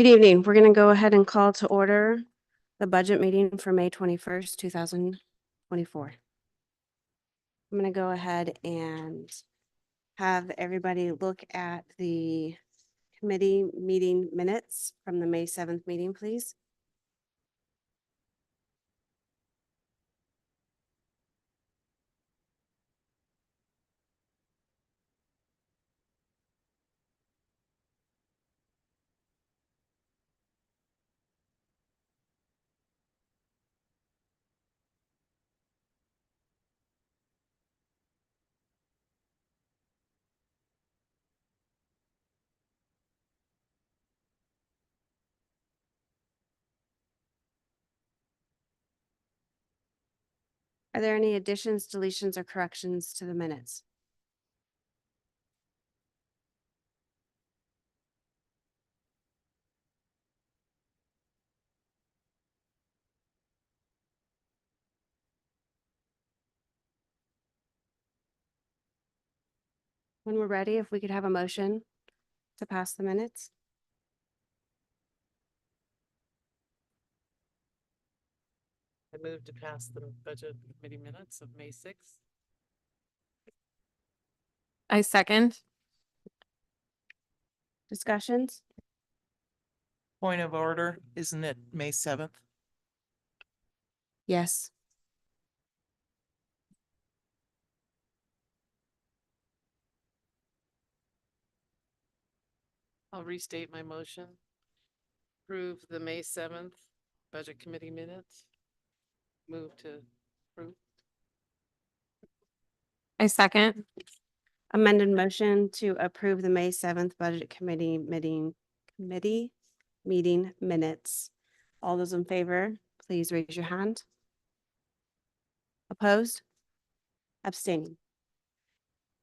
Good evening. We're going to go ahead and call to order the budget meeting for May 21st, 2024. I'm going to go ahead and have everybody look at the committee meeting minutes from the May 7th meeting, please. Are there any additions, deletions, or corrections to the minutes? When we're ready, if we could have a motion to pass the minutes. I move to pass the budget committee minutes of May 6th. I second. Discussions? Point of order, isn't it May 7th? Yes. I'll restate my motion. Approve the May 7th budget committee minutes. Move to approve. I second. Amended motion to approve the May 7th Budget Committee meeting minutes. All those in favor, please raise your hand. Opposed? Abstaining.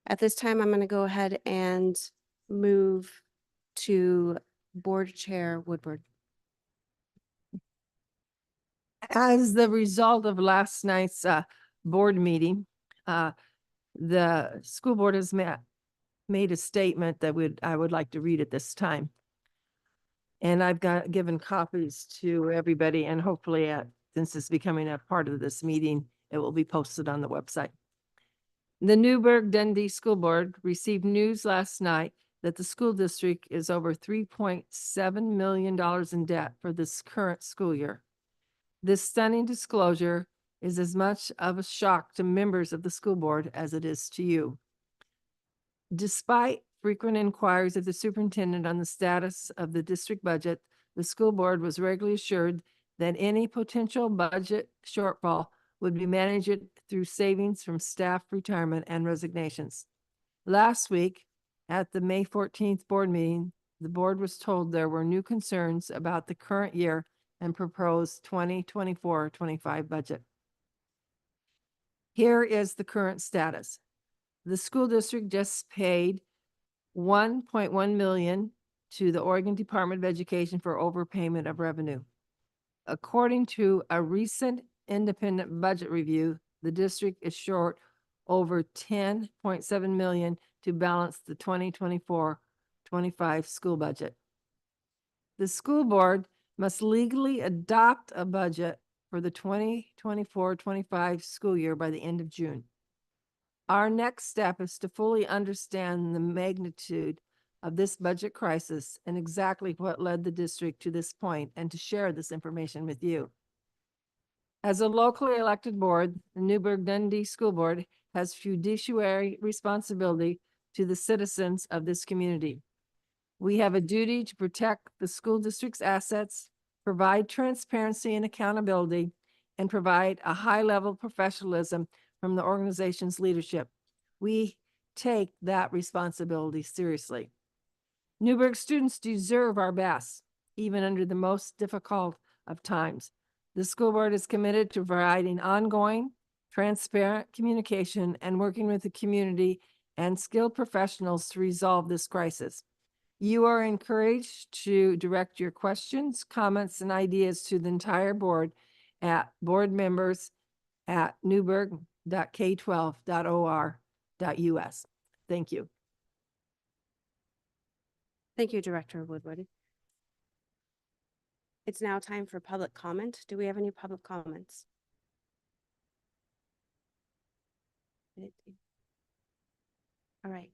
At this time, I'm going to go ahead and move to Board Chair Woodward. As the result of last night's board meeting, the school board has made a statement that I would like to read at this time. And I've given copies to everybody, and hopefully, since it's becoming a part of this meeting, it will be posted on the website. The Newburgh-Dundee School Board received news last night that the school district is over $3.7 million in debt for this current school year. This stunning disclosure is as much of a shock to members of the school board as it is to you. Despite frequent inquiries of the superintendent on the status of the district budget, the school board was regularly assured that any potential budget shortfall would be managed through savings from staff retirement and resignations. Last week, at the May 14th board meeting, the board was told there were new concerns about the current year and proposed 2024-25 budget. Here is the current status. The school district just paid $1.1 million to the Oregon Department of Education for overpayment of revenue. According to a recent independent budget review, the district is short over $10.7 million to balance the 2024-25 school budget. The school board must legally adopt a budget for the 2024-25 school year by the end of June. Our next step is to fully understand the magnitude of this budget crisis and exactly what led the district to this point, and to share this information with you. As a locally elected board, the Newburgh-Dundee School Board has fiduciary responsibility to the citizens of this community. We have a duty to protect the school district's assets, provide transparency and accountability, and provide a high level of professionalism from the organization's leadership. We take that responsibility seriously. Newburgh students deserve our best, even under the most difficult of times. The school board is committed to providing ongoing, transparent communication and working with the community and skilled professionals to resolve this crisis. You are encouraged to direct your questions, comments, and ideas to the entire board at boardmembers@newburgh.k12.or.us. Thank you. Thank you, Director Woodward. It's now time for public comment. Do we have any public comments? All right.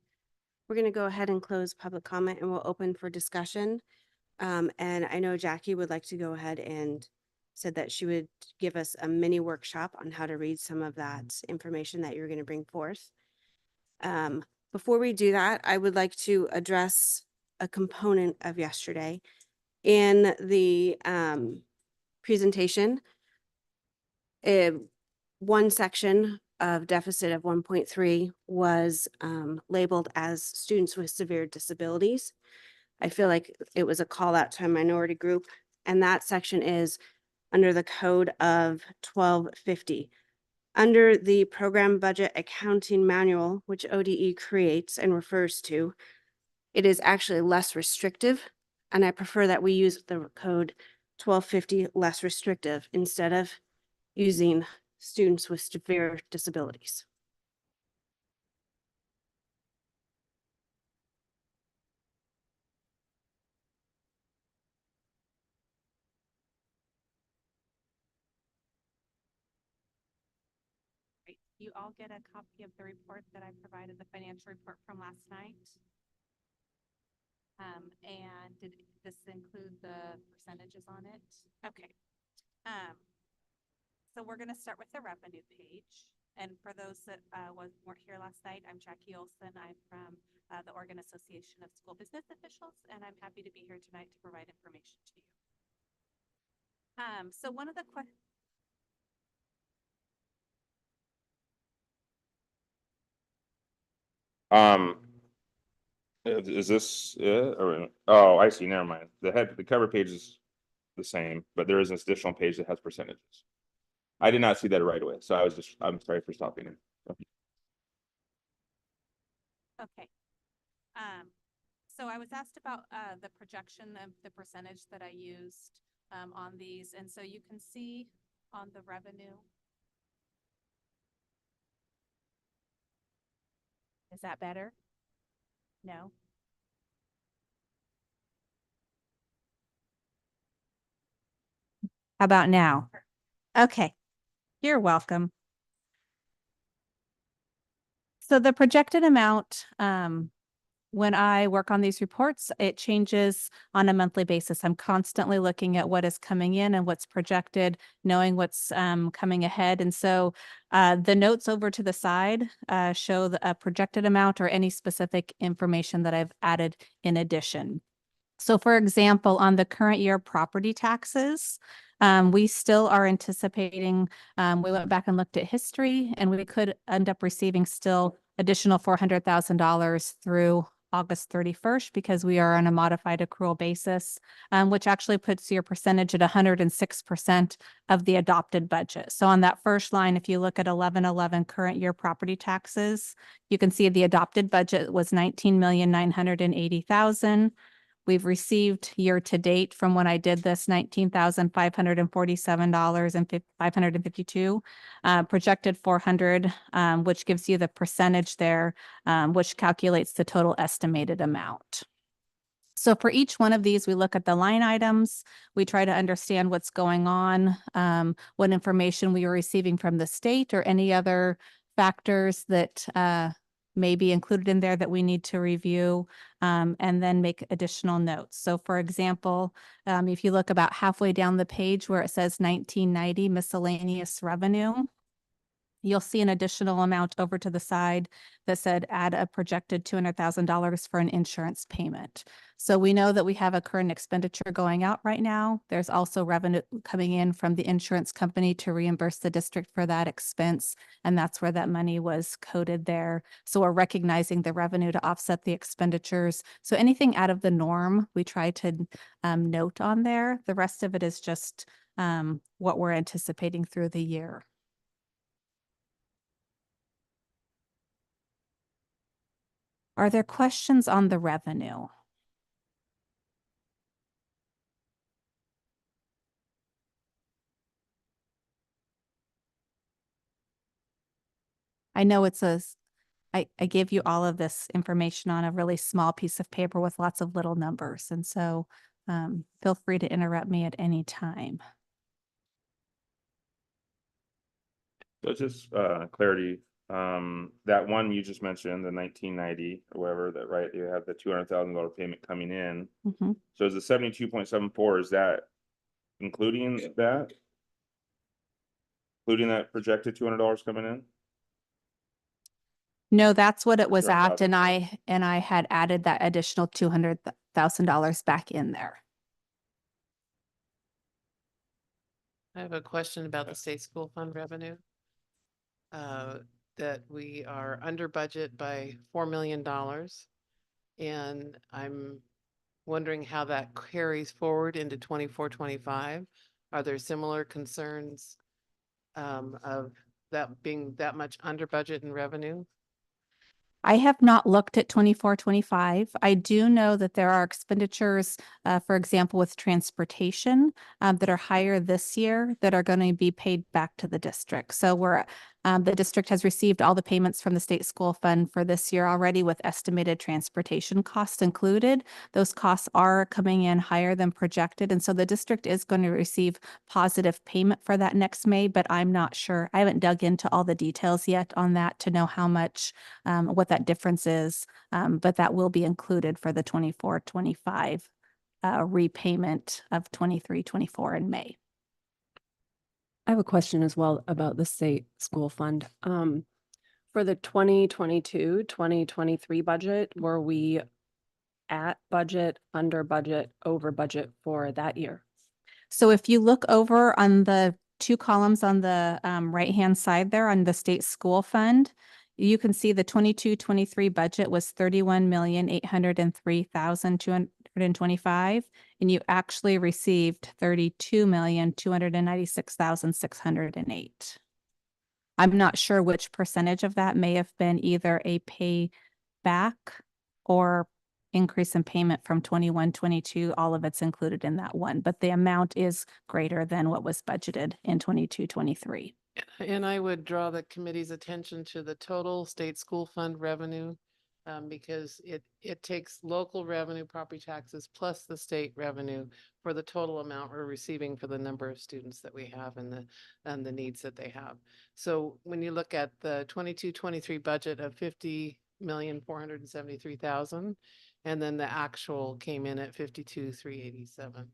We're going to go ahead and close public comment and we'll open for discussion. And I know Jackie would like to go ahead and said that she would give us a mini workshop on how to read some of that information that you're going to bring forth. Before we do that, I would like to address a component of yesterday. In the presentation, one section of deficit of 1.3 was labeled as students with severe disabilities. I feel like it was a call out to a minority group, and that section is under the code of 1250. Under the program budget accounting manual, which ODE creates and refers to, it is actually less restrictive. And I prefer that we use the code 1250 less restrictive instead of using students with severe disabilities. Great. You all get a copy of the report that I provided, the financial report from last night. And did this include the percentages on it? Okay. So we're going to start with the revenue page. And for those that weren't here last night, I'm Jackie Olson. I'm from the Oregon Association of School Business Officials, and I'm happy to be here tonight to provide information to you. So one of the questions. Is this it? Or, oh, I see, never mind. The cover page is the same, but there is an additional page that has percentages. I did not see that right away, so I'm sorry for stopping it. Okay. So I was asked about the projection of the percentage that I used on these, and so you can see on the revenue. Is that better? No. How about now? Okay, you're welcome. So the projected amount, when I work on these reports, it changes on a monthly basis. I'm constantly looking at what is coming in and what's projected, knowing what's coming ahead. And so the notes over to the side show a projected amount or any specific information that I've added in addition. So for example, on the current year property taxes, we still are anticipating, we went back and looked at history, and we could end up receiving still additional $400,000 through August 31st because we are on a modified accrual basis, which actually puts your percentage at 106% of the adopted budget. So on that first line, if you look at 1111 current year property taxes, you can see the adopted budget was $19,980,000. We've received year to date from when I did this $19,547 and $552, projected 400, which gives you the percentage there, which calculates the total estimated amount. So for each one of these, we look at the line items. We try to understand what's going on, what information we are receiving from the state or any other factors that may be included in there that we need to review, and then make additional notes. So for example, if you look about halfway down the page where it says 1990 miscellaneous revenue, you'll see an additional amount over to the side that said add a projected $200,000 for an insurance payment. So we know that we have a current expenditure going out right now. There's also revenue coming in from the insurance company to reimburse the district for that expense. And that's where that money was coded there. So we're recognizing the revenue to offset the expenditures. So anything out of the norm, we try to note on there. The rest of it is just what we're anticipating through the year. Are there questions on the revenue? I know I gave you all of this information on a really small piece of paper with lots of little numbers. And so feel free to interrupt me at any time. So just clarity, that one you just mentioned, the 1990 or whatever, that right, you have the $200,000 payment coming in. Mhm. So is the 72.74, is that including that? Including that projected $200 coming in? No, that's what it was at, 200,000. and I had added that additional $200,000 back in there. I have a question about the state school fund revenue. That we are under budget by $4 million. And I'm wondering how that carries forward into 24-25. Are there similar concerns of that being that much under budget in revenue? I have not looked at 24-25. I do know that there are expenditures, for example, with transportation, that are higher this year that are going to be paid back to the district. So the district has received all the payments from the state school fund for this year already with estimated transportation costs included. Those costs are coming in higher than projected. And so the district is going to receive positive payment for that next May, but I'm not sure. I haven't dug into all the details yet on that to know how much, what that difference is. But that will be included for the 24-25 repayment of 23-24 in May. I have a question as well about the state school fund. For the 2022-2023 budget, were we at budget, under budget, over budget for that year? So if you look over on the two columns on the right-hand side there on the state school fund, you can see the 22-23 budget was 31,803,225, and you actually received 32,296,608. I'm not sure which percentage of that may have been either a pay back or increase in payment from 21-22. All of it's included in that one, but the amount is greater than what was budgeted in 22-23. And I would draw the committee's attention to the total state school fund revenue, because it takes local revenue, property taxes, plus the state revenue for the total amount we're receiving for the number of students that we have and the needs that they have. So when you look at the 22-23 budget of 50,473,000, and then the actual came in at 52,387.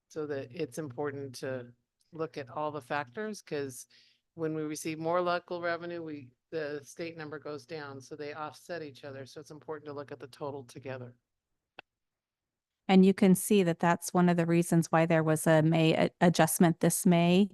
So that it's important to look at all the factors, because when we receive more local revenue, the state number goes down, so they offset each other. So it's important to look at the total together. And you can see that that's one of the reasons why there was a May adjustment this May.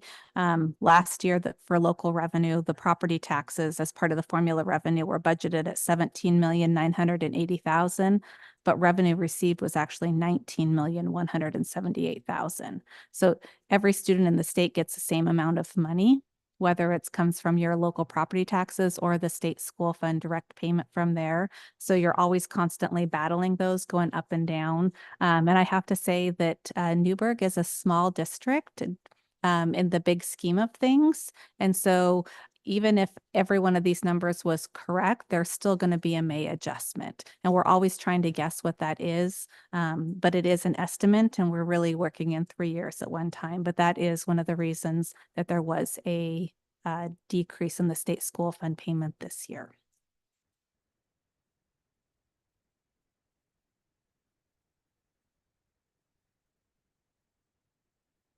Last year that for local revenue, the property taxes as part of the formula revenue were budgeted at 17,980,000, but revenue received was actually 19,178,000. So every student in the state gets the same amount of money, whether it comes from your local property taxes or the state school fund direct payment from there. So you're always constantly battling those going up and down. And I have to say that Newburgh is a small district in the big scheme of things. And so even if every one of these numbers was correct, there's still going to be a May adjustment. And we're always trying to guess what that is. But it is an estimate, and we're really working in 3 years at one time. But that is one of the reasons that there was a decrease in the state school fund payment this year.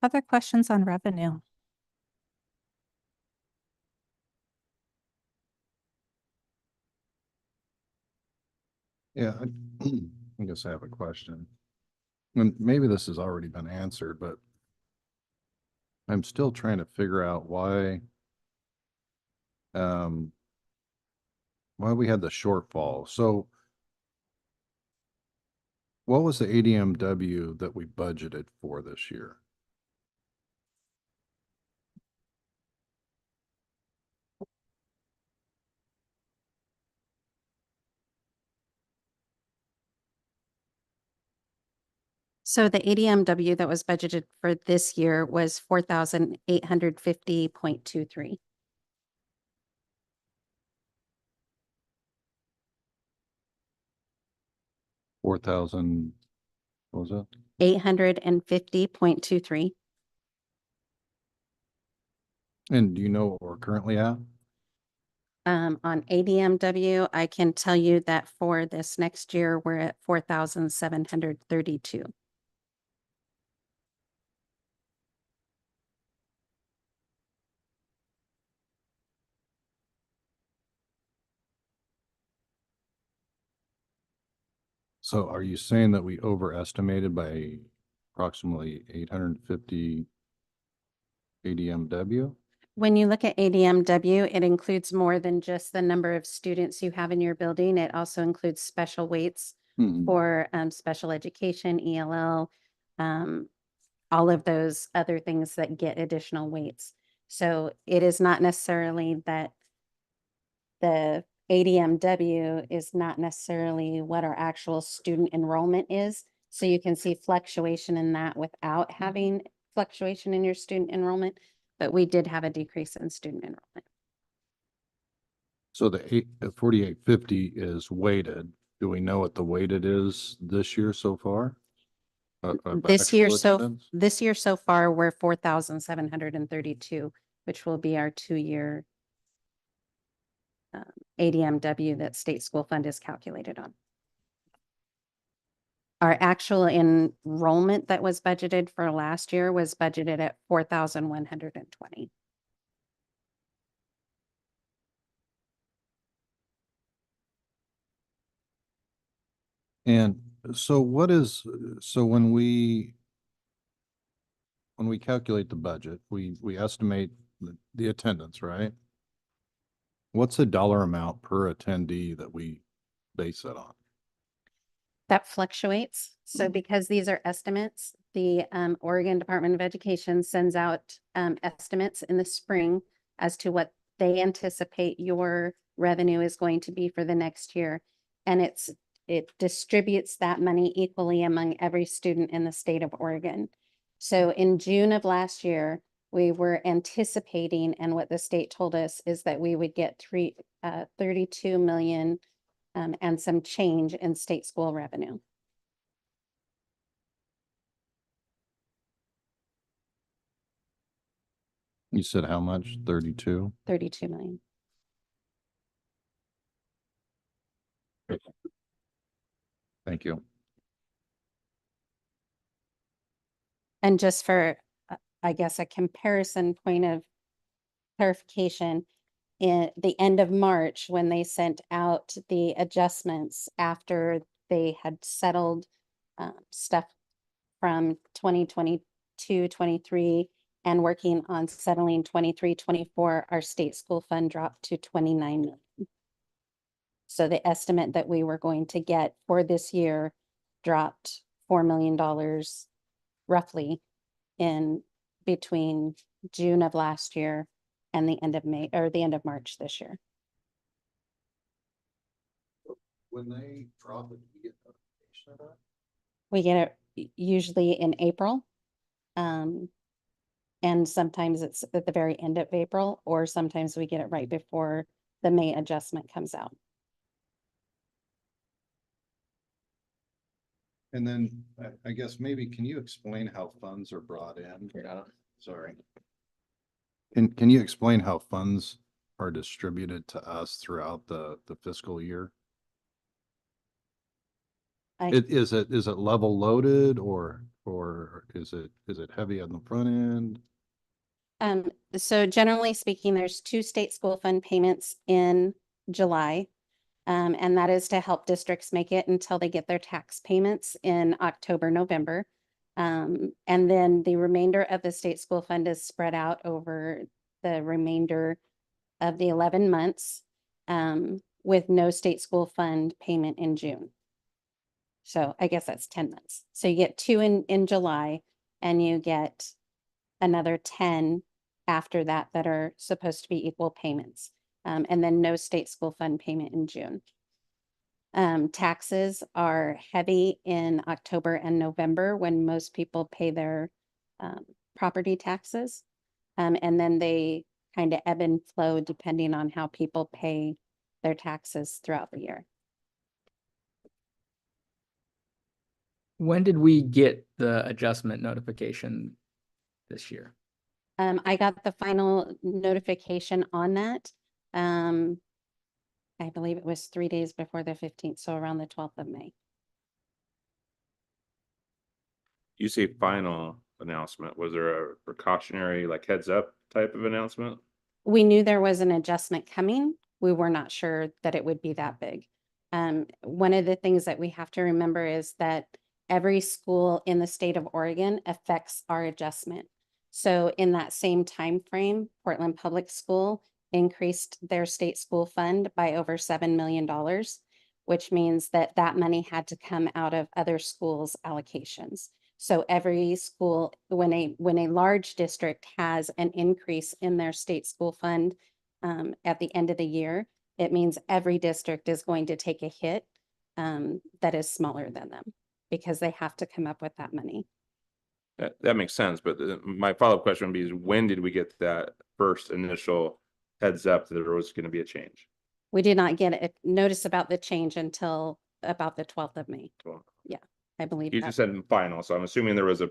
Other questions on revenue? Yeah, I guess I have a question. And maybe this has already been answered, but I'm still trying to figure out why we had the shortfall. So what was the ADMW that we budgeted for this year? So the ADMW that was budgeted for this year was 4,850.23. 4,000, What was that? 850.23. And do you know what we're currently at? On ADMW, I can tell you that for this next year, we're at 4,732. So are you saying that we overestimated by approximately 850 ADMW? When you look at ADMW, it includes more than just the number of students you have in your building. It also includes special weights Hmm. for special education, ELL, all of those other things that get additional weights. So it is not necessarily that the ADMW is not necessarily what our actual student enrollment is. So you can see fluctuation in that without having fluctuation in your student enrollment, but we did have a decrease in student enrollment. So the 4850 is weighted. Do we know what the weighted is this year so far? This year, Actual attendance? this year so far, we're 4,732, which will be our 2-year ADMW that state school fund is calculated on. Our actual enrollment that was budgeted for last year was budgeted at 4,120. And so so when we calculate the budget, we estimate the attendance, right? What's the dollar amount per attendee that we base it on? That fluctuates. So because these are estimates, the Oregon Department of Education sends out estimates in the spring as to what they anticipate your revenue is going to be for the next year. And it distributes that money equally among every student in the state of Oregon. So in June of last year, we were anticipating, and what the state told us is that we would get 32 million and some change in state school revenue. You said how much? 32? 32 million. Thank you. And just for, I guess, a comparison point of clarification, in the end of March, when they sent out the adjustments after they had settled stuff from 2022, 23, and working on settling 23, 24, our state school fund dropped to 29 million. So the estimate that we were going to get for this year dropped $4 million roughly in between June of last year and the end of May, or the end of March this year. When they drop it, you get notification of that? We get it usually in April. And sometimes it's at the very end of April, or sometimes we get it right before the May adjustment comes out. And then I guess maybe can you explain how funds are brought in? Sorry. Can you explain how funds are distributed to us throughout the fiscal year? Is it level loaded or is it heavy on the front end? So generally speaking, there's 2 state school fund payments in July. And that is to help districts make it until they get their tax payments in October, November. And then the remainder of the state school fund is spread out over the remainder of the 11 months with no state school fund payment in June. So I guess that's 10 months. So you get 2 in July, and you get another 10 after that are supposed to be equal payments. And then no state school fund payment in June. Taxes are heavy in October and November when most people pay their property taxes. And then they kind of ebb and flow depending on how people pay their taxes throughout the year. When did we get the adjustment notification this year? I got the final notification on that. I believe it was 3 days before the 15th, so around the 12th of May. You say final announcement. Was there a precautionary, like heads up type of announcement? We knew there was an adjustment coming. We were not sure that it would be that big. One of the things that we have to remember is that every school in the state of Oregon affects our adjustment. So in that same time frame, Portland Public School increased their state school fund by over $7 million, which means that that money had to come out of other schools' allocations. So every school, when a large district has an increase in their state school fund at the end of the year, it means every district is going to take a hit that is smaller than them because they have to come up with that money. That makes sense, but my follow-up question would be is when did we get that first initial heads up that there was going to be a change? We did not get a notice about the change until about the 12th of May. Well, Yeah, I believe you that. just said in final, so I'm assuming there was a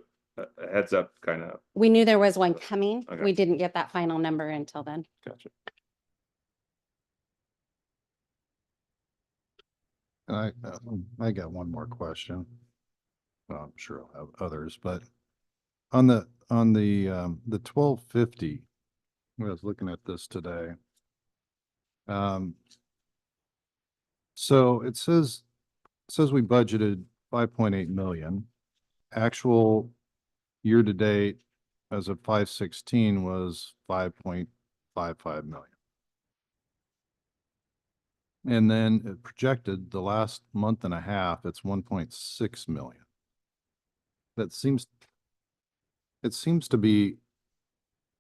heads up kind of. We knew there was one coming. Okay. We didn't get that final number until then. Gotcha. And I got one more question. Well, I'm sure I'll have others, but on the 1250, I was looking at this today. So it says we budgeted 5.8 million. Actual year to date as of 5/16 was 5.55 million. And then it projected the last month and a half, it's 1.6 million. It seems to be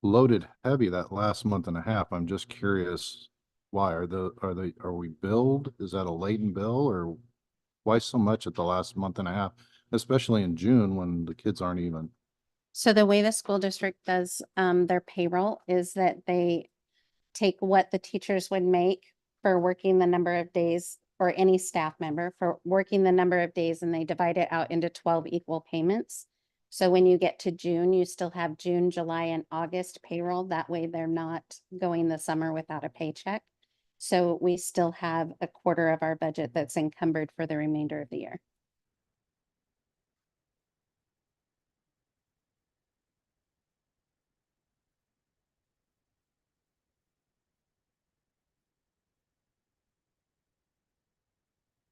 loaded heavy that last month and a half. I'm just curious why. Are we billed? Is that a latent bill, or why so much at the last month and a half, especially in June when the kids aren't even? So the way the school district does their payroll is that they take what the teachers would make for working the number of days, or any staff member for working the number of days, and they divide it out into 12 equal payments. So when you get to June, you still have June, July, and August payroll. That way they're not going the summer without a paycheck. So we still have a quarter of our budget that's encumbered for the remainder of the year.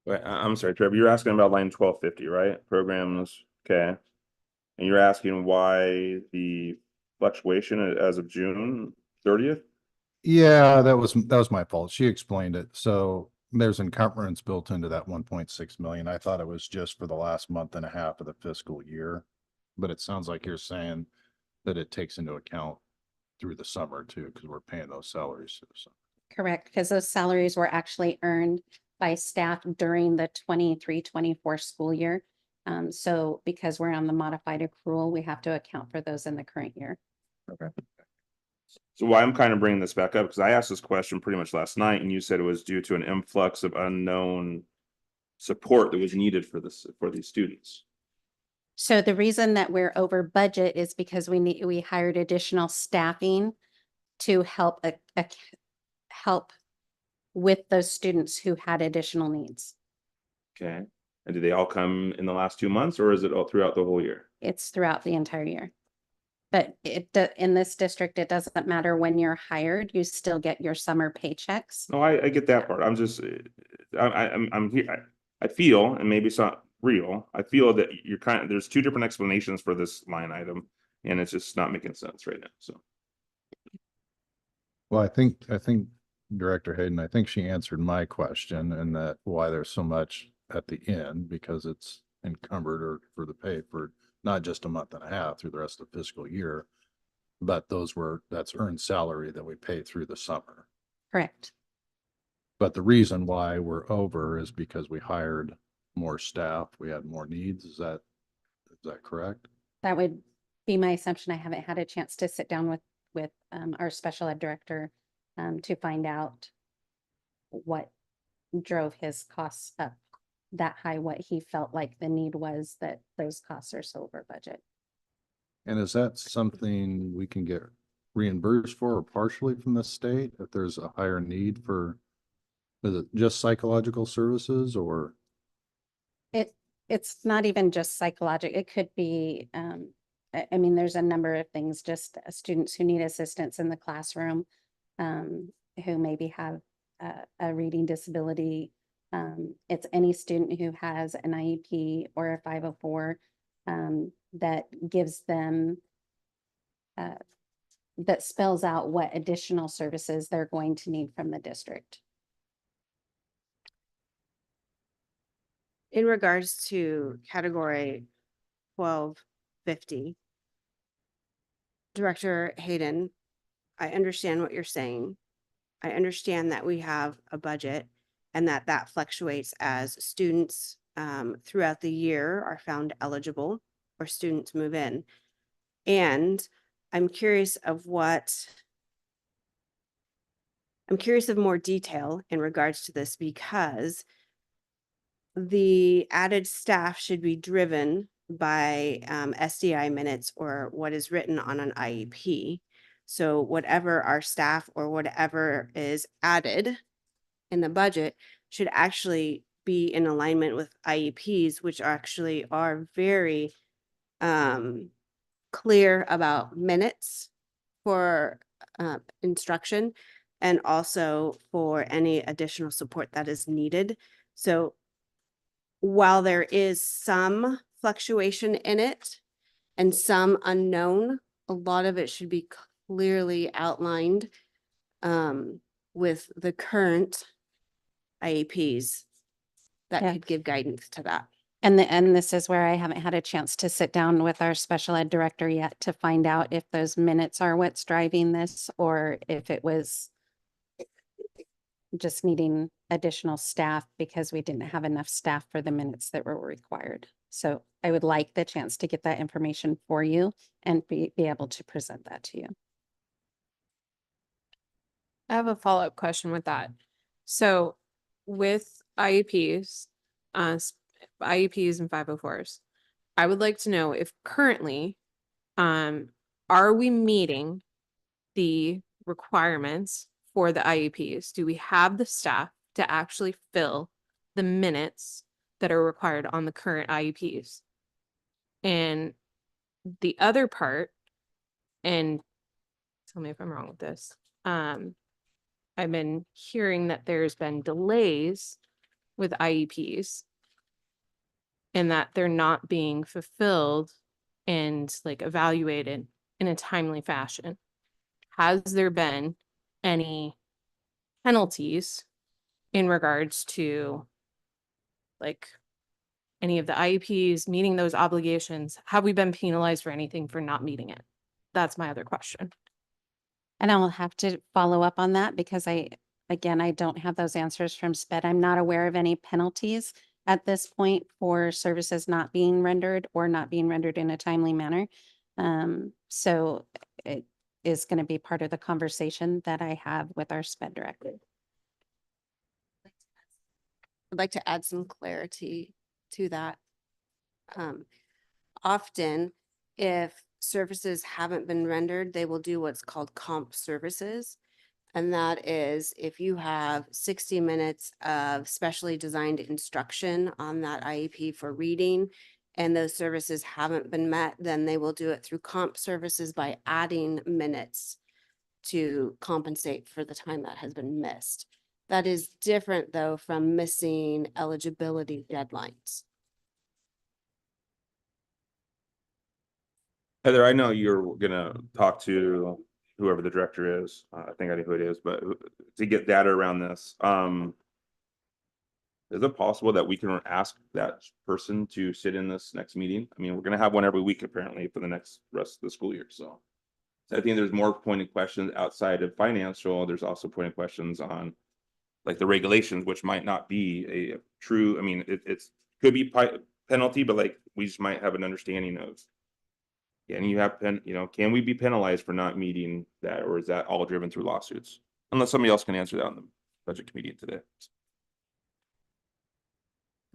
Wait, I'm sorry, Trevor, you're asking about line 1250, right? Programs, okay. And you're asking why the fluctuation as of June 30th? Yeah, that was my fault. She explained it. So there's encumbrance built into that 1.6 million. I thought it was just for the last month and a half of the fiscal year. But it sounds like you're saying that it takes into account through the summer too, because we're paying those salaries. So. Correct, because those salaries were actually earned by staff during the 23-24 school year. So because we're on the modified accrual, we have to account for those in the current year. Okay. So why I'm kind of bringing this back up, because I asked this question pretty much last night and you said it was due to an influx of unknown support that was needed for these students. So the reason that we're over budget is because we hired additional staffing to help help with those students who had additional needs. Okay. And did they all come in the last 2 months, or is it all throughout the whole year? It's throughout the entire year. But in this district, it doesn't matter when you're hired, you still get your summer paychecks. No, I get that part. I'm just, I'm here. I feel, and maybe it's not real, I feel that you're there's two different explanations for this line item, and it's just not making sense right now, so. Well, I think Director Hayden, I think she answered my question, and that why there's so much at the end, because it's encumbered or for the pay for not just a month and a half through the rest of the fiscal year, but that's earned salary that we pay through the summer. Correct. But the reason why we're over is because we hired more staff, we had more needs. Is that correct? That would be my assumption. I haven't had a chance to sit down with our special ed director to find out what drove his costs up. that high what he felt like the need was, that those costs are so over budget. And is that something we can get reimbursed for or partially from the state if there's a higher need for, is it just psychological services or? It's not even just psychological. It could be, I mean, there's a number of things, just students who need assistance in the classroom, who maybe have a reading disability. It's any student who has an IEP or a 504, that gives them, that spells out what additional services they're going to need from the district. In regards to category 1250, Director Hayden, I understand what you're saying. I understand that we have a budget and that fluctuates as students throughout the year are found eligible or students move in. And I'm curious of more detail in regards to this, because the added staff should be driven by SDI minutes or what is written on an IEP. So whatever our staff or whatever is added in the budget should actually be in alignment with IEPs, which actually are very clear about minutes for instruction and also for any additional support that is needed. So while there is some fluctuation in it and some unknown, a lot of it should be clearly outlined with the current IEPs that Yeah. could give guidance to that. And this is where I haven't had a chance to sit down with our special ed director yet to find out if those minutes are what's driving this, or if it was just needing additional staff because we didn't have enough staff for the minutes that were required. So I would like the chance to get that information for you and be able to present that to you. I have a follow-up question with that. So with IEPs, IEPs and 504s, I would like to know if currently, are we meeting the requirements for the IEPs? Do we have the staff to actually fill the minutes that are required on the current IEPs? And the other part, and tell me if I'm wrong with this, I've been hearing that there's been delays with IEPs and that they're not being fulfilled and like evaluated in a timely fashion. Has there been any penalties in regards to like any of the IEPs meeting those obligations? Have we been penalized for anything for not meeting it? That's my other question. And I will have to follow up on that because I don't have those answers from SPED. I'm not aware of any penalties at this point for services not being rendered or not being rendered in a timely manner. So it is going to be part of the conversation that I have with our SPED director. I'd like to add some clarity to that. Often, if services haven't been rendered, they will do what's called comp services. And that is if you have 60 minutes of specially designed instruction on that IEP for reading and those services haven't been met, then they will do it through comp services by adding minutes to compensate for the time that has been missed. That is different though from missing eligibility deadlines. Heather, I know you're gonna talk to whoever the director is. I think I know who it is, but to get data around this, is it possible that we can ask that person to sit in this next meeting? I mean, we're gonna have one every week apparently for the next rest of the school year, so. I think there's more pointed questions outside of financial. There's also pointed questions on like the regulations, which might not be a true, I mean, it's could be penalty, but like we just might have an understanding of. Can you have can we be penalized for not meeting that, or is that all driven through lawsuits? Unless somebody else can answer that on the budget committee today.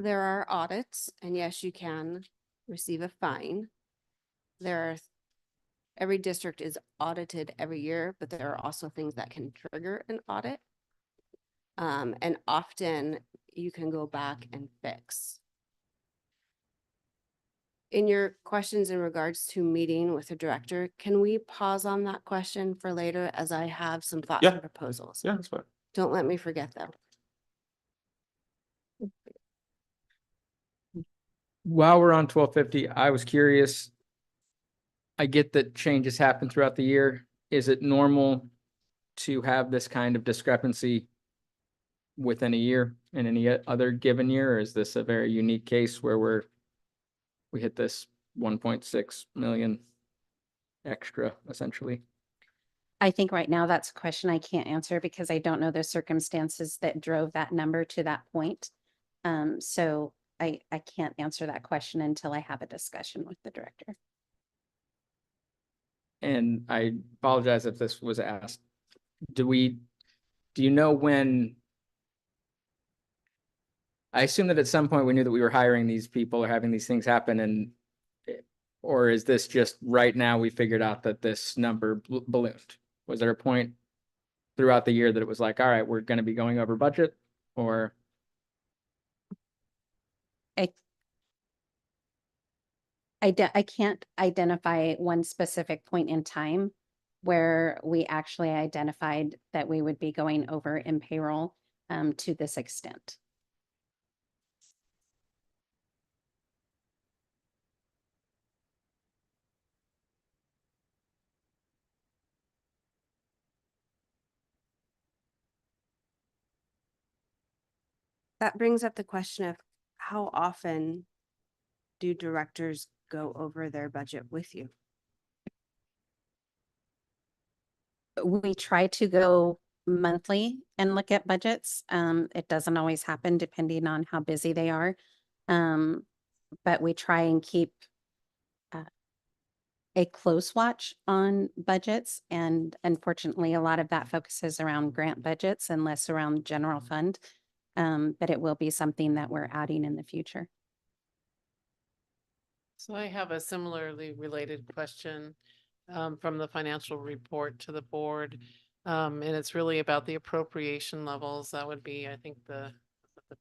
there are audits, and yes, you can receive a fine. Every district is audited every year, but there are also things that can trigger an audit. And often you can go back and fix. In your questions in regards to meeting with the director, can we pause on that question for later as I have some thoughts Yeah. and proposals? Yeah, that's fine. Don't let me forget though. While we're on 1250, I was curious. I get that changes happen throughout the year. Is it normal to have this kind of discrepancy within a year in any other given year? Or is this a very unique case where we hit this 1.6 million extra essentially? I think right now that's a question I can't answer because I don't know the circumstances that drove that number to that point. So I can't answer that question until I have a discussion with the director. And I apologize if this was asked. Do you know when? I assume that at some point we knew that we were hiring these people or having these things happen, and or is this just right now we figured out that this number ballooned? Was there a point throughout the year that it was like, all right, we're going to be going over budget? Or I can't identify one specific point in time where we actually identified that we would be going over in payroll to this extent. That brings up the question of how often do directors go over their budget with you? We try to go monthly and look at budgets. It doesn't always happen depending on how busy they are. But we try and keep a close watch on budgets. And unfortunately, a lot of that focuses around grant budgets and less around general fund. But it will be something that we're adding in the future. So I have a similarly related question from the financial report to the board. And it's really about the appropriation levels. That would be, I think, the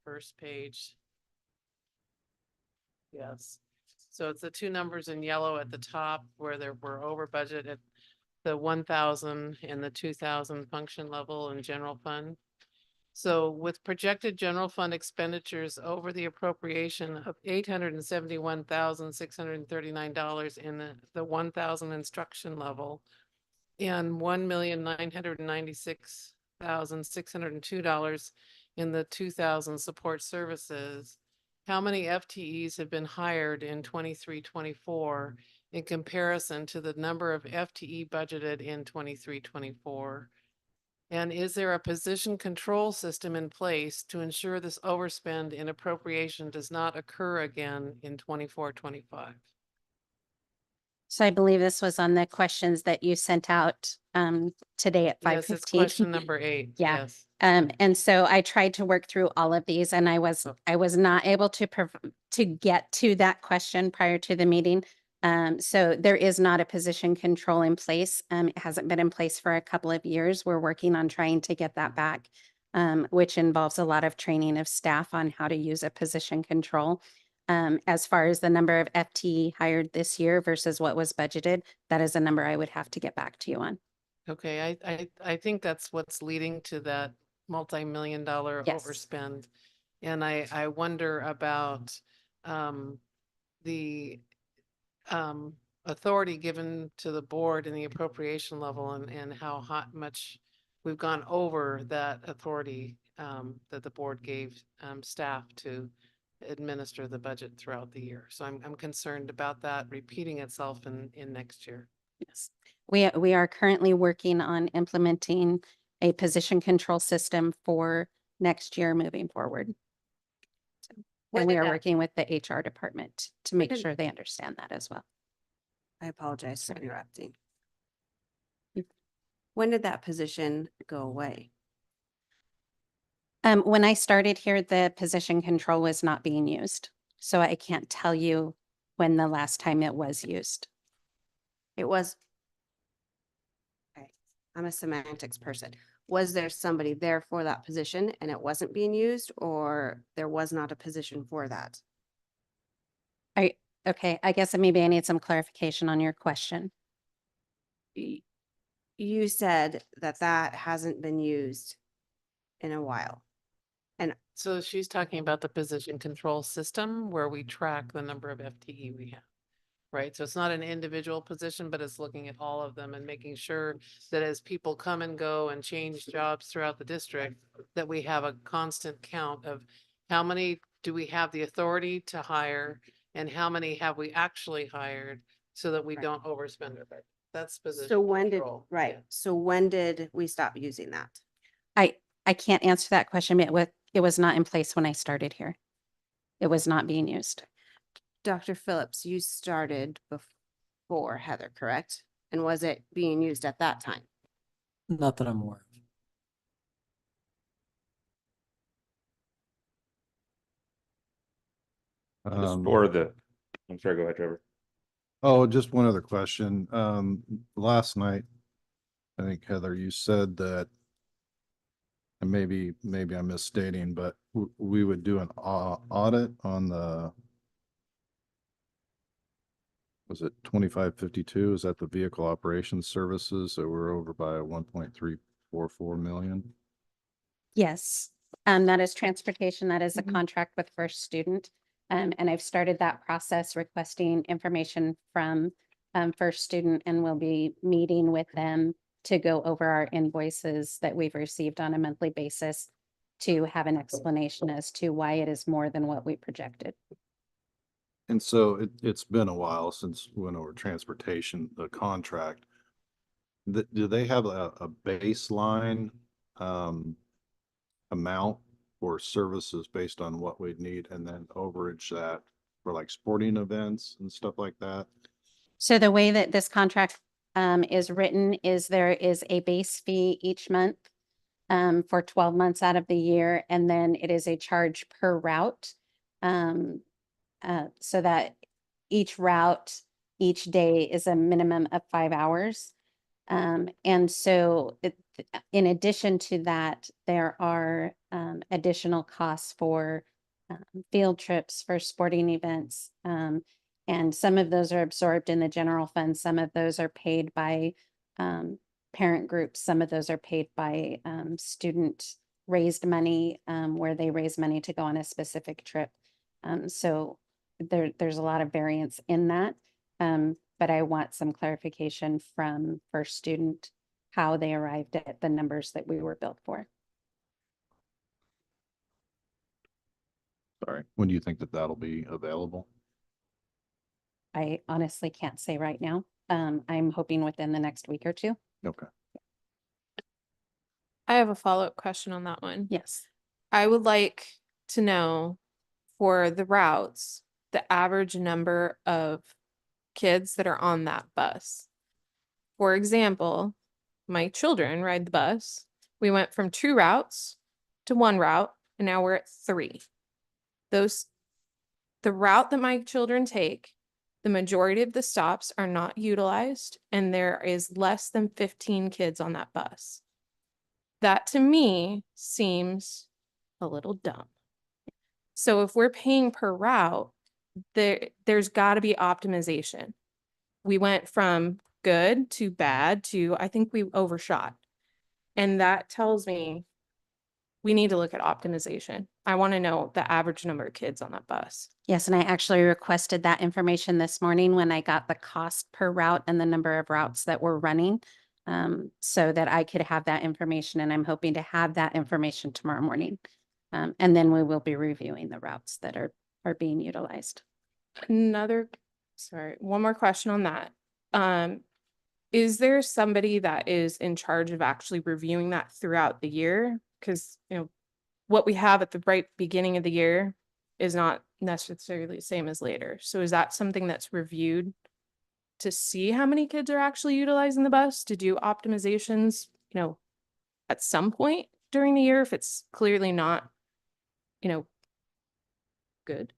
first page. Yes. So it's the two numbers in yellow at the top where we're over budget at the 1,000 and the 2,000 function level and general fund. So with projected general fund expenditures over the appropriation of $871,639 in the 1,000 instruction level and $1,996,602 in the 2,000 support services, how many FTEs have been hired in 23-24 in comparison to the number of FTE budgeted in 23-24? And is there a position control system in place to ensure this overspend in appropriation does not occur again in 24-25? So I believe this was on the questions that you sent out today at Yes, it's 5:15. question number 8. Yeah. Yes. And so I tried to work through all of these and I was not able to get to that question prior to the meeting. So there is not a position control in place. It hasn't been in place for a couple of years. We're working on trying to get that back, which involves a lot of training of staff on how to use a position control. As far as the number of FTE hired this year versus what was budgeted, that is a number I would have to get back to you on. Okay, I think that's what's leading to that multi-million-dollar Yes. overspend. And I wonder about the authority given to the board in the appropriation level and how much we've gone over that authority that the board gave staff to administer the budget throughout the year. So I'm concerned about that repeating itself in next year. Yes. We are currently working on implementing a position control system for next year moving forward. When And we did are that- working with the HR department to make did- sure they understand that as well. I apologize for interrupting. When did that position go away? When I started here, the position control was not being used. So I can't tell you when the last time it was used. It was. Okay, I'm a semantics person. Was there somebody there for that position and it wasn't being used, or there was not a position for that? Okay, I guess maybe I need some clarification on your question. You said that that hasn't been used in a while. So she's talking about the position control system where we track the number of FTE we have. Right? So it's not an individual position, but it's looking at all of them and making sure that as people come and go and change jobs throughout the district, that we have a constant count of how many do we have the authority to hire and how many have we actually hired so that we Right. don't overspend our budget. That's position So when did, control. right, Yeah. so when did we stop using that? I can't answer that question. It was not in place when I started here. It was not being used. Dr. Phillips, you started before Heather, correct? And was it being used at that time? Not that I'm aware of. Just for the, I'm sorry, go ahead, Trevor. Oh, just one other question. Last night, I think Heather, you said that, and maybe I'm misstating, but we would do an audit on the, was it 2552? Is that the vehicle operations services? So we're over by 1.344 million. Yes, that is transportation. That is a contract with First Student. And I've started that process requesting information from First Student, and we'll be meeting with them to go over our invoices that we've received on a monthly basis to have an explanation as to why it is more than what we projected. And so it's been a while since we went over transportation, the contract. Do they have a baseline amount for services based on what we'd need and then overage that for like sporting events and stuff like that? So the way that this contract is written is there is a base fee each month for 12 months out of the year, and then it is a charge per route. So that each route, each day is a minimum of 5 hours. And so in addition to that, there are additional costs for field trips, for sporting events. And some of those are absorbed in the general fund. Some of those are paid by parent groups. Some of those are paid by student raised money, where they raise money to go on a specific trip. So there's a lot of variance in that. But I want some clarification from First Student, how they arrived at the numbers that we were billed for. Sorry, when do you think that that'll be available? I honestly can't say right now. I'm hoping within the next week or two. Okay. I have a follow-up question on that one. Yes. I would like to know for the routes, the average number of kids that are on that bus. For example, my children ride the bus. We went from 2 routes to 1 route, and now we're at 3. The route that my children take, the majority of the stops are not utilized, and there is less than 15 kids on that bus. That to me seems a little dumb. So if we're paying per route, there's got to be optimization. We went from good to bad to, I think we overshot. And that tells me we need to look at optimization. I want to know the average number of kids on that bus. Yes, and I actually requested that information this morning when I got the cost per route and the number of routes that we're running, so that I could have that information, and I'm hoping to have that information tomorrow morning. And then we will be reviewing the routes that are being utilized. One more question on that. Is there somebody that is in charge of actually reviewing that throughout the year? Because, what we have at the right beginning of the year is not necessarily the same as later. So is that something that's reviewed to see how many kids are actually utilizing the bus, to do optimizations, at some point? during the year if it's clearly not, good?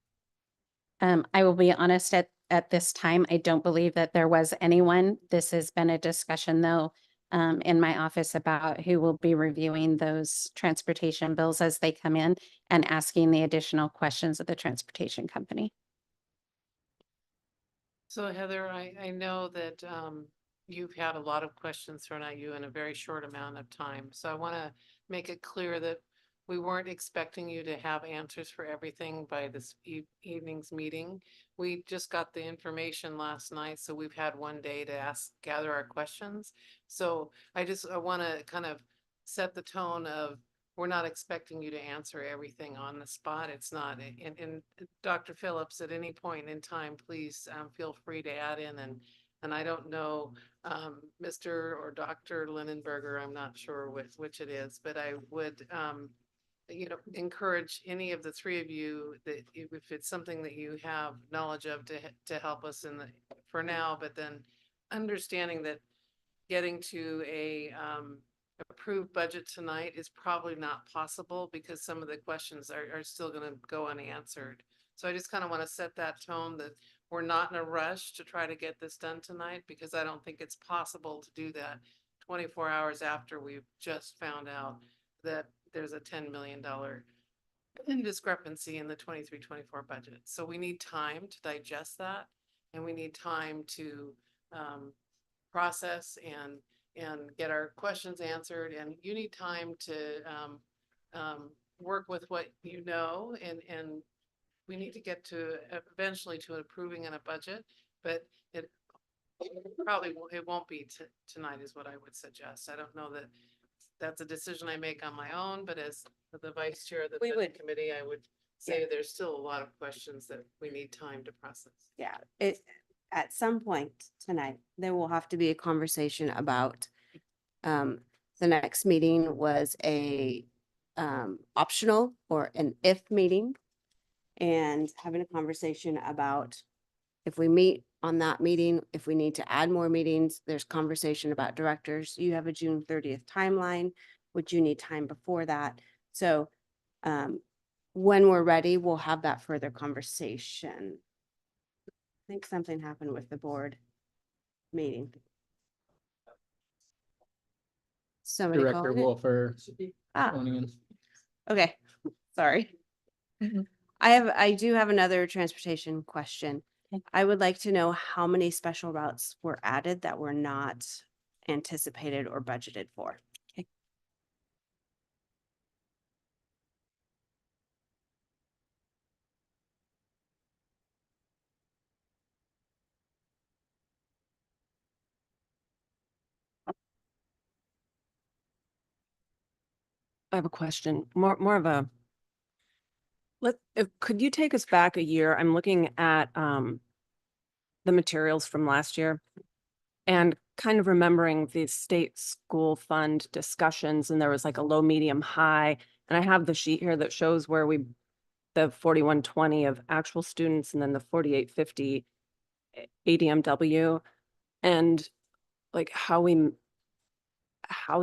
I will be honest, at this time, I don't believe that there was anyone. This has been a discussion though, in my office about who will be reviewing those transportation bills as they come in and asking the additional questions of the transportation company. So Heather, I know that you've had a lot of questions thrown at you in a very short amount of time. So I want to make it clear that we weren't expecting you to have answers for everything by this evening's meeting. We just got the information last night, so we've had one day to gather our questions. So I want to kind of set the tone of, we're not expecting you to answer everything on the spot. It's not. And Dr. Phillips, at any point in time, please feel free to add in. And I don't know, Mr. or Dr. Linenberger, I'm not sure which it is, but I would, encourage any of the three of you that if it's something that you have knowledge of to help us for now, but then understanding that getting to a approved budget tonight is probably not possible because some of the questions are still going to go unanswered. So I just kind of want to set that tone that we're not in a rush to try to get this done tonight, because I don't think it's possible to do that 24 hours after we've just found out that there's a $10 million discrepancy in the 23-24 budget. So we need time to digest that, and we need time to process and get our questions answered. And you need time to work with what you know, and we need to get to eventually to approving in a budget, but it won't be tonight is what I would suggest. I don't know that that's a decision I make on my own, but as the vice chair of the budget committee, I would say there's still a lot of questions that we need time to process. Yeah, at some point tonight, there will have to be a conversation about, the next meeting was a optional or an if meeting, and having a conversation about if we meet on that meeting, if we need to add more meetings. There's conversation about directors. You have a June 30th timeline. Would you need time before that? So when we're ready, we'll have that further conversation. I think something happened with the board meeting. Somebody Director calling it? Wolfer. Ah, phoning in. okay, sorry. I do have another transportation question. Okay. I would like to know how many special routes were added that were not anticipated or budgeted for. I have a question, more of a. Could you take us back a year? I'm looking at the materials from last year and kind of remembering the state school fund discussions, and there was like a low, medium, high. And I have the sheet here that shows where the 4120 of actual students and then the 4850 ADMW, and like how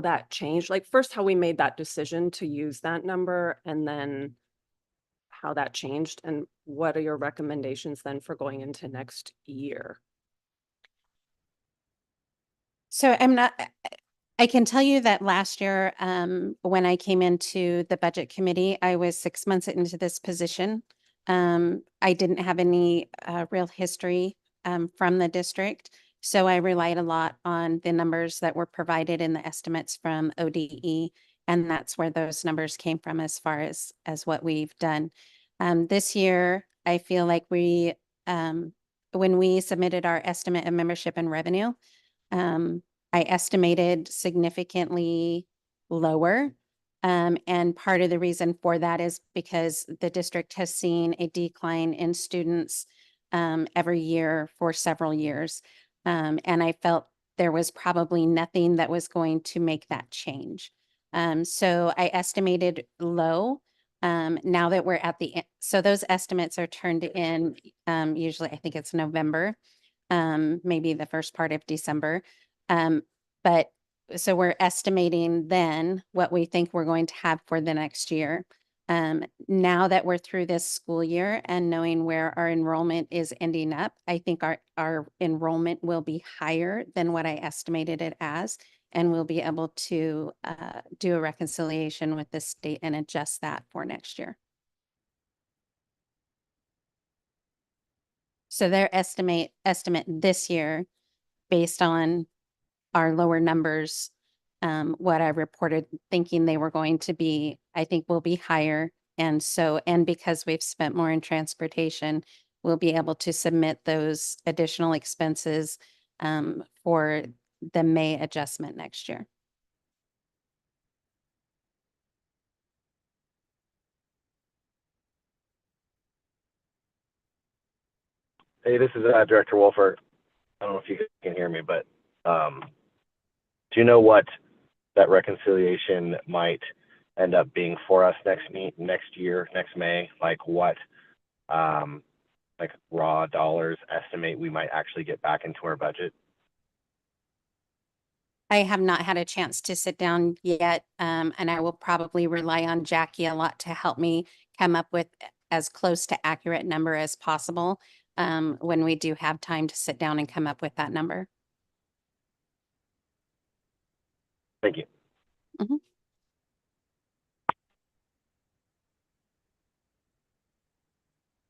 that changed, like first how we made that decision to use that number, and then how that changed, and what are your recommendations then for going into next year? So I can tell you that last year, when I came into the budget committee, I was 6 months into this position. I didn't have any real history from the district. So I relied a lot on the numbers that were provided in the estimates from ODE. And that's where those numbers came from as far as what we've done. This year, I feel like when we submitted our estimate of membership and revenue, I estimated significantly lower. And part of the reason for that is because the district has seen a decline in students every year for several years. And I felt there was probably nothing that was going to make that change. So I estimated low. Now that we're at so those estimates are turned in, usually I think it's November, maybe the first part of December. But so we're estimating then what we think we're going to have for the next year. Now that we're through this school year and knowing where our enrollment is ending up, I think our enrollment will be higher than what I estimated it as. And we'll be able to do a reconciliation with the state and adjust that for next year. So their estimate this year, based on our lower numbers, what I reported thinking they were going to be, I think will be higher. And so, and because we've spent more in transportation, we'll be able to submit those additional expenses for the May adjustment next year. Hey, this is Director Wolfer. I don't know if you can hear me, but do you know what that reconciliation might end up being for us next year, next May? Like what, like raw dollars estimate we might actually get back into our budget? I have not had a chance to sit down yet, and I will probably rely on Jackie a lot to help me come up with as close to accurate number as possible when we do have time to sit down and come up with that number. Thank you. Mhm.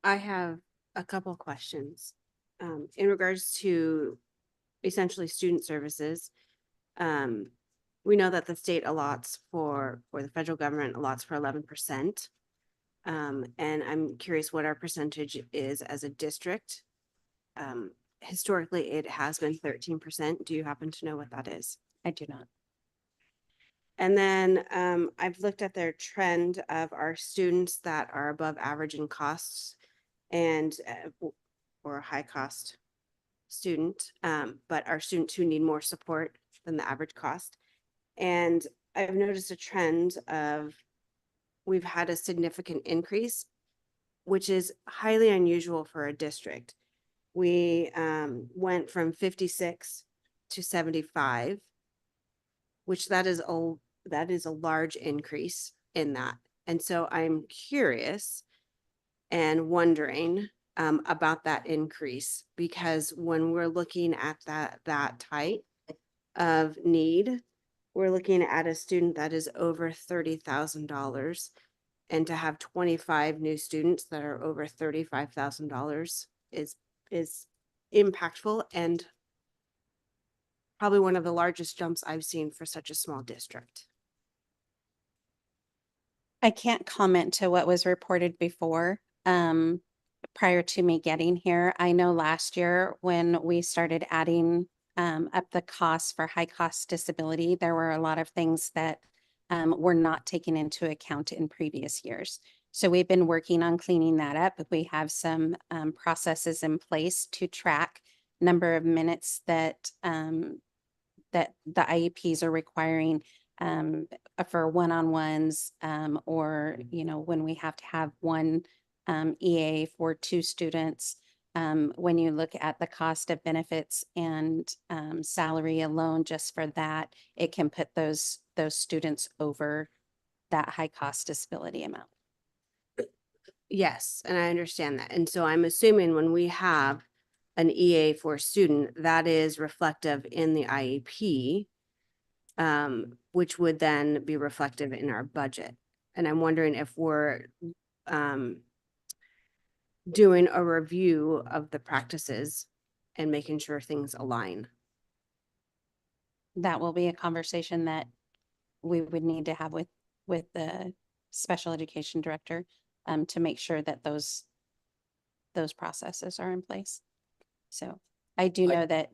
I have a couple questions in regards to essentially student services. We know that the state allots for the federal government allots for 11%. And I'm curious what our percentage is as a district. Historically, it has been 13%. Do you happen to know what that is? I do not. And then I've looked at their trend of our students that are above average in costs and or a high cost student, but our students who need more support than the average cost. And I've noticed a trend of we've had a significant increase, which is highly unusual for a district. We went from 56 to 75, which that is a large increase in that. And so I'm curious and wondering about that increase, because when we're looking at that type of need, we're looking at a student that is over $30,000, and to have 25 new students that are over $35,000 is impactful and probably one of the largest jumps I've seen for such a small district. I can't comment to what was reported before, prior to me getting here. I know last year when we started adding up the costs for high cost disability, there were a lot of things that were not taken into account in previous years. So we've been working on cleaning that up. We have some processes in place to track number of minutes that that the IEPs are requiring for one-on-ones, or, you know, when we have to have one EA for 2 students. When you look at the cost of benefits and salary alone, just for that, it can put those students over that high cost disability amount. Yes, and I understand that. And so I'm assuming when we have an EA for a student, that is reflective in the IEP, which would then be reflective in our budget. And I'm wondering if we're doing a review of the practices and making sure things align. That will be a conversation that we would need to have with the special education director to make sure that those processes are in place. So I do know that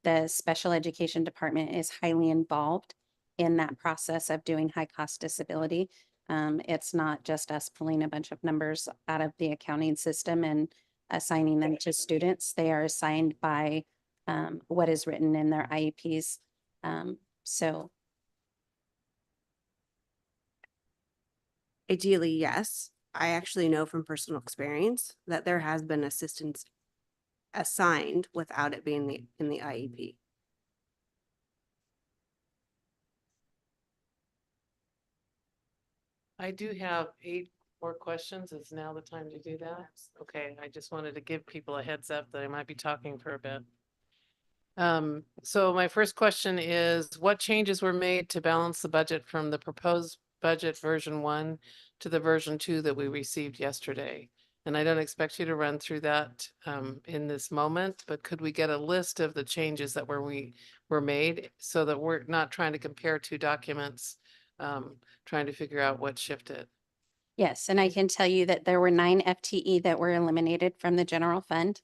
the special education department is highly involved in that process of doing high cost disability. It's not just us pulling a bunch of numbers out of the accounting system and assigning them to students. They are assigned by what is written in their IEPs. So Ideally, yes. I actually know from personal experience that there has been assistance assigned without it being in the IEP. I do have 8 more questions. Is now the time to do that? Okay, I just wanted to give people a heads up that I might be talking for a bit. So my first question is, what changes were made to balance the budget from the proposed budget version 1 to the version 2 that we received yesterday? And I don't expect you to run through that in this moment, but could we get a list of the changes that were made so that we're not trying to compare 2 documents, trying to figure out what shifted? Yes, and I can tell you that there were 9 FTE that were eliminated from the general fund.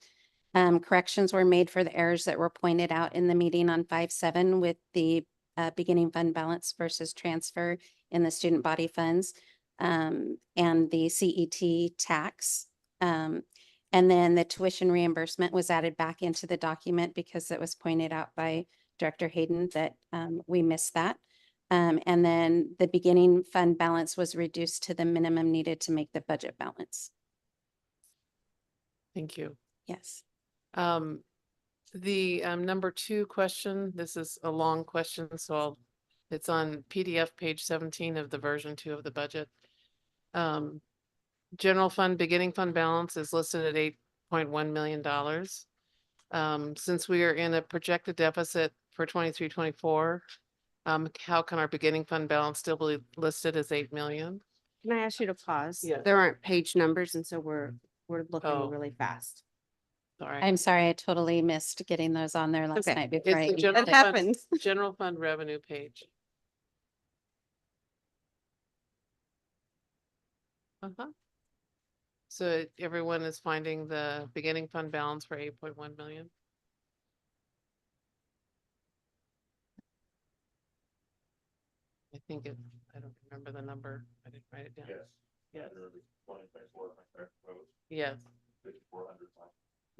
Corrections were made for the errors that were pointed out in the meeting on 5/7 with the beginning fund balance versus transfer in the student body funds, and the CET tax. And then the tuition reimbursement was added back into the document because it was pointed out by Director Hayden that we missed that. And then the beginning fund balance was reduced to the minimum needed to make the budget balance. Thank you. Yes. The number 2 question, this is a long question, so it's on PDF page 17 of the version 2 of the budget. General fund beginning fund balance is listed at $8.1 million. Since we are in a projected deficit for 23-24, how can our beginning fund balance still be listed as 8 million? Can I ask you to pause? Yeah. There aren't page numbers, and so we're looking Oh. really fast. Sorry. I'm sorry, I totally missed getting those on there last Okay. night before I. It's the general That fund, happens. general fund revenue page. So everyone is finding the beginning fund balance for 8.1 million? I think it, I don't remember the number. I didn't write it down. Yes. Yes.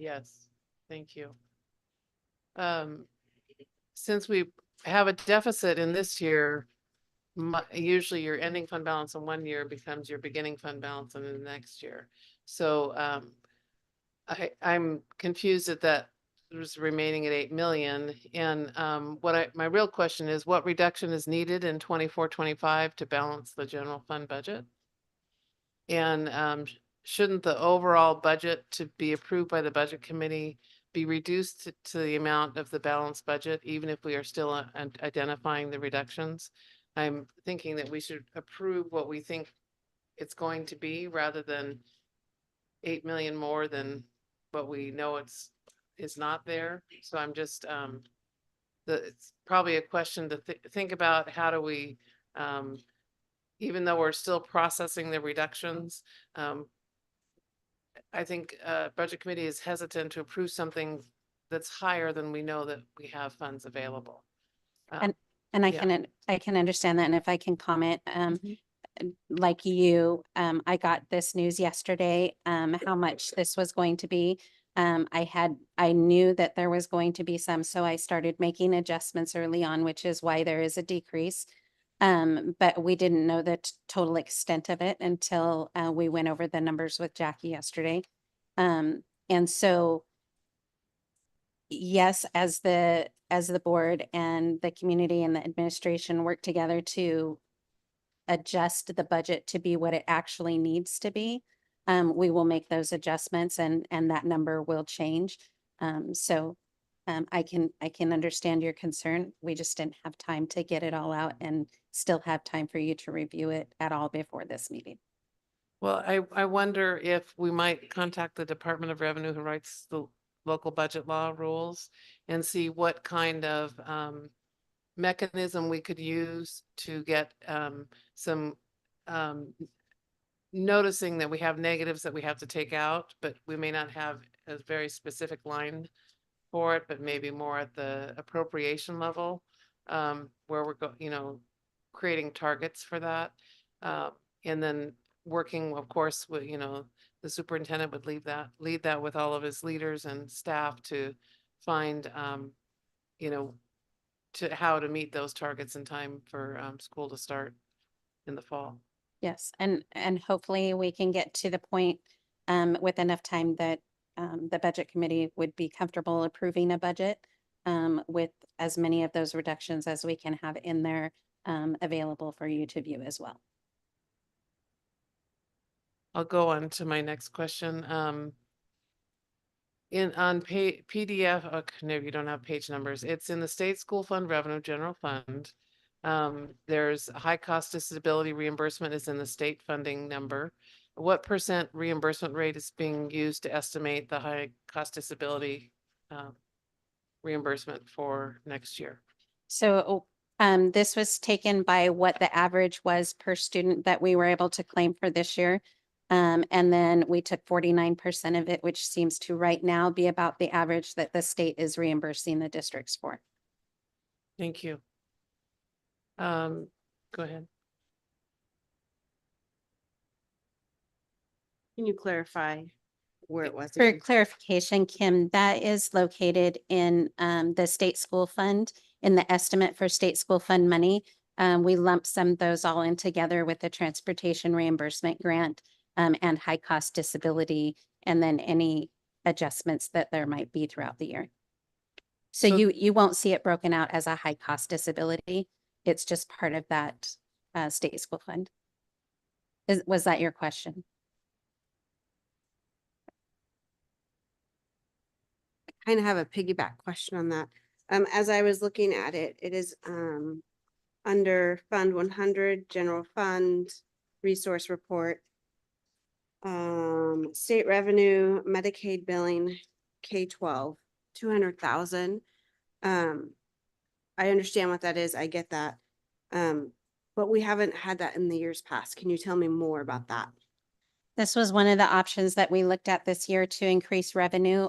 Yes, thank you. Since we have a deficit in this year, usually your ending fund balance in 1 year becomes your beginning fund balance in the next year. So I'm confused at that was remaining at 8 million. And my real question is, what reduction is needed in 24-25 to balance the general fund budget? And shouldn't the overall budget to be approved by the budget committee be reduced to the amount of the balanced budget, even if we are still identifying the reductions? I'm thinking that we should approve what we think it's going to be rather than 8 million more than what we know is not there. So I'm just, it's probably a question to think about. How do we, even though we're still processing the reductions, I think budget committee is hesitant to approve something that's higher than we know that we have funds available. And I Yeah. I can understand that. And if I can comment, like you, I got this news yesterday, how much this was going to be. I knew that there was going to be some, so I started making adjustments early on, which is why there is a decrease. But we didn't know the total extent of it until we went over the numbers with Jackie yesterday. And so yes, as the board and the community and the administration work together to adjust the budget to be what it actually needs to be, we will make those adjustments and that number will change. I can understand your concern. We just didn't have time to get it all out and still have time for you to review it at all before this meeting. Well, I wonder if we might contact the Department of Revenue who writes the local budget law rules and see what kind of mechanism we could use to get some noticing that we have negatives that we have to take out, but we may not have a very specific line for it, but maybe more at the appropriation level, where we're creating targets for that. And then working, of course, with, the superintendent would lead that with all of his leaders and staff to find, to how to meet those targets in time for school to start in the fall. Yes, and hopefully we can get to the point with enough time that the budget committee would be comfortable approving a budget with as many of those reductions as we can have in there available for you to view as well. I'll go on to my next question. On PDF, no, you don't have page numbers. It's in the state school fund revenue general fund. There's high cost disability reimbursement is in the state funding number. What % reimbursement rate is being used to estimate the high cost disability reimbursement for next year? So this was taken by what the average was per student that we were able to claim for this year. And then we took 49% of it, which seems to right now be about the average that the state is reimbursing the districts for. Thank you. Go ahead. Can you clarify where it was? For again? clarification, Kim, that is located in the state school fund, in the estimate for state school fund money. We lump sum those all in together with the transportation reimbursement grant and high cost disability, and then any adjustments that there might be throughout the year. So So- you won't see it broken out as a high cost disability. It's just part of that state school fund. Was that your question? Kind of have a piggyback question on that. As I was looking at it, it is under Fund 100, General Fund, Resource Report, State Revenue, Medicaid Billing, K-12, 200,000. I understand what that is. I get that. But we haven't had that in the years past. Can you tell me more about that? This was one of the options that we looked at this year to increase revenue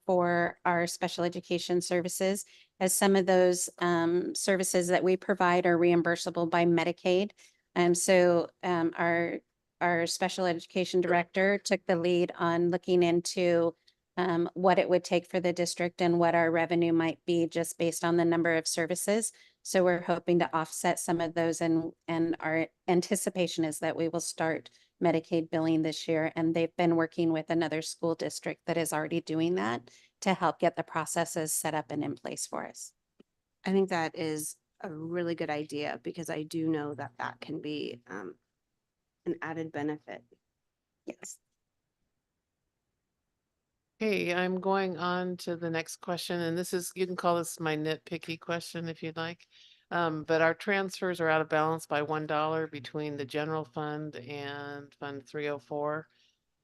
for our special education services, as some of those services that we provide are reimbursable by Medicaid. So our special education director took the lead on looking into what it would take for the district and what our revenue might be just based on the number of services. So we're hoping to offset some of those, and our anticipation is that we will start Medicaid billing this year, and they've been working with another school district that is already doing that to help get the processes set up and in place for us. I think that is a really good idea because I do know that that can be an added benefit. Yes. Okay, I'm going on to the next question, and this is, you can call this my nitpicky question if you'd like. But our transfers are out of balance by $1 between the general fund and Fund 304.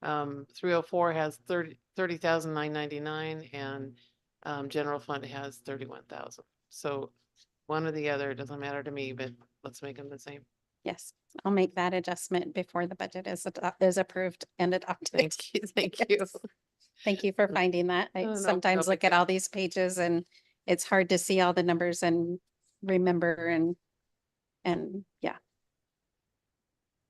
304 has 30,999 and general fund has 31,000. So one or the other, it doesn't matter to me, but let's make them the same. Yes, I'll make that adjustment before the budget is approved and adopted. Thank you, thank you. Yes. Thank you for finding that. I No, no sometimes big look at deal. all these pages and it's hard to see all the numbers and remember and yeah.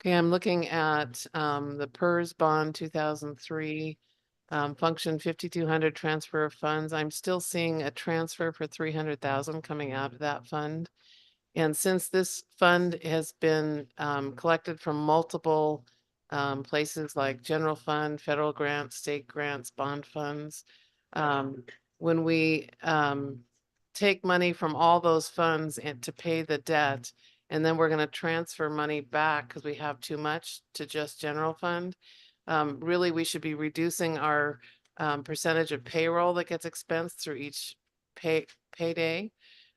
Okay, I'm looking at the PERS bond 2003, function 5200 transfer of funds. I'm still seeing a transfer for 300,000 coming out of that fund. And since this fund has been collected from multiple places like general fund, federal grants, state grants, bond funds, when we take money from all those funds and to pay the debt, and then we're going to transfer money back because we have too much to just general fund. Really, we should be reducing our percentage of payroll that gets expensed through each payday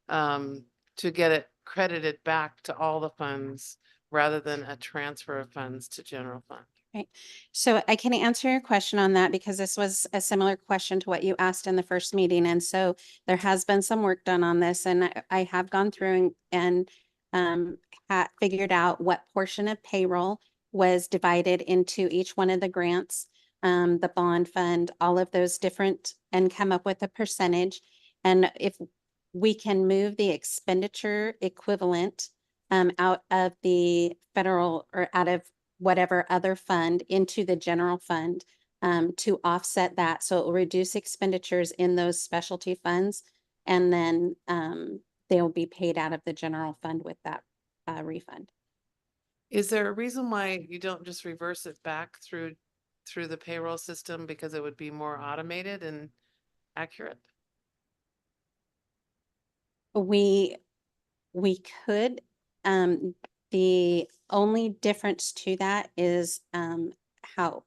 to get it credited back to all the funds rather than a transfer of funds to general fund. Right. So I can answer your question on that because this was a similar question to what you asked in the first meeting. And so there has been some work done on this, and I have gone through and figured out what portion of payroll was divided into each one of the grants, the bond fund, all of those different, and come up with a percentage. And if we can move the expenditure equivalent out of the federal or out of whatever other fund into the general fund to offset that. So it will reduce expenditures in those specialty funds, and then they will be paid out of the general fund with that refund. Is there a reason why you don't just reverse it back through the payroll system because it would be more automated and accurate? We could, the only difference to that is how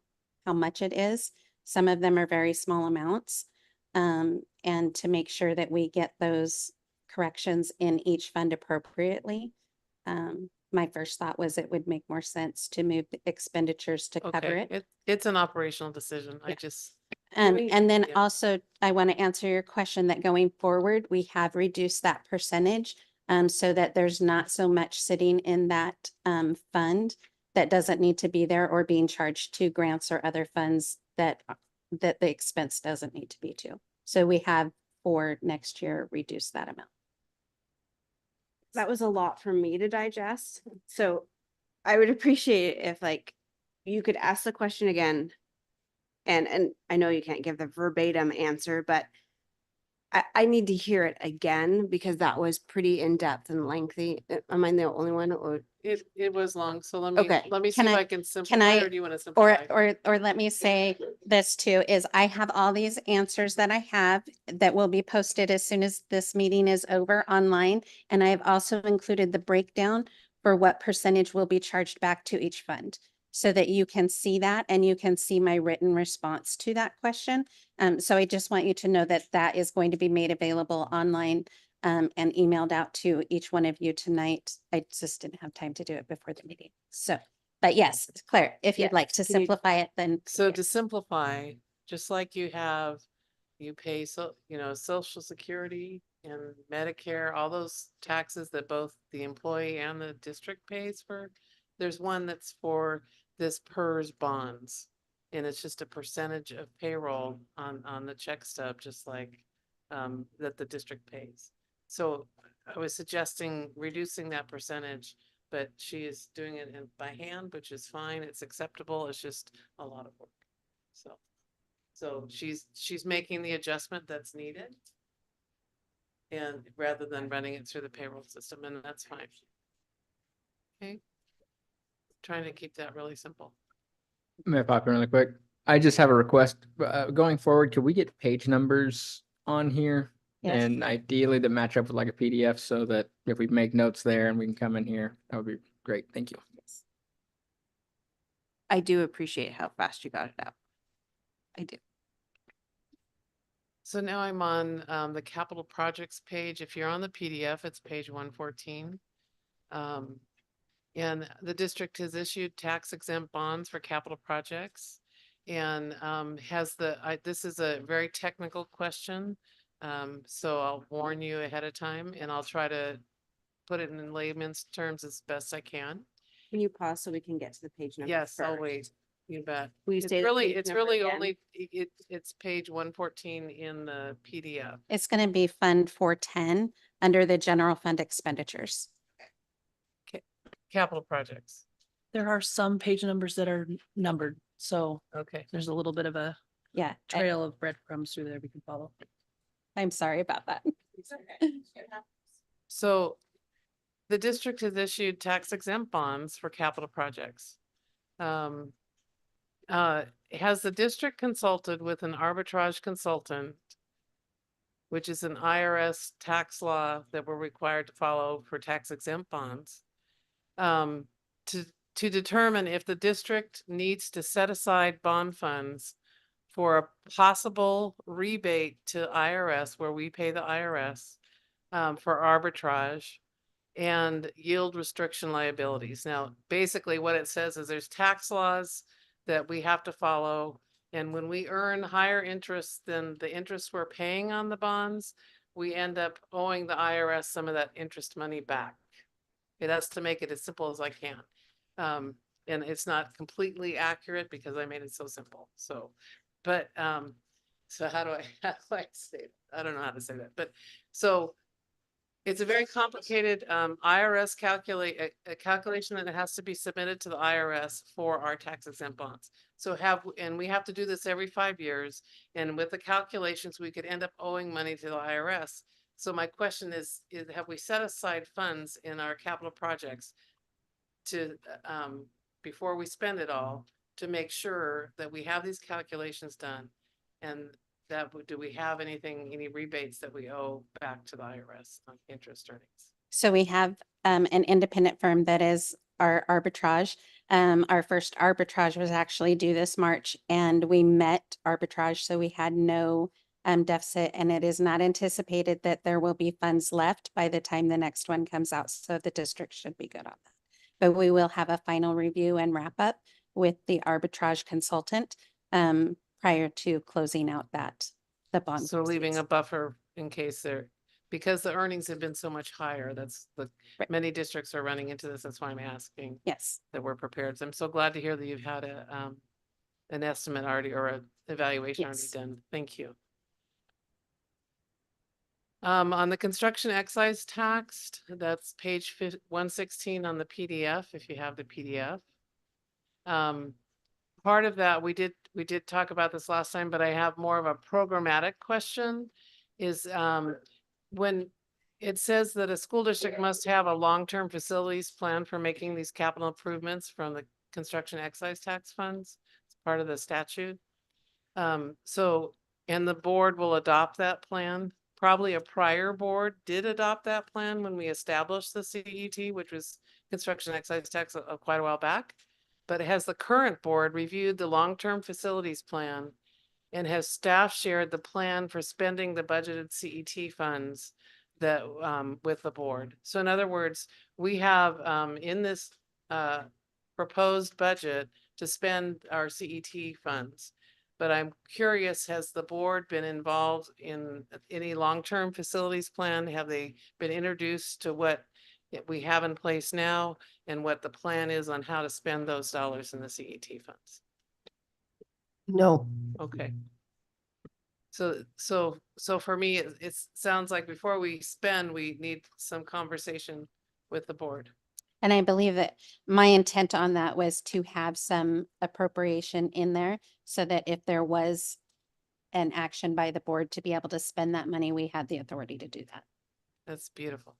much it is. Some of them are very small amounts. And to make sure that we get those corrections in each fund appropriately. My first thought was it would make more sense to move the expenditures to cover Okay, it. it's an operational decision. I Yeah. just, And then yeah. also, I want to answer your question that going forward, we have reduced that percentage so that there's not so much sitting in that fund that doesn't need to be there or being charged to grants or other funds that the expense doesn't need to be to. So we have for next year reduced that amount. That was a lot for me to digest. So I would appreciate it if like you could ask the question again. And I know you can't give the verbatim answer, but I need to hear it again because that was pretty in-depth and lengthy. Am I the only one or? It was long, so let Okay, me see can if I- I can simplify, I- or do you want to simplify? Or let me say this too, is I have all these answers that I have that will be posted as soon as this meeting is over online. And I have also included the breakdown for what percentage will be charged back to each fund. So that you can see that and you can see my written response to that question. So I just want you to know that that is going to be made available online and emailed out to each one of you tonight. I just didn't have time to do it before the meeting. So, but yes, Claire, if you'd Yes, like to can you- simplify it, then. So yes. to simplify, just like you pay, so, Social Security and Medicare, all those taxes that both the employee and the district pays for. There's one that's for this PERS bonds. And it's just a percentage of payroll on the check stub, just like that the district pays. So I was suggesting reducing that percentage, but she is doing it by hand, which is fine. It's acceptable. It's just a lot of work. So she's making the adjustment that's needed. And rather than running it through the payroll system, and that's fine. Okay. Trying to keep that really simple. May I pop in really quick? I just have a request. Going forward, could we get page numbers on here? Yes. And ideally that match up with like a PDF so that if we make notes there and we can come in here, that would be great. Thank you. I do appreciate how fast you got it out. I do. So now I'm on the capital projects page. If you're on the PDF, it's page 114. And the district has issued tax exempt bonds for capital projects. And this is a very technical question. So I'll warn you ahead of time and I'll try to put it in layman's terms as best I can. Can you pause so we can get to the page number? Yes, I'll first? wait. You bet. Will you It's say the really, page it's number really again? only, it's page 114 in the PDF. It's going to be Fund 410 under the general fund expenditures. Capital projects. There are some page numbers that are numbered, so Okay. there's a little bit of a Yeah, trail of breadcrumbs through there we can follow. I'm sorry about that. So the district has issued tax exempt bonds for capital projects. Has the district consulted with an arbitrage consultant, which is an IRS tax law that we're required to follow for tax exempt bonds, to determine if the district needs to set aside bond funds for a possible rebate to IRS where we pay the IRS for arbitrage and yield restriction liabilities. Now, basically what it says is there's tax laws that we have to follow. And when we earn higher interest than the interest we're paying on the bonds, we end up owing the IRS some of that interest money back. Okay, that's to make it as simple as I can. And it's not completely accurate because I made it so simple. So, but, so how do I say it? I don't know how to say that, but so it's a very complicated IRS a calculation that has to be submitted to the IRS for our tax exempt bonds. So and we have to do this every 5 years. And with the calculations, we could end up owing money to the IRS. So my question is have we set aside funds in our capital projects to, before we spend it all, to make sure that we have these calculations done and do we have any rebates that we owe back to the IRS on interest earnings? So we have an independent firm that is our arbitrage. Our first arbitrage was actually due this March and we met arbitrage, so we had no deficit, and it is not anticipated that there will be funds left by the time the next one comes out. So the district should be good on that. But we will have a final review and wrap up with the arbitrage consultant prior to closing out the bond. So leaving proceeds. a buffer in case because the earnings have been so much higher, Right. many districts are running into this. That's why I'm asking Yes. that we're prepared. So I'm so glad to hear that you've had an estimate already or an evaluation already Yes. done. Thank you. On the construction excise tax, that's page 116 on the PDF, if you have the PDF. Part of that, we did talk about this last time, but I have more of a programmatic question is, when it says that a school district must have a long-term facilities plan for making these capital improvements from the construction excise tax funds, it's part of the statute. And the board will adopt that plan. Probably a prior board did adopt that plan when we established the CET, which was construction excise tax quite a while back. But has the current board reviewed the long-term facilities plan and has staff shared the plan for spending the budgeted CET funds that with the board? So in other words, we have in this proposed budget to spend our CET funds. But I'm curious, has the board been involved in any long-term facilities plan? Have they been introduced to what we have in place now and what the plan is on how to spend those dollars in the CET funds? No. Okay. So for me, it sounds like before we spend, we need some conversation with the board. And I believe that my intent on that was to have some appropriation in there so that if there was an action by the board to be able to spend that money, we had the authority to do that. That's beautiful.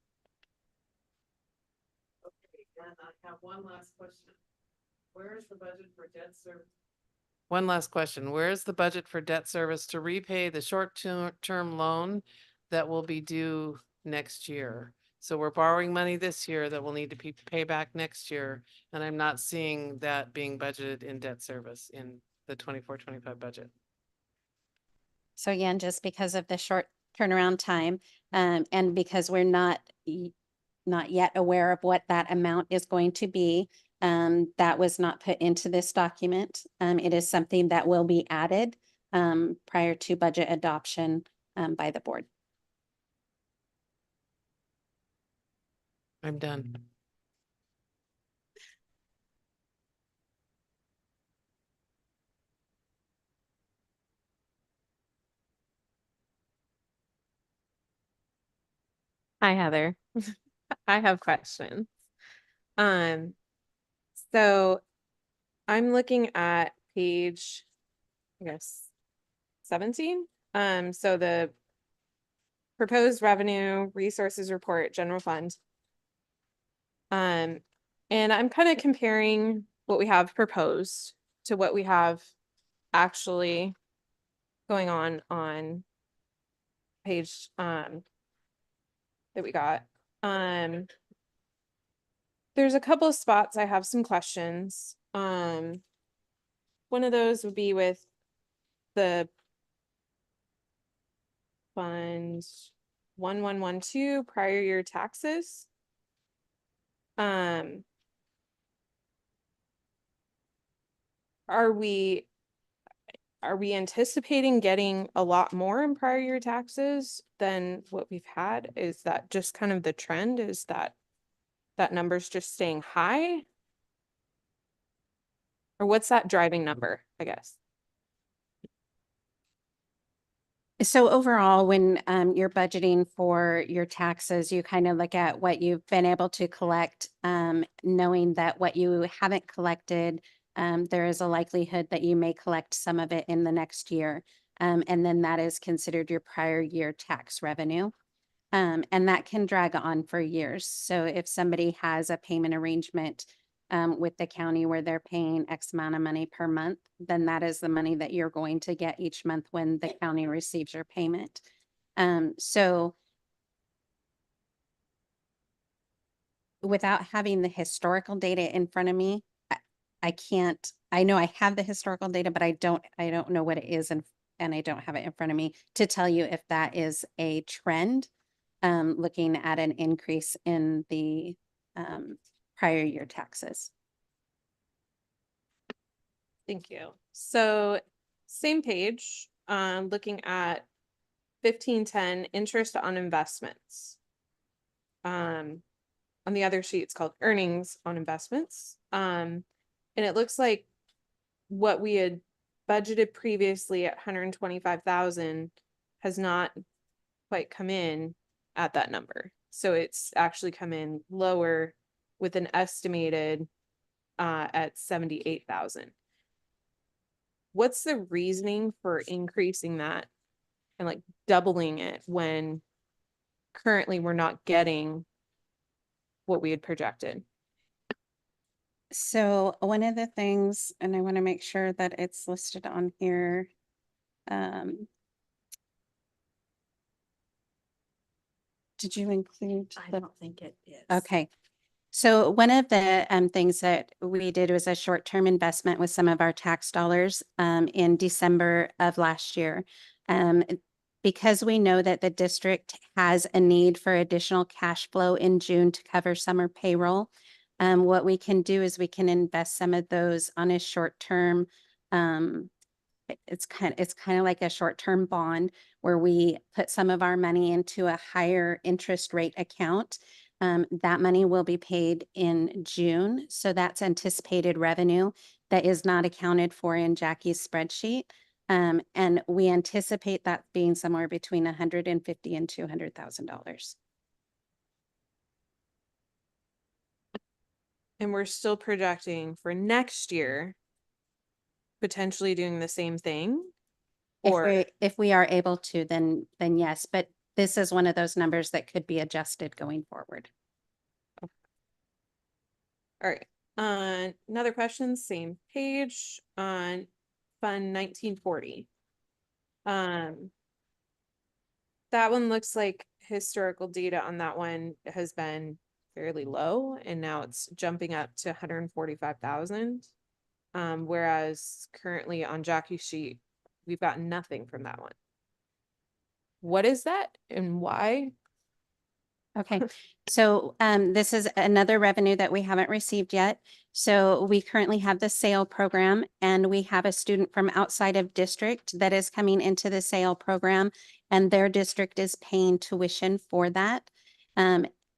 Okay, and I have one last question. Where is the budget for debt service? One last question. Where is the budget for debt service to repay the short-term loan that will be due next year? So we're borrowing money this year that will need to pay back next year. And I'm not seeing that being budgeted in debt service in the 24-25 budget. So again, just because of the short turnaround time, and because we're not yet aware of what that amount is going to be, that was not put into this document. It is something that will be added prior to budget adoption by the board. I'm done. Hi, Heather. I have questions. So I'm looking at page, I guess, 17. So the proposed revenue resources report, general fund. And I'm kind of comparing what we have proposed to what we have actually going on page that we got. There's a couple of spots I have some questions. One of those would be with the fund 1112 prior year taxes. Are we anticipating getting a lot more in prior year taxes than what we've had? Is that just kind of the trend? Is that number's just staying high? Or what's that driving number, I guess? So overall, when you're budgeting for your taxes, you kind of look at what you've been able to collect, knowing that what you haven't collected, there is a likelihood that you may collect some of it in the next year. And then that is considered your prior year tax revenue. And that can drag on for years. So if somebody has a payment arrangement with the county where they're paying X amount of money per month, then that is the money that you're going to get each month when the county receives your payment. So without having the historical data in front of me, I can't, I know I have the historical data, but I don't know what it is and I don't have it in front of me to tell you if that is a trend, looking at an increase in the, prior year taxes. Thank you. So same page, looking at 1510 interest on investments. On the other sheet, it's called earnings on investments. And it looks like what we had budgeted previously at 125,000 has not quite come in at that number. So it's actually come in lower with an estimated at 78,000. What's the reasoning for increasing that and like doubling it when currently we're not getting what we had projected? So one of the things, and I want to make sure that it's listed on here. Did you include? I the- don't think it is. Okay. So one of the things that we did was a short-term investment with some of our tax dollars in December of last year. Because we know that the district has a need for additional cash flow in June to cover summer payroll. What we can do is we can invest some of those on a short-term, it's kind of like a short-term bond where we put some of our money into a higher interest rate account. That money will be paid in June. So that's anticipated revenue that is not accounted for in Jackie's spreadsheet. And we anticipate that being somewhere between $150,000 and $200,000. And we're still projecting for next year, potentially doing the same thing? Or, If we are able to, then yes, but this is one of those numbers that could be adjusted going forward. all right, another question, same page on Fund 1940. That one looks like historical data on that one has been fairly low, and now it's jumping up to 145,000. Whereas currently on Jackie's sheet, we've got nothing from that one. What is that and why? Okay, so this is another revenue that we haven't received yet. So we currently have the SAIL program, and we have a student from outside of district that is coming into the SAIL program, and their district is paying tuition for that.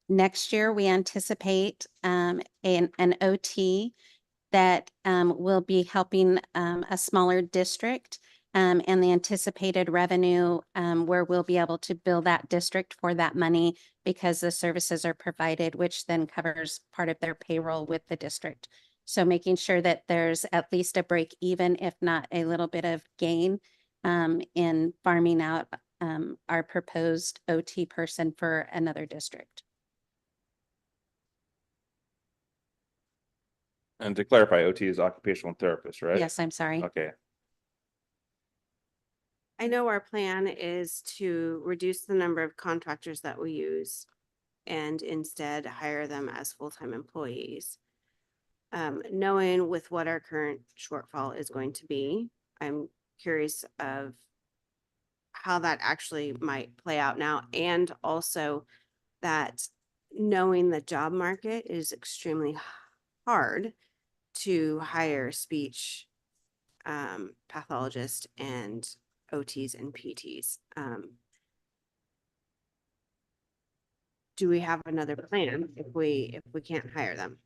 Next year, we anticipate an OT that will be helping a smaller district. And the anticipated revenue where we'll be able to bill that district for that money because the services are provided, which then covers part of their payroll with the district. So making sure that there's at least a break even, if not a little bit of gain in farming out our proposed OT person for another district. And to clarify, OT is occupational therapist, right? Yes, I'm sorry. Okay. I know our plan is to reduce the number of contractors that we use and instead hire them as full-time employees. Knowing with what our current shortfall is going to be, I'm curious of how that actually might play out now, and also that knowing the job market is extremely hard to hire speech pathologists and OTs and PTs. Do we have another plan if we can't hire them?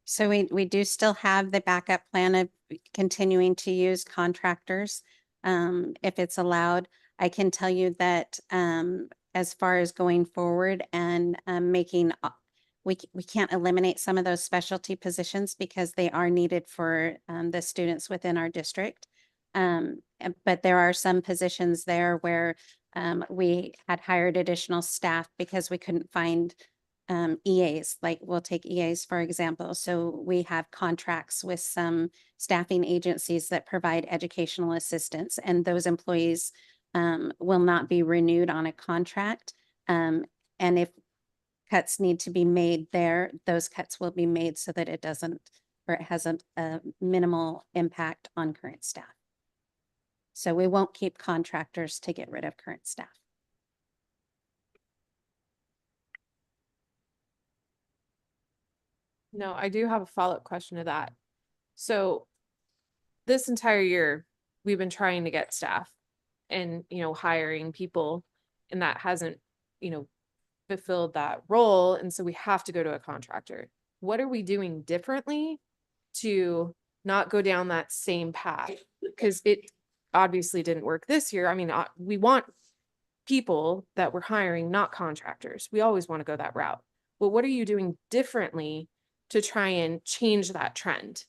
So we do still have the backup plan of continuing to use contractors if it's allowed. I can tell you that as far as going forward and making, we can't eliminate some of those specialty positions because they are needed for the students within our district. But there are some positions there where we had hired additional staff because we couldn't find EAs, like we'll take EAs, for example. So we have contracts with some staffing agencies that provide educational assistance, and those employees will not be renewed on a contract. And if cuts need to be made there, those cuts will be made so that it doesn't, or it has a minimal impact on current staff. So we won't keep contractors to get rid of current staff. No, I do have a follow-up question to that. So this entire year, we've been trying to get staff and, hiring people, and that hasn't, fulfilled that role. And so we have to go to a contractor. What are we doing differently to not go down that same path? Because it obviously didn't work this year. I mean, we want people that we're hiring, not contractors. We always want to go that route. But what are you doing differently to try and change that trend?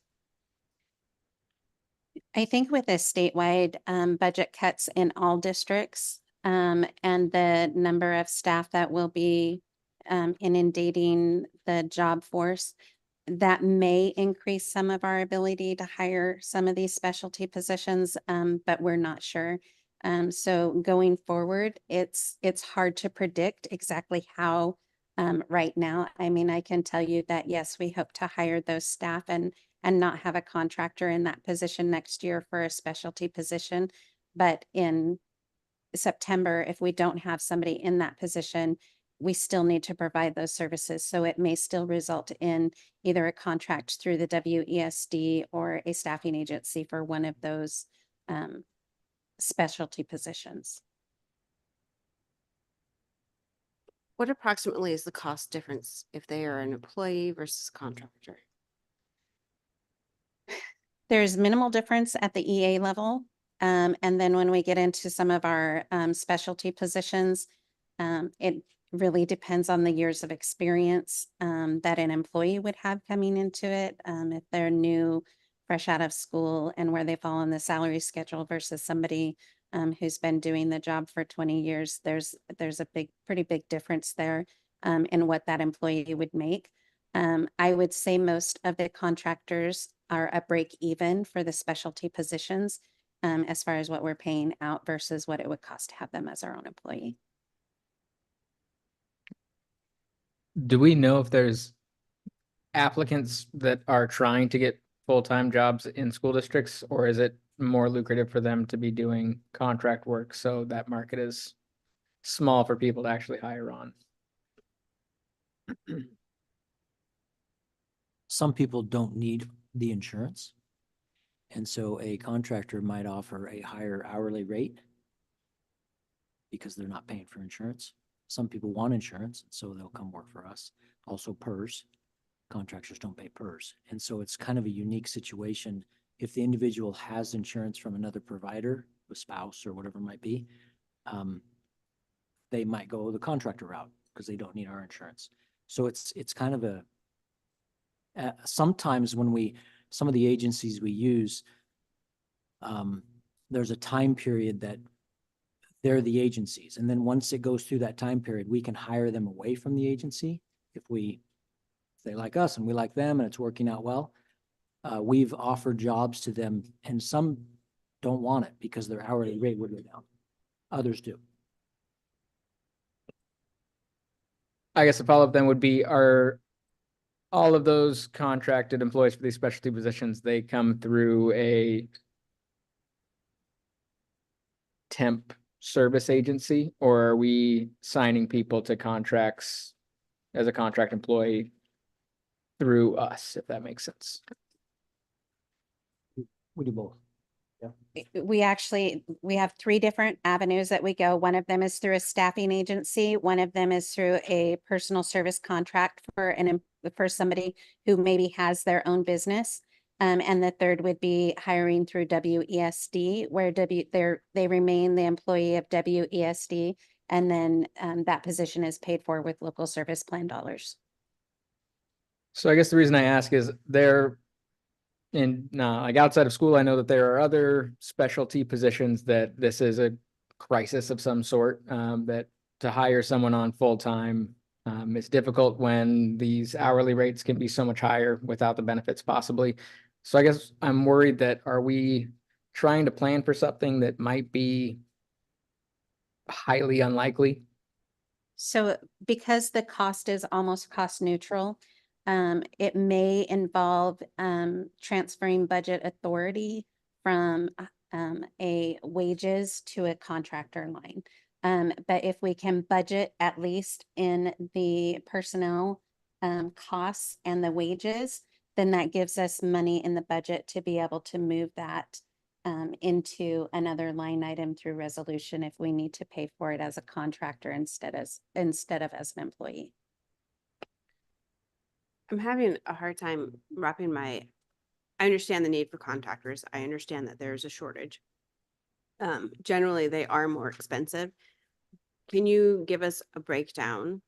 I think with the statewide budget cuts in all districts and the number of staff that will be inundating the job force, that may increase some of our ability to hire some of these specialty positions, but we're not sure. So going forward, it's hard to predict exactly how right now. I mean, I can tell you that, yes, we hope to hire those staff and not have a contractor in that position next year for a specialty position. But in September, if we don't have somebody in that position, we still need to provide those services. So it may still result in either a contract through the WESD or a staffing agency for one of those specialty positions. What approximately is the cost difference if they are an employee versus contractor? There's minimal difference at the EA level. And then when we get into some of our specialty positions, it really depends on the years of experience that an employee would have coming into it. If they're new, fresh out of school, and where they fall on the salary schedule versus somebody who's been doing the job for 20 years, there's a pretty big difference there in what that employee would make. I would say most of the contractors are a break even for the specialty positions as far as what we're paying out versus what it would cost to have them as our own employee. Do we know if there's applicants that are trying to get full-time jobs in school districts, or is it more lucrative for them to be doing contract work so that market is small for people to actually hire on? Some people don't need the insurance. And so a contractor might offer a higher hourly rate because they're not paying for insurance. Some people want insurance, so they'll come work for us. Also PERS. Contractors don't pay PERS. And so it's kind of a unique situation. If the individual has insurance from another provider, a spouse or whatever it might be, they might go the contractor route because they don't need our insurance. So it's kind of a, sometimes when some of the agencies we use, there's a time period that they're the agencies. And then once it goes through that time period, we can hire them away from the agency if they like us and we like them and it's working out well. We've offered jobs to them and some don't want it because their hourly rate would go down. Others do. I guess the follow-up then would be, are all of those contracted employees for these specialty positions, they come through a temp service agency, or are we signing people to contracts as a contract employee through us, if that makes sense? We do both. We have 3 different avenues that we go. One of them is through a staffing agency. One of them is through a personal service contract for somebody who maybe has their own business. And the third would be hiring through WESD, where they remain the employee of WESD, and then that position is paid for with local service plan dollars. So I guess the reason I ask is like outside of school, I know that there are other specialty positions that this is a crisis of some sort, that to hire someone on full-time, it's difficult when these hourly rates can be so much higher without the benefits possibly. So I guess I'm worried that, are we trying to plan for something that might be highly unlikely? So because the cost is almost cost neutral, it may involve, transferring budget authority from, a wages to a contractor line. But if we can budget at least in the personnel, costs and the wages, then that gives us money in the budget to be able to move that, into another line item through resolution if we need to pay for it as a contractor instead of as an employee. I'm having a hard time I understand the need for contractors. I understand that there's a shortage. Generally, they are more expensive. Can you give us a breakdown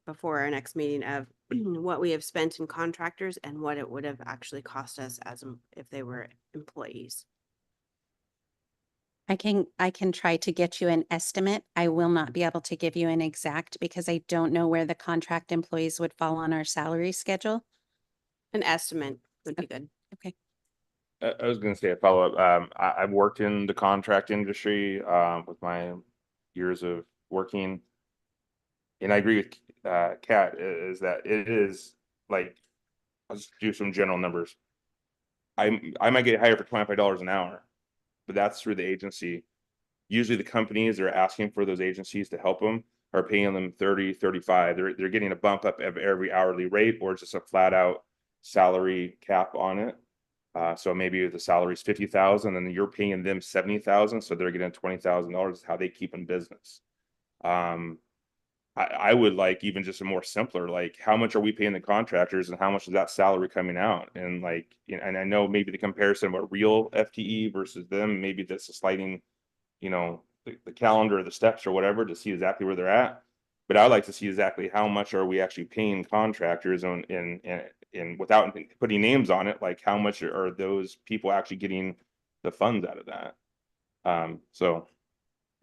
before our next meeting of what we have spent in contractors and what it would have actually cost us if they were employees? I can try to get you an estimate. I will not be able to give you an exact because I don't know where the contract employees would fall on our salary schedule. An estimate would be good. Okay. I was gonna say a follow-up. I've worked in the contract industry, with my years of working. And I agree with, Kat, is that it is like, let's do some general numbers. I might get hired for $25 an hour, but that's through the agency. Usually the companies that are asking for those agencies to help them are paying them 30, 35. They're getting a bump up of every hourly rate or just a flat out salary cap on it. So maybe the salary is 50,000 and you're paying them 70,000. So they're getting $20,000 is how they keep in business. I would like even just a more simpler, like how much are we paying the contractors and how much is that salary coming out? And like, you know, and I know maybe the comparison of a real FTE versus them, maybe that's a sliding, you know, the calendar or the steps or whatever to see exactly where they're at. But I'd like to see exactly how much are we actually paying contractors on in without putting names on it, like how much are those people actually getting the funds out of that? So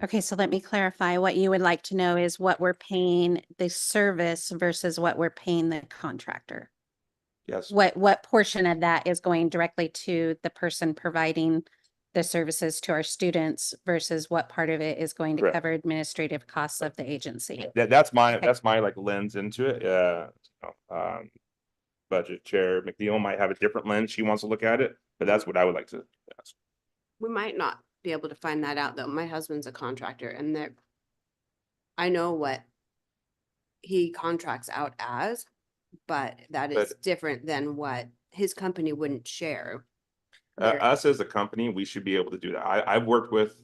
Okay, so let me clarify. What you would like to know is what we're paying the service versus what we're paying the contractor. yes. What portion of that is going directly to the person providing the services to our students versus what part of it is going to Correct. cover administrative costs of the agency? That's my Okay. like lens into it. Budget chair McNeil might have a different lens she wants to look at it, but that's what I would like to ask. We might not be able to find that out though. My husband's a contractor and I know what he contracts out as, but that is But- different than what his company wouldn't share. Their- Us as a company, we should be able to do that. I've worked with,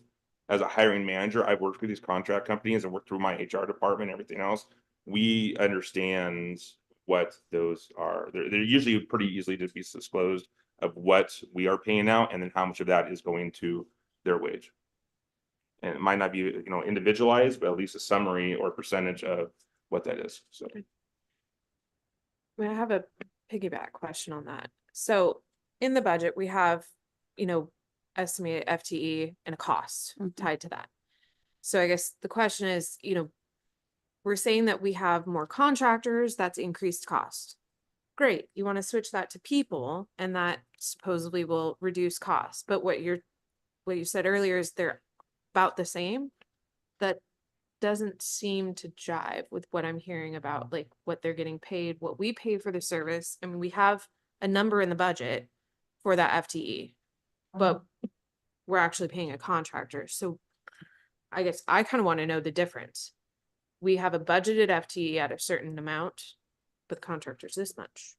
as a hiring manager, I've worked with these contract companies and worked through my HR department, and everything else. We understand what those are. They're usually pretty easily to be disclosed of what we are paying out and then how much of that is going to their wage. And it might not be, you know, individualized, but at least a summary or percentage of what that is. So I have a piggyback question on that. So in the budget, we have, estimated FTE and a cost tied to that. So I guess the question is, we're saying that we have more contractors, that's increased cost. Great, you want to switch that to people and that supposedly will reduce costs. But what you said earlier is they're about the same. That doesn't seem to jive with what I'm hearing about, like what they're getting paid, what we pay for the service. I mean, we have a number in the budget for that FTE, but we're actually paying a contractor. So I guess I kind of want to know the difference. We have a budgeted FTE at a certain amount, but contractors this much.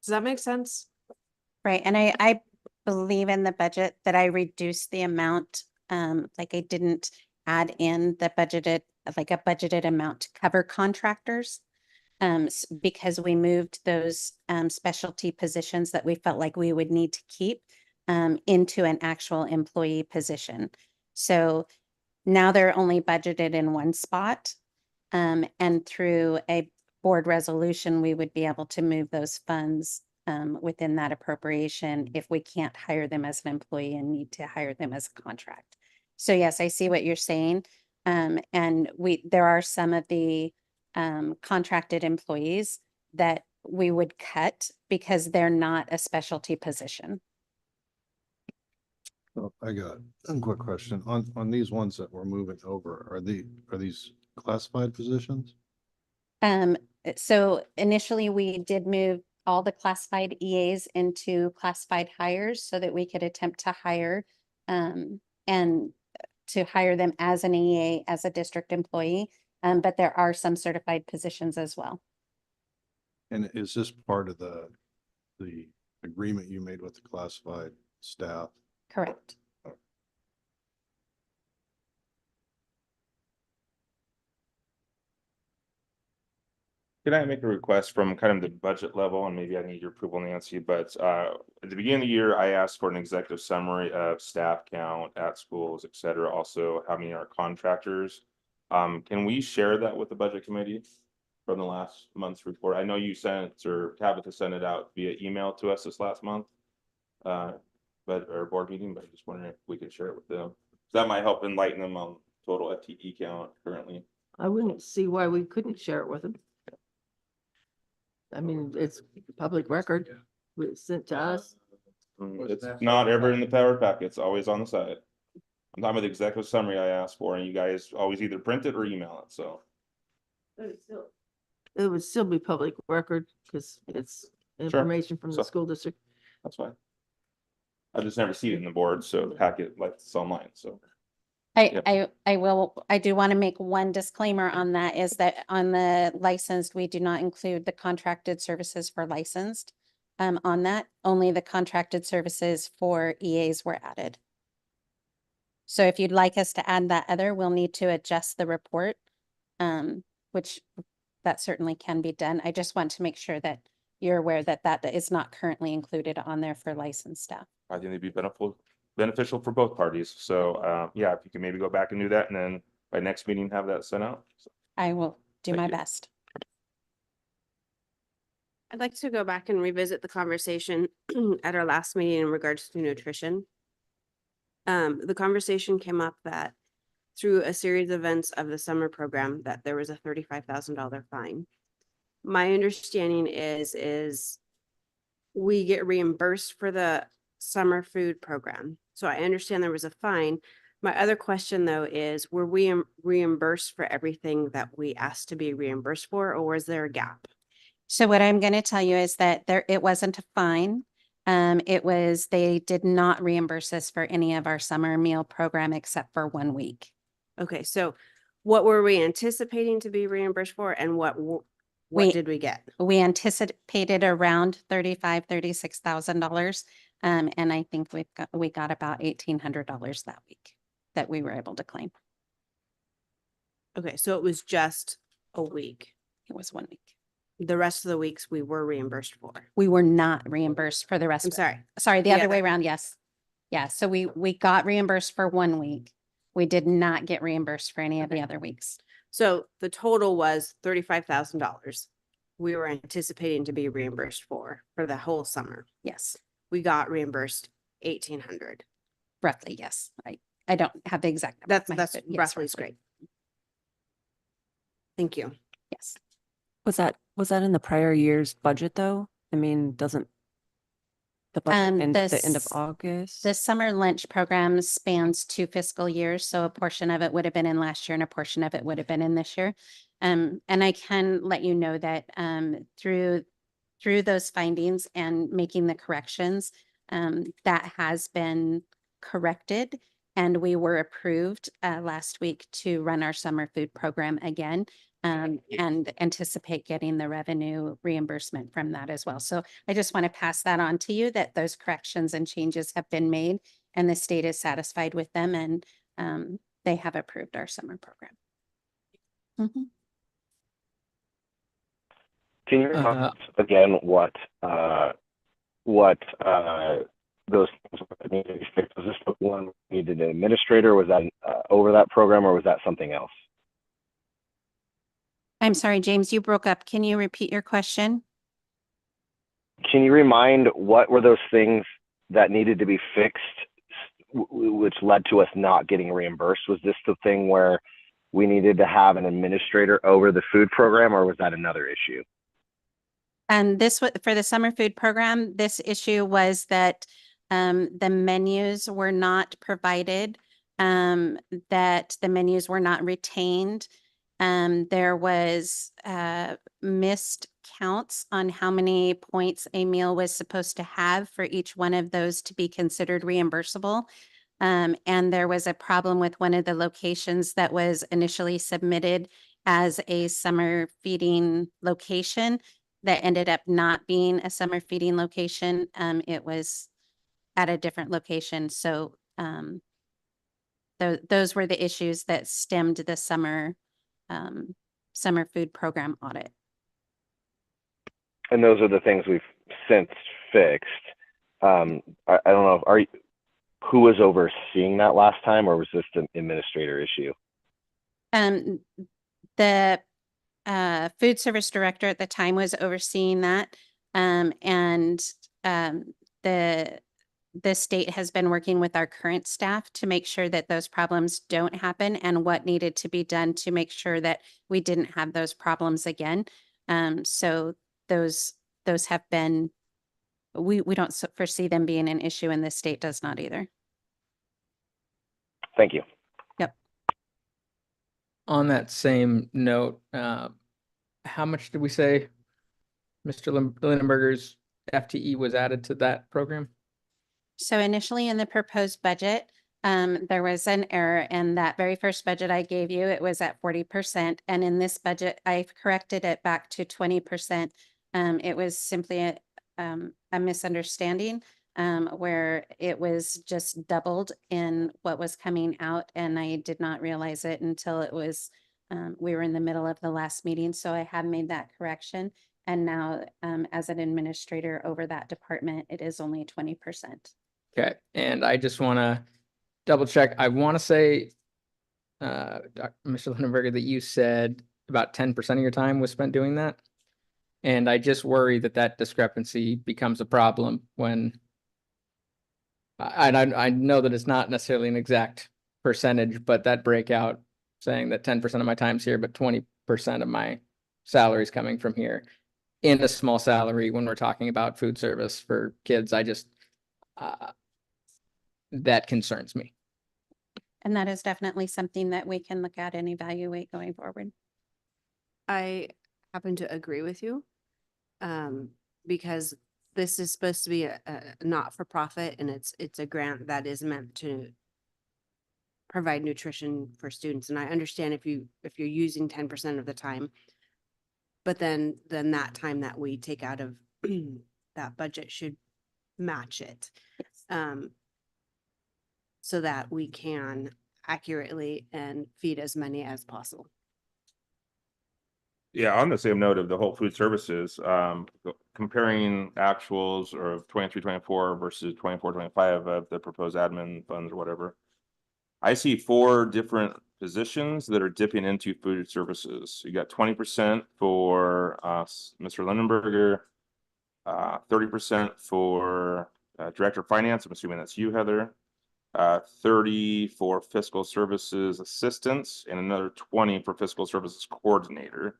Does that make sense? Right, and I believe in the budget that I reduced the amount, like I didn't add in the budgeted amount to cover contractors. Because we moved those specialty positions that we felt like we would need to keep into an actual employee position. So now they're only budgeted in one spot. And through a board resolution, we would be able to move those funds within that appropriation if we can't hire them as an employee and need to hire them as a contract. So yes, I see what you're saying. And there are some of the contracted employees that we would cut because they're not a specialty position. Well, I got a quick question on these ones that we're moving over. Are these classified positions? So initially we did move all the classified EAs into classified hires so that we could attempt to hire and to hire them as an EA, as a district employee. But there are some certified positions as well. And is this part of the agreement you made with the classified staff? Correct. Can I make a request from kind of the budget level, and maybe I need your approval, Nancy, but at the beginning of the year, I asked for an executive summary of staff count at schools, et cetera, also how many are contractors. Can we share that with the budget committee from the last month's report? I know you sent, or Tabitha sent it out via email to us this last month. But our board meeting, but I'm just wondering if we could share it with them. That might help enlighten them on total FTE count currently. I wouldn't see why we couldn't share it with them. I mean, it's public record. It's sent to us. It's not ever in the power pack. It's always on the side. I'm talking about the executive summary I asked for, and you guys always either print it or email it, so. It would still be public record because it's information from the So- school district. That's fine. I've just never seen it in the board, so packet like it's online, so. I do want to make one disclaimer on that, is that on the licensed, we do not include the contracted services for licensed. On that, only the contracted services for EAs were added. So if you'd like us to add that other, we'll need to adjust the report, which that certainly can be done. I just want to make sure that you're aware that that is not currently included on there for licensed staff. I think it'd be beneficial for both parties. So, yeah, if you can maybe go back and do that, and then by next meeting, have that sent out. I will do Thank my you. best. I'd like to go back and revisit the conversation at our last meeting in regards to nutrition. The conversation came up that through a series of events of the summer program, that there was a $35,000 fine. My understanding is we get reimbursed for the summer food program. So I understand there was a fine. My other question though is, were we reimbursed for everything that we asked to be reimbursed for, or was there a gap? So what I'm going to tell you is that it wasn't a fine. They did not reimburse us for any of our summer meal program except for 1 week. Okay, so what were we anticipating to be reimbursed for, and what did we get? We anticipated around $36,000. And I think we got about $1,800 that week that we were able to claim. Okay, so it was just a week. It was 1 week. The rest of the weeks we were reimbursed for. We were not reimbursed for the rest. I'm of sorry. Sorry, the The other way other. around. Yes. Yeah. So we got reimbursed for 1 week. We did not get reimbursed for any of the other weeks. So the total was $35,000. We were anticipating to be reimbursed for the whole summer. Yes, We got reimbursed 1,800. roughly. Yes. I don't have the exact. number off That's my that's head, but yes, roughly great. Thank you. Yes. Was that in the prior year's budget though? I mean, doesn't the budget end at the end of this- August? The summer lunch program spans 2 fiscal years, so a portion of it would have been in last year and a portion of it would have been in this year. And I can let you know that through those findings and making the corrections, that has been corrected, and we were approved last week to run our summer food program again. And anticipate getting the revenue reimbursement from that as well. So I just want to pass that on to you, that those corrections and changes have been made and the state is satisfied with them, and they have approved our summer program. Mhm. Can you remind us again what those things that needed to be fixed? Was this the one needed an administrator? Was that over that program, or was that something else? I'm sorry, James, you broke up. Can you repeat your question? Can you remind what were those things that needed to be fixed, which led to us not getting reimbursed? Was this the thing where we needed to have an administrator over the food program, or was that another issue? And this was for the summer food program. This issue was that the menus were not provided, that the menus were not retained. There was missed counts on how many points a meal was supposed to have for each one of those to be considered reimbursable. And there was a problem with one of the locations that was initially submitted as a summer feeding location that ended up not being a summer feeding location. It was at a different location. So those were the issues that stemmed the summer food program audit. And those are the things we've since fixed. I don't know, who was overseeing that last time, or was this an administrator issue? The food service director at the time was overseeing that. The state has been working with our current staff to make sure that those problems don't happen and what needed to be done to make sure that we didn't have those problems again. So those have been, we don't foresee them being an issue, and the state does not either. Thank you. Yep. On that same note, how much did we say Mr. Lindenberger's FTE was added to that program? So initially in the proposed budget, there was an error in that very first budget I gave you. It was at 40%. And in this budget, I've corrected it back to 20%. It was simply a misunderstanding where it was just doubled in what was coming out. And I did not realize it until it was, we were in the middle of the last meeting. So I have made that correction. And now as an administrator over that department, it is only 20%. Okay, and I just want to double check. I want to say, Mr. Lindenberger, that you said about 10% of your time was spent doing that. And I just worry that that discrepancy becomes a problem when I know that it's not necessarily an exact percentage, but that breakout saying that 10% of my time's here, but 20% of my salary is coming from here in a small salary when we're talking about food service for kids, I just, that concerns me. And that is definitely something that we can look at and evaluate going forward. I happen to agree with you. Because this is supposed to be a not-for-profit, and it's a grant that is meant to provide nutrition for students. And I understand if you're using 10% of the time, but then that time that we take out of that budget should match it. So that we can accurately and feed as many as possible. Yeah, on the same note of the whole food services, comparing actuals of 23-24 versus 24-25 of the proposed admin funds or whatever, I see 4 different positions that are dipping into food services. You got 20% for Mr. Lindenberger, 30% for Director of Finance. I'm assuming that's you, Heather. 30 for fiscal services assistants, and another 20 for fiscal services coordinator.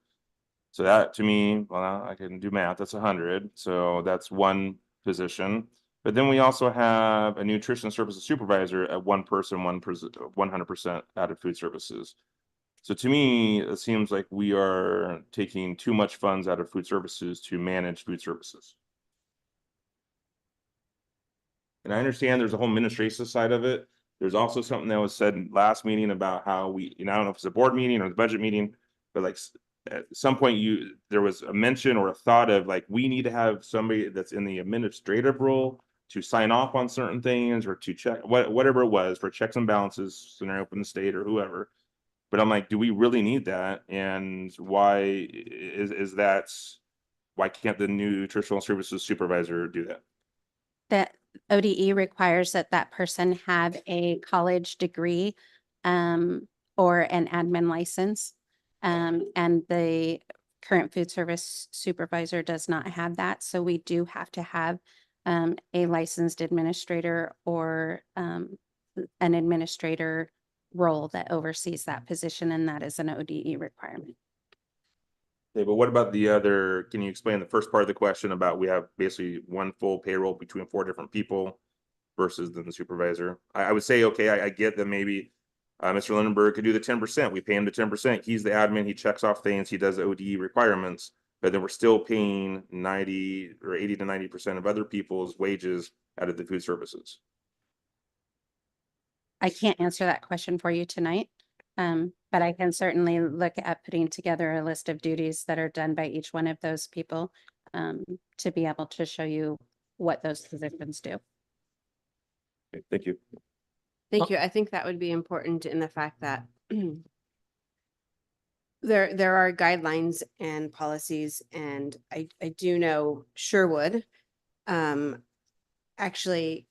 So that to me, well, I can do math, that's 100. So that's one position. But then we also have a nutrition services supervisor at 100% added food services. So to me, it seems like we are taking too much funds out of food services to manage food services. And I understand there's a whole administrative side of it. There's also something that was said last meeting about how we, I don't know if it's a board meeting or the budget meeting, but like at some point there was a mention or a thought of like, we need to have somebody that's in the administrative role to sign off on certain things or to check whatever it was for checks and balances scenario from the state or whoever. But I'm like, do we really need that? And why is that? Why can't the nutritional services supervisor do that? That ODE requires that person have a college degree or an admin license. And the current food service supervisor does not have that. So we do have to have a licensed administrator or an administrator role that oversees that position, and that is an ODE requirement. Okay, but what about the other, can you explain the first part of the question about we have basically one full payroll between 4 different people versus then the supervisor? I would say, okay, I get that maybe Mr. Lindenberg could do the 10%. We pay him the 10%. He's the admin. He checks off things. He does ODE requirements, but then we're still paying 90 or 80 to 90% of other people's wages out of the food services. I can't answer that question for you tonight. But I can certainly look at putting together a list of duties that are done by each one of those people, to be able to show you what those positions do. Okay, thank you. Thank you. I think that would be important in the fact that there are guidelines and policies, and I do know Sherwood actually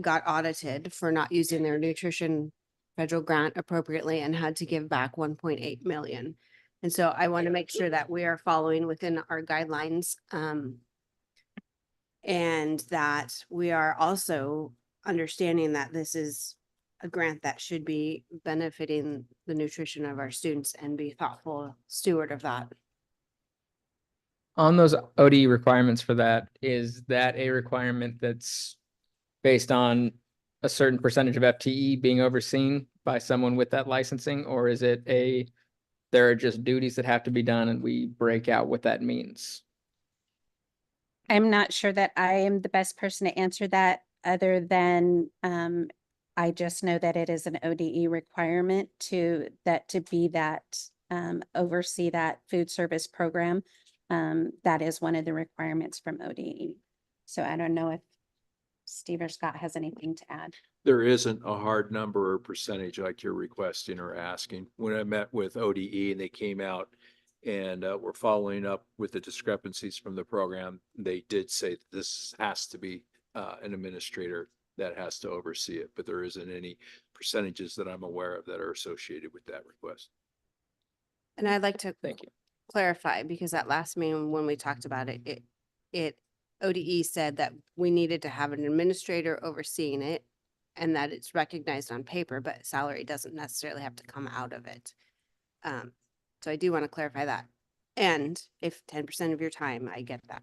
got audited for not using their nutrition federal grant appropriately and had to give back 1.8 million. And so I want to make sure that we are following within our guidelines, and that we are also understanding that this is a grant that should be benefiting the nutrition of our students and be thoughtful steward of that. On those ODE requirements for that, is that a requirement that's based on a certain percentage of FTE being overseen by someone with that licensing, or is it there are just duties that have to be done and we break out what that means? I'm not sure that I am the best person to answer that, other than, I just know that it is an ODE requirement to oversee that food service program. That is one of the requirements from ODE. So I don't know if Steve or Scott has anything to add. There isn't a hard number or percentage like you're requesting or asking. When I met with ODE and they came out and were following up with the discrepancies from the program, they did say that this has to be an administrator that has to oversee it, but there isn't any percentages that I'm aware of that are associated with that request. And I'd like to Thank you. clarify, because at last meeting when we talked about it, ODE said that we needed to have an administrator overseeing it and that it's recognized on paper, but salary doesn't necessarily have to come out of it. So I do want to clarify that. And if 10% of your time, I get that.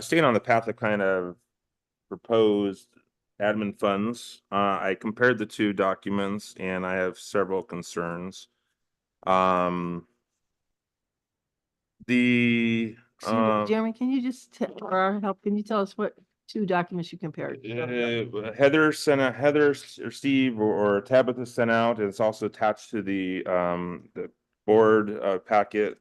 Staying on the path of kind of proposed admin funds, I compared the two documents and I have several concerns. Jeremy, can you just, for our help, can you tell us what two documents you compared? Heather sent out, Heather or Steve or Tabitha sent out, and it's also attached to the board packet.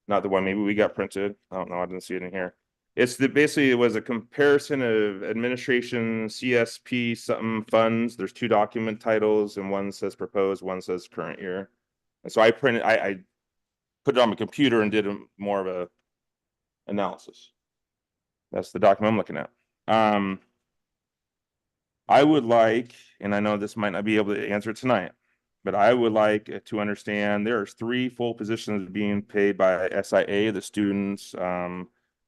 Not the one maybe we got printed. I don't know. I didn't see it in here. Basically it was a comparison of administration CSP something funds. There's two document titles and one says proposed, one says current year. And so I put it on my computer and did more of a analysis. That's the document I'm looking at. I would like, and I know this might not be able to answer tonight, but I would like to understand there's 3 full positions being paid by SIA, the students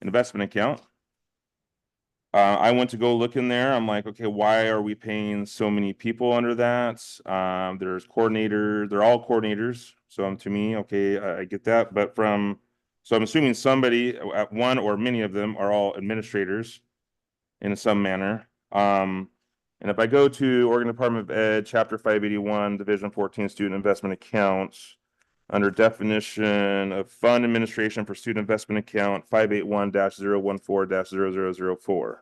investment account. I went to go look in there. I'm like, okay, why are we paying so many people under that? There's coordinators, they're all coordinators. So to me, okay, I get that. But so I'm assuming somebody at one or many of them are all administrators in some manner. And if I go to Oregon Department of Ed, Chapter 581, Division 14 Student Investment Accounts, under definition of fund administration for student investment account 581-014-0004.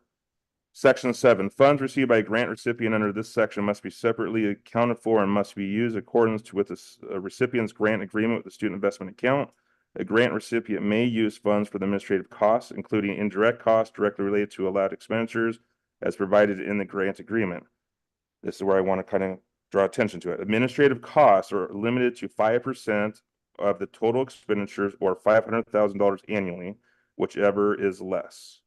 Section 7, funds received by a grant recipient under this section must be separately accounted for and must be used in accordance with the recipient's grant agreement with the student investment account. A grant recipient may use funds for the administrative costs, including indirect costs directly related to allowed expenditures as provided in the grant agreement. This is where I want to kind of draw attention to it. Administrative costs are limited to 5% of the total expenditures or $500,000 annually, whichever is less.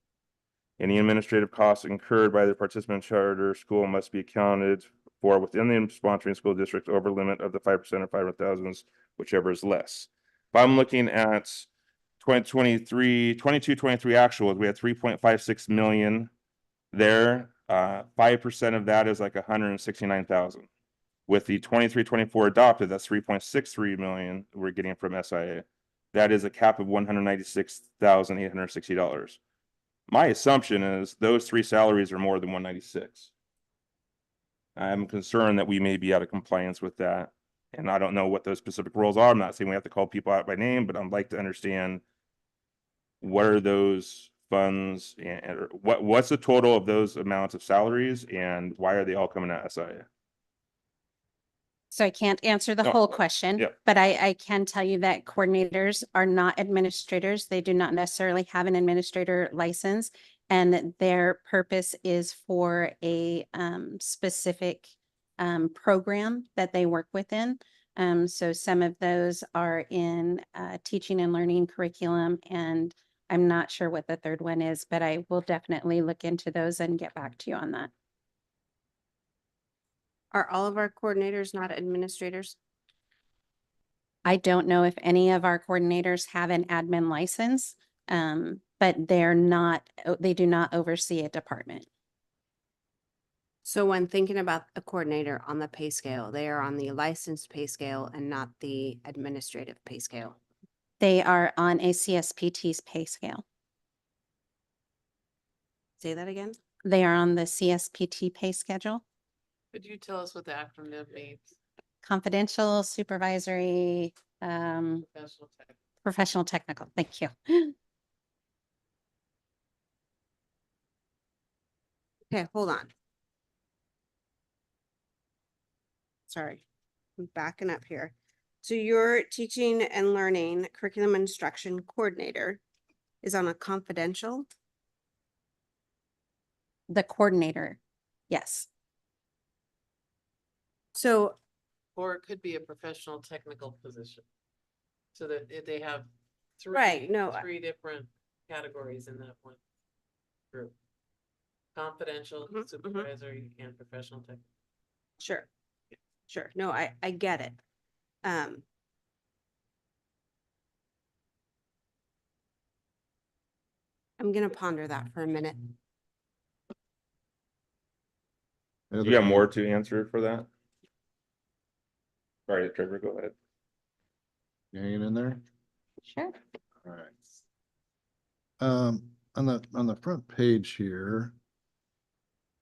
Any administrative costs incurred by the participant charter school must be accounted for within the sponsoring school district over limit of the 5% or 500,000, whichever is less. If I'm looking at 22-23 actuals, we had 3.56 million there. 5% of that is like 169,000. With the 23-24 adopted, that's 3.63 million we're getting from SIA. That is a cap of $196,860. My assumption is those 3 salaries are more than 196. I'm concerned that we may be out of compliance with that. And I don't know what those specific rules are. I'm not saying we have to call people out by name, but I'd like to understand what are those funds and what's the total of those amounts of salaries and why are they all coming out SIA? So I can't answer the No, whole question, yep. but I can tell you that coordinators are not administrators. They do not necessarily have an administrator license. And that their purpose is for a specific program that they work within. So some of those are in teaching and learning curriculum, and I'm not sure what the third one is, but I will definitely look into those and get back to you on that. Are all of our coordinators not administrators? I don't know if any of our coordinators have an admin license, but they're not, they do not oversee a department. So when thinking about a coordinator on the pay scale, they are on the licensed pay scale and not the administrative pay scale. They are on a CSPT's pay scale. Say that again? They are on the CSPT pay schedule. Could you tell us what the acronym means? Confidential, supervisory, Professional tech. professional, technical. Thank you. Okay, hold on. Sorry, I'm backing up here. So your teaching and learning curriculum instruction coordinator is on a confidential? The coordinator, yes. So Or it could be a professional technical position. So that they have Right, no, I- three different categories in that one group. Confidential, Mhm, mhm. supervisory, and professional tech. sure, sure. No, I get it. I'm gonna ponder that for a minute. You got more to answer for that? All right, Trevor, go ahead. You hanging in there? Sure. All right. On the front page here,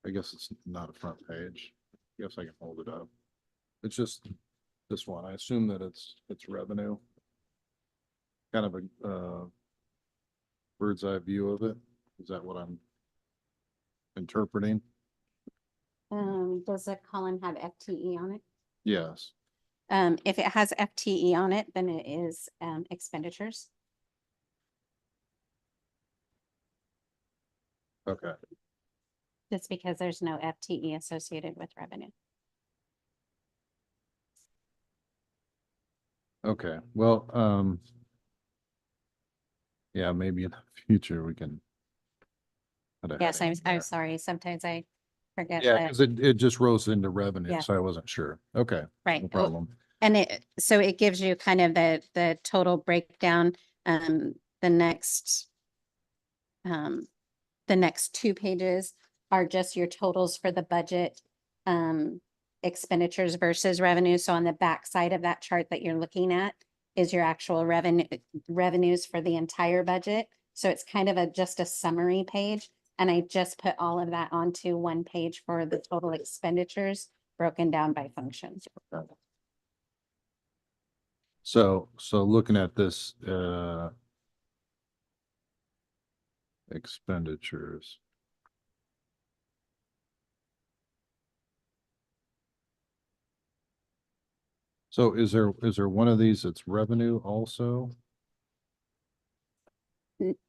I guess it's not a front page. Guess I can hold it up. It's just this one. I assume that it's revenue. Kind of a bird's eye view of it. Is that what I'm interpreting? Does the column have FTE on it? Yes. If it has FTE on it, then it is expenditures. Okay. Just because there's no FTE associated with revenue. Okay, well, yeah, maybe in the future we can. put a Yes, heading I'm there. sorry. Sometimes I forget Yeah, that. because it just rose into revenue, Yeah. so I wasn't sure. Okay, Right. no problem. And so it gives you kind of the total breakdown, the next 2 pages are just your totals for the budget, expenditures versus revenue. So on the back side of that chart that you're looking at is your actual revenues for the entire budget. So it's kind of just a summary page. And I just put all of that onto one page for the total expenditures broken down by functions. So looking at this, expenditures. So is there one of these that's revenue also?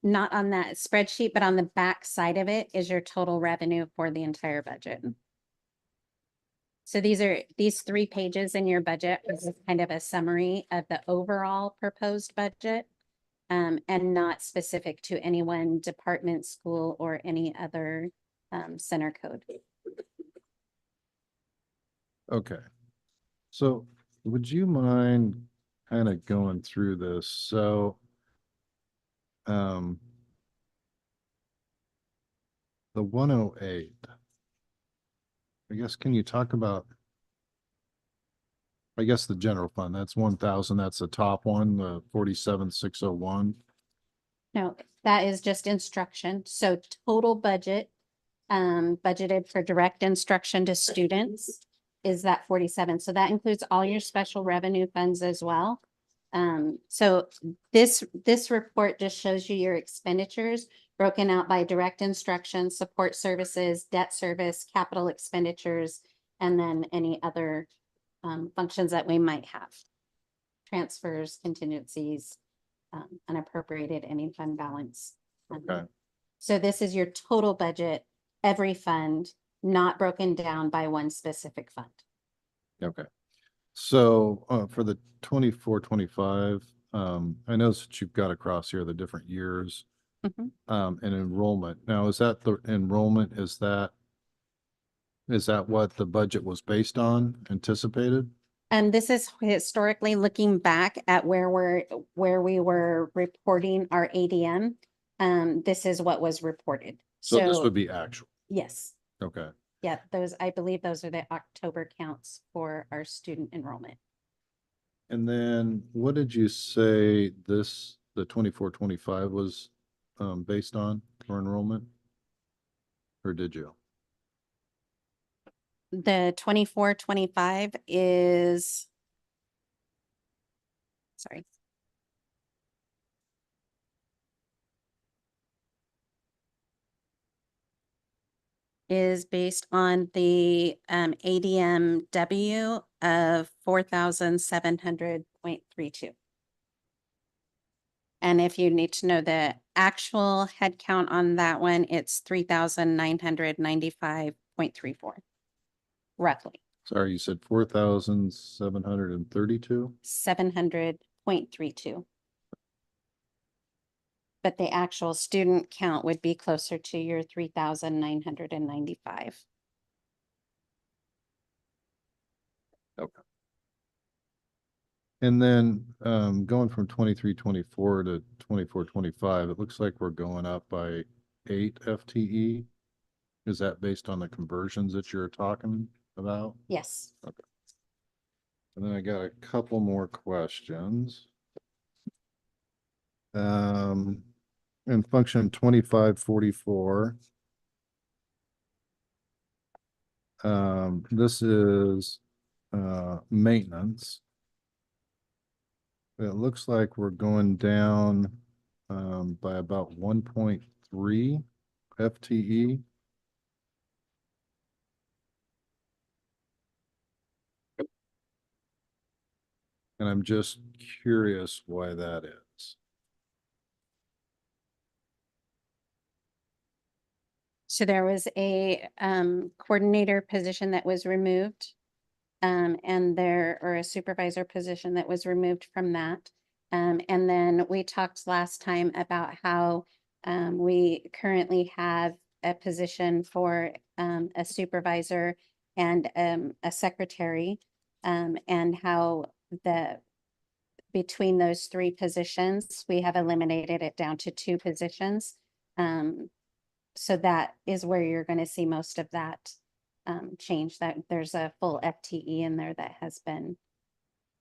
Not on that spreadsheet, but on the back side of it is your total revenue for the entire budget. So these 3 pages in your budget is kind of a summary of the overall proposed budget, and not specific to any one department, school, or any other center code. Okay. So would you mind kind of going through this? So the 108, I guess, can you talk about, I guess the general fund, that's 1,000, that's the top one, the 47,601. No, that is just instruction. So total budget budgeted for direct instruction to students is that 47. So that includes all your special revenue funds as well. So this report just shows you your expenditures broken out by direct instruction, support services, debt service, capital expenditures, and then any other functions that we might have. Transfers, contingencies, unappropriated ending fund balance. Okay. So this is your total budget, every fund, not broken down by one specific fund. Okay. So, for the 24-25, I noticed that you've got across here the different years, Mhm. And enrollment. Now, is that the enrollment, is that what the budget was based on, anticipated? And this is historically looking back at where we were reporting our ADM. This is what was reported. So this would be actual. Yes, Okay. yeah, I believe those are the October counts for our student enrollment. And then what did you say the 24-25 was, based on for enrollment? Or did you? The 24-25 is, sorry. Is based on the ADMW of 4,700.32. And if you need to know the actual head count on that one, it's 3,995.34. Roughly Sorry, you said 4,732? 700.32. But the actual student count would be closer to your 3,995. Okay. And then, going from 23-24 to 24-25, it looks like we're going up by 8 FTE. Is that based on the conversions that you're talking about? Yes. Okay. And then I got a couple more questions. In function 2544. This is maintenance. It looks like we're going down by about 1.3 FTE. And I'm just curious why that is. So there was a coordinator position that was removed. Or a supervisor position that was removed from that. And then we talked last time about how we currently have a position for a supervisor and a secretary. And how between those three positions, we have eliminated it down to 2 positions. So that is where you're going to see most of that change, that there's a full FTE in there that has been.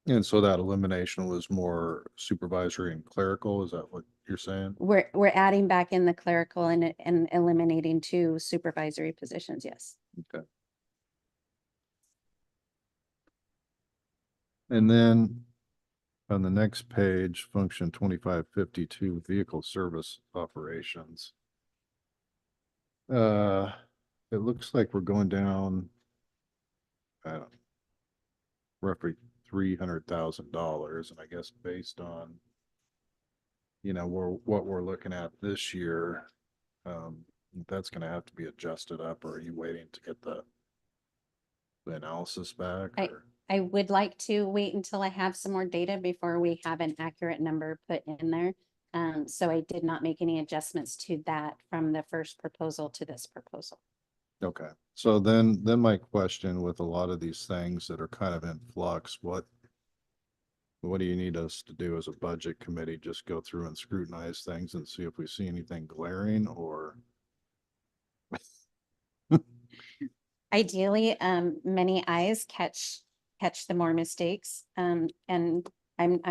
And so that elimination was more supervisory and clerical, is that what you're saying? We're adding back in the clerical and eliminating 2 supervisory positions, yes. Okay. And then on the next page, function 2552, vehicle service operations. It looks like we're going down, roughly $300,000, and I guess based on, what we're looking at this year, that's going to have to be adjusted up. Or are you waiting to get the analysis back? I would like to wait until I have some more data before we have an accurate number put in there. So I did not make any adjustments to that from the first proposal to this proposal. Okay, so then my question with a lot of these things that are kind of in flux, what do you need us to do as a budget committee? Just go through and scrutinize things and see if we see anything glaring, or? Ideally, many eyes catch the more mistakes. And I'm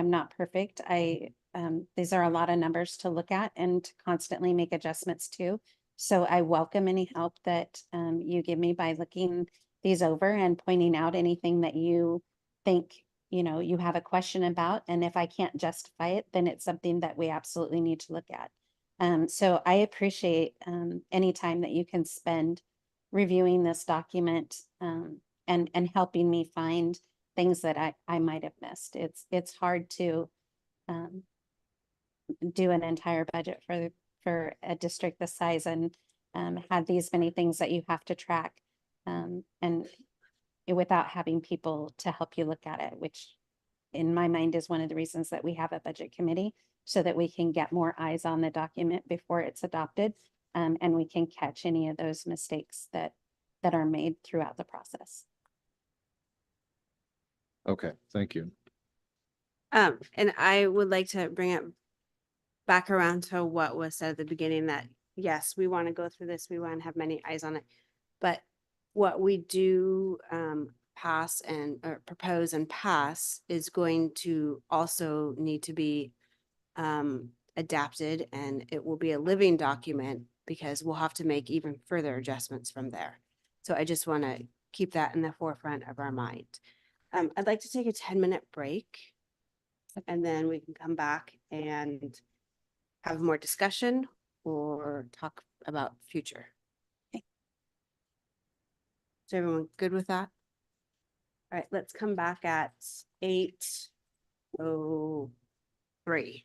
not perfect. These are a lot of numbers to look at and to constantly make adjustments to. So I welcome any help that you give me by looking these over and pointing out anything that you think, you have a question about. And if I can't justify it, then it's something that we absolutely need to look at. So I appreciate any time that you can spend reviewing this document and helping me find things that I might have missed. It's hard to do an entire budget for a district this size and have these many things that you have to track and without having people to help you look at it, which in my mind is one of the reasons that we have a budget committee, so that we can get more eyes on the document before it's adopted, and we can catch any of those mistakes that are made throughout the process. Okay, thank you. And I would like to bring it back around to what was said at the beginning, that yes, we want to go through this, we want to have many eyes on it. But what we do pass and or propose and pass is going to also need to be adapted, and it will be a living document because we'll have to make even further adjustments from there. So I just want to keep that in the forefront of our mind. I'd like to take a 10-minute break, and then we can come back and have more discussion or talk about future. Okay. Is everyone good with that? All right, let's come back at 8:03.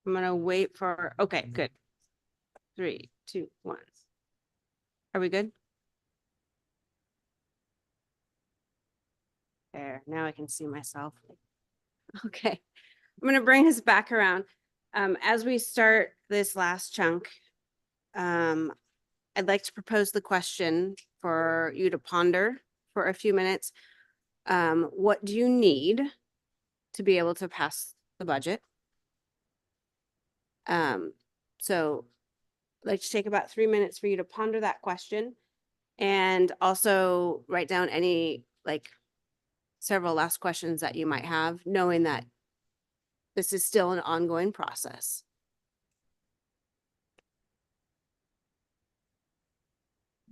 I'm gonna wait for, okay, good. 3, 2, 1. Are we good? There, now I can see myself. Okay, I'm gonna bring us back around. As we start this last chunk, I'd like to propose the question for you to ponder for a few minutes. What do you need to be able to pass the budget? So I'd like to take about 3 minutes for you to ponder that question and also write down any several last questions that you might have, knowing that this is still an ongoing process.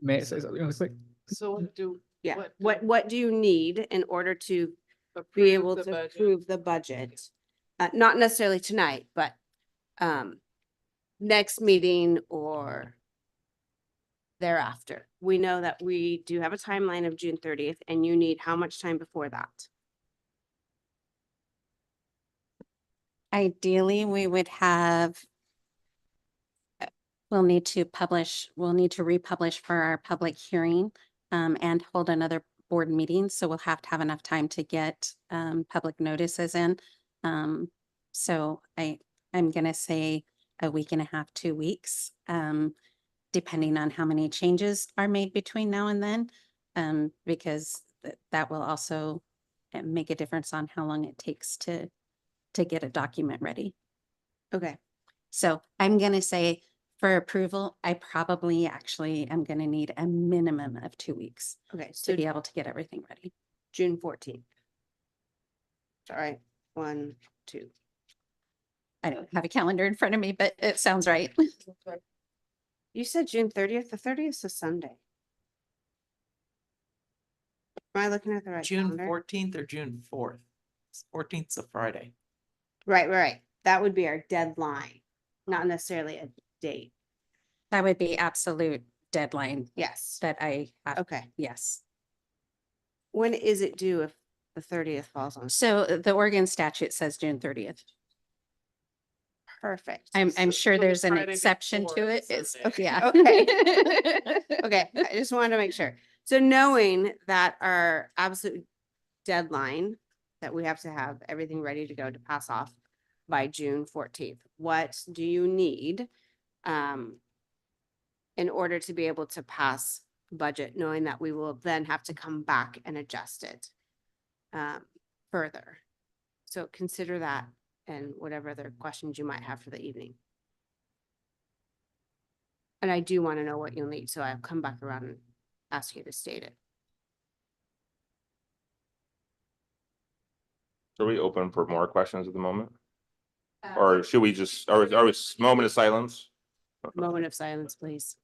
May I say something really quick? So do. Yeah, what do you need in order to be approve able the to budget? approve the budget? Not necessarily tonight, but next meeting or thereafter. We know that we do have a timeline of June 30th, and you need how much time before that? Ideally, we would have, we'll need to republish for our public hearing and hold another board meeting. So we'll have to have enough time to get public notices in. So I'm gonna say a week and a half, 2 weeks, depending on how many changes are made between now and then, because that will also make a difference on how long it takes to get a document ready. Okay, So I'm gonna say for approval, I probably actually am gonna need a minimum of 2 weeks okay, to so be able to get everything ready. June 14th. All right, 1, 2. I don't have a calendar in front of me, but it sounds right. You said June 30th. The 30th is Sunday. Am I looking at the right June calendar? 14th or June 4th? 14th is a Friday. Right. That would be our deadline, not necessarily a date. That would be absolute deadline Yes. that I have. Okay. Yes. When is it due if the 30th falls on? So the Oregon statute says June 30th. Perfect. I'm sure So there's an Friday exception to before it. It's, Sunday. yeah. Okay. Okay, I just wanted to make sure. So knowing that our absolute deadline, that we have to have everything ready to go to pass off by June 14th, what do you need in order to be able to pass budget, knowing that we will then have to come back and adjust it further? So consider that and whatever other questions you might have for the evening. And I do want to know what you'll need, so I'll come back around and ask you to state it. Are we open for more questions at the moment? Or should we just, are we moment of silence? Moment of silence, please.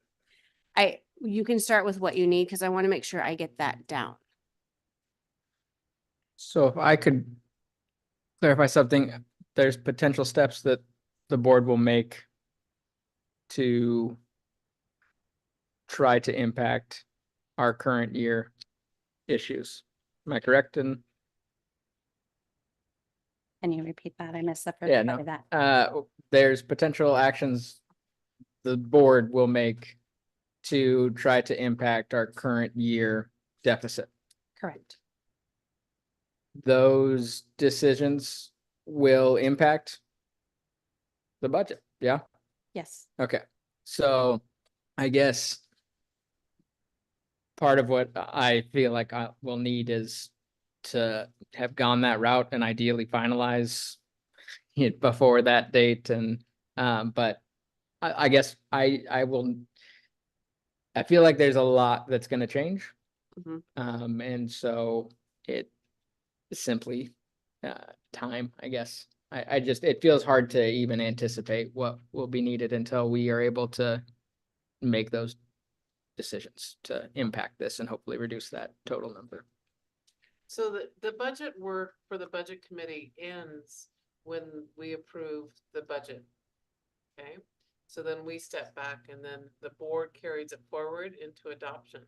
You can start with what you need, because I want to make sure I get that down. So if I could clarify something, there's potential steps that the board will make to try to impact our current year issues. Am I correct in? Can you repeat that? I missed the Yeah, first part no. of that. There's potential actions the board will make to try to impact our current year deficit. Correct. Those decisions will impact the budget, yeah? Yes. Okay, so I guess part of what I feel like I will need is to have gone that route and ideally finalize it before that date and, but I guess I will, I feel like there's a lot that's gonna change. Mhm. And so it simply, time, I guess. I just, it feels hard to even anticipate what will be needed until we are able to make those decisions to impact this and hopefully reduce that total number. So the budget work for the budget committee ends when we approve the budget. Okay, so then we step back and then the board carries it forward into adoption.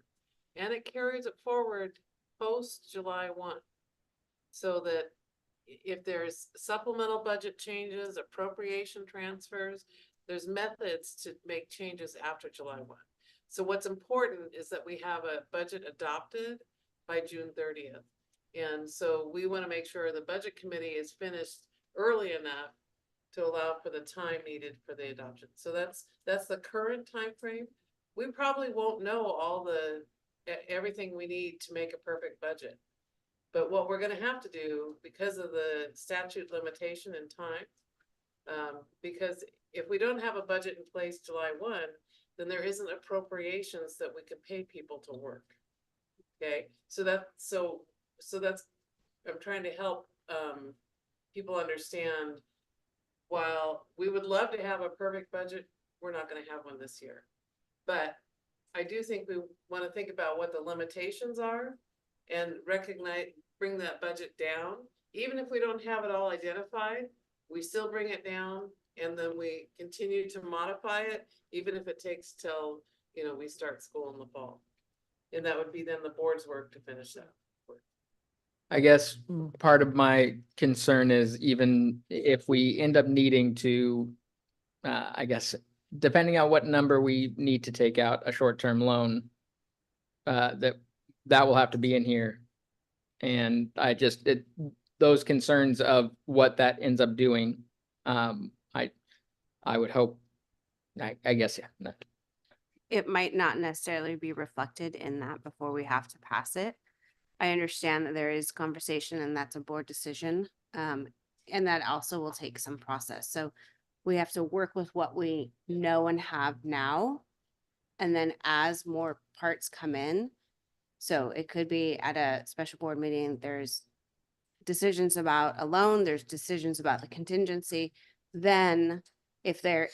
And it carries it forward post July 1. So that if there's supplemental budget changes, appropriation transfers, there's methods to make changes after July 1. So what's important is that we have a budget adopted by June 30th. And so we want to make sure the budget committee is finished early enough to allow for the time needed for the adoption. So that's the current time frame. We probably won't know all everything we need to make a perfect budget. But what we're gonna have to do, because of the statute limitation in time, because if we don't have a budget in place July 1, then there isn't appropriations that we can pay people to work. Okay, so that's, I'm trying to help people understand, while we would love to have a perfect budget, we're not gonna have one this year. But I do think we want to think about what the limitations are and bring that budget down. Even if we don't have it all identified, we still bring it down and then we continue to modify it, even if it takes till, we start school in the fall. And that would be then the board's work to finish that. I guess part of my concern is even if we end up needing to, I guess, depending on what number we need to take out a short-term loan, that will have to be in here. And those concerns of what that ends up doing, I would hope, I guess, yeah. It might not necessarily be reflected in that before we have to pass it. I understand that there is conversation and that's a board decision. And that also will take some process. So we have to work with what we know and have now. And then as more parts come in, so it could be at a special board meeting, there's decisions about a loan, there's decisions about the contingency. Then if there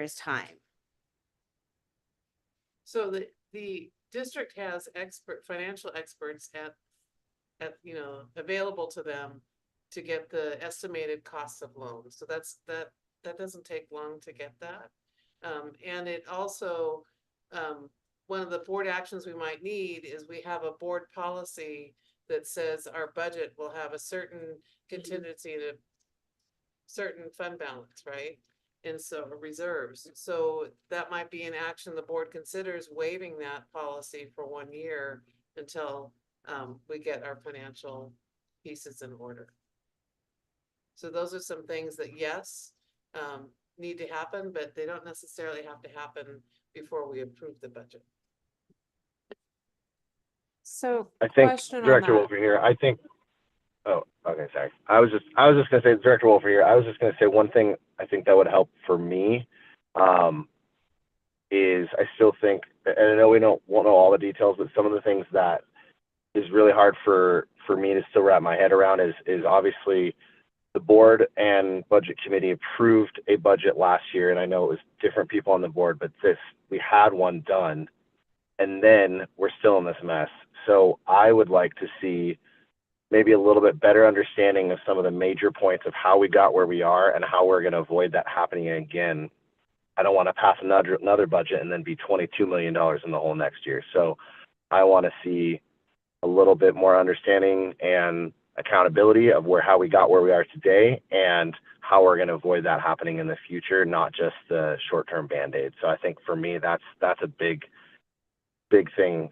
is time. So the district has financial experts available to them to get the estimated costs of loans. So that doesn't take long to get that. And it also, one of the board actions we might need is we have a board policy that says our budget will have a certain contingency and a certain fund balance, right? And so reserves. So that might be an action the board considers, waiving that policy for 1 year until we get our financial pieces in order. So those are some things that, yes, need to happen, but they don't necessarily have to happen before we approve the budget. So I think question on Director that. Wolfer here, oh, okay, sorry. I was just gonna say, Director Wolfer here, I was just gonna say one thing I think that would help for me, is I still think, and I know we won't know all the details, but some of the things that is really hard for me to still wrap my head around is obviously the board and budget committee approved a budget last year, and I know it was different people on the board, but we had one done, and then we're still in this mess. So I would like to see maybe a little bit better understanding of some of the major points of how we got where we are and how we're going to avoid that happening again. I don't want to pass another budget and then be $22 million in the hole next year. So I want to see a little bit more understanding and accountability of how we got where we are today and how we're going to avoid that happening in the future, not just the short-term Band-Aid. So I think for me, that's a big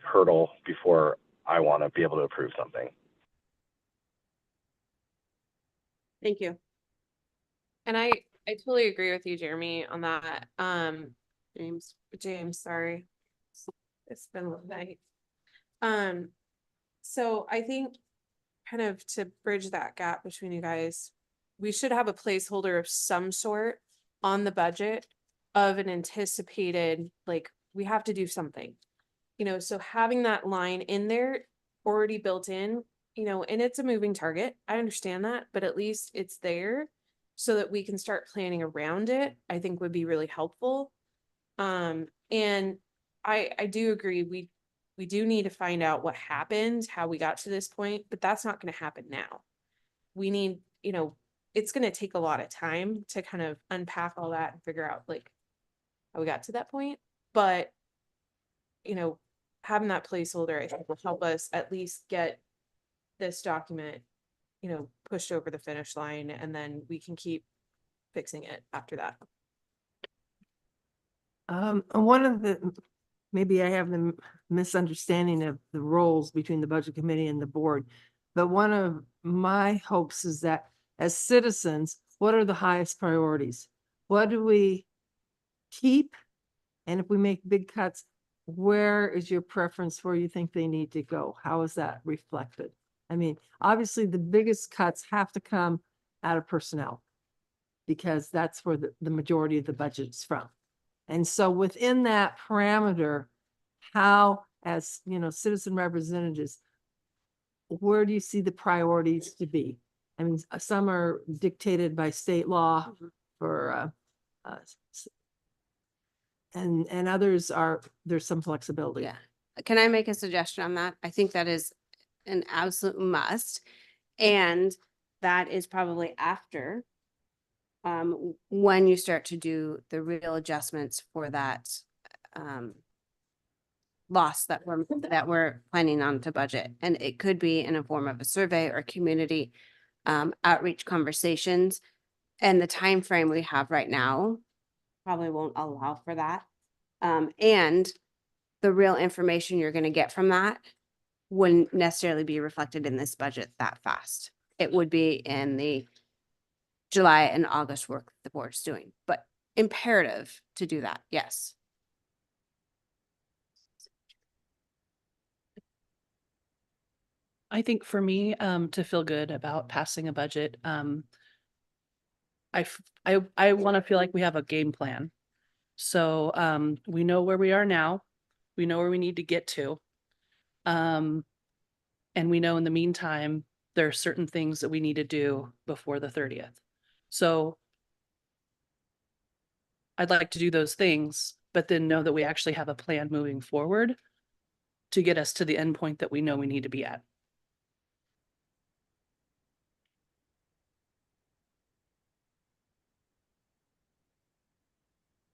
hurdle before I want to be able to approve something. Thank you. And I totally agree with you, Jeremy, on that. James, sorry. It's been a night. So I think kind of to bridge that gap between you guys, we should have a placeholder of some sort on the budget of an anticipated, like, we have to do something, so having that line in there already built in, and it's a moving target. I understand that, but at least it's there so that we can start planning around it, I think would be really helpful. And I do agree. We do need to find out what happened, how we got to this point, but that's not going to happen now. We need, it's going to take a lot of time to kind of unpack all that and figure out how we got to that point. But, having that placeholder, I think, will help us at least get this document pushed over the finish line, and then we can keep fixing it after that. One of the, maybe I have the misunderstanding of the roles between the budget committee and the board. But one of my hopes is that as citizens, what are the highest priorities? What do we keep? And if we make big cuts, where is your preference where you think they need to go? How is that reflected? I mean, obviously the biggest cuts have to come out of personnel because that's where the majority of the budget is from. And so within that parameter, how, as citizen representatives, where do you see the priorities to be? I mean, some are dictated by state law for, and others are, there's some flexibility. Yeah. Can I make a suggestion on that? I think that is an absolute must. And that is probably after when you start to do the real adjustments for that loss that we're planning on to budget. And it could be in a form of a survey or community outreach conversations. And the time frame we have right now probably won't allow for that. And the real information you're going to get from that wouldn't necessarily be reflected in this budget that fast. It would be in the July and August work the board's doing, but imperative to do that. Yes. I think for me, to feel good about passing a budget, I want to feel like we have a game plan. So, we know where we are now, we know where we need to get to. And we know in the meantime, there are certain things that we need to do before the 30th. So I'd like to do those things, but then know that we actually have a plan moving forward to get us to the end point that we know we need to be at.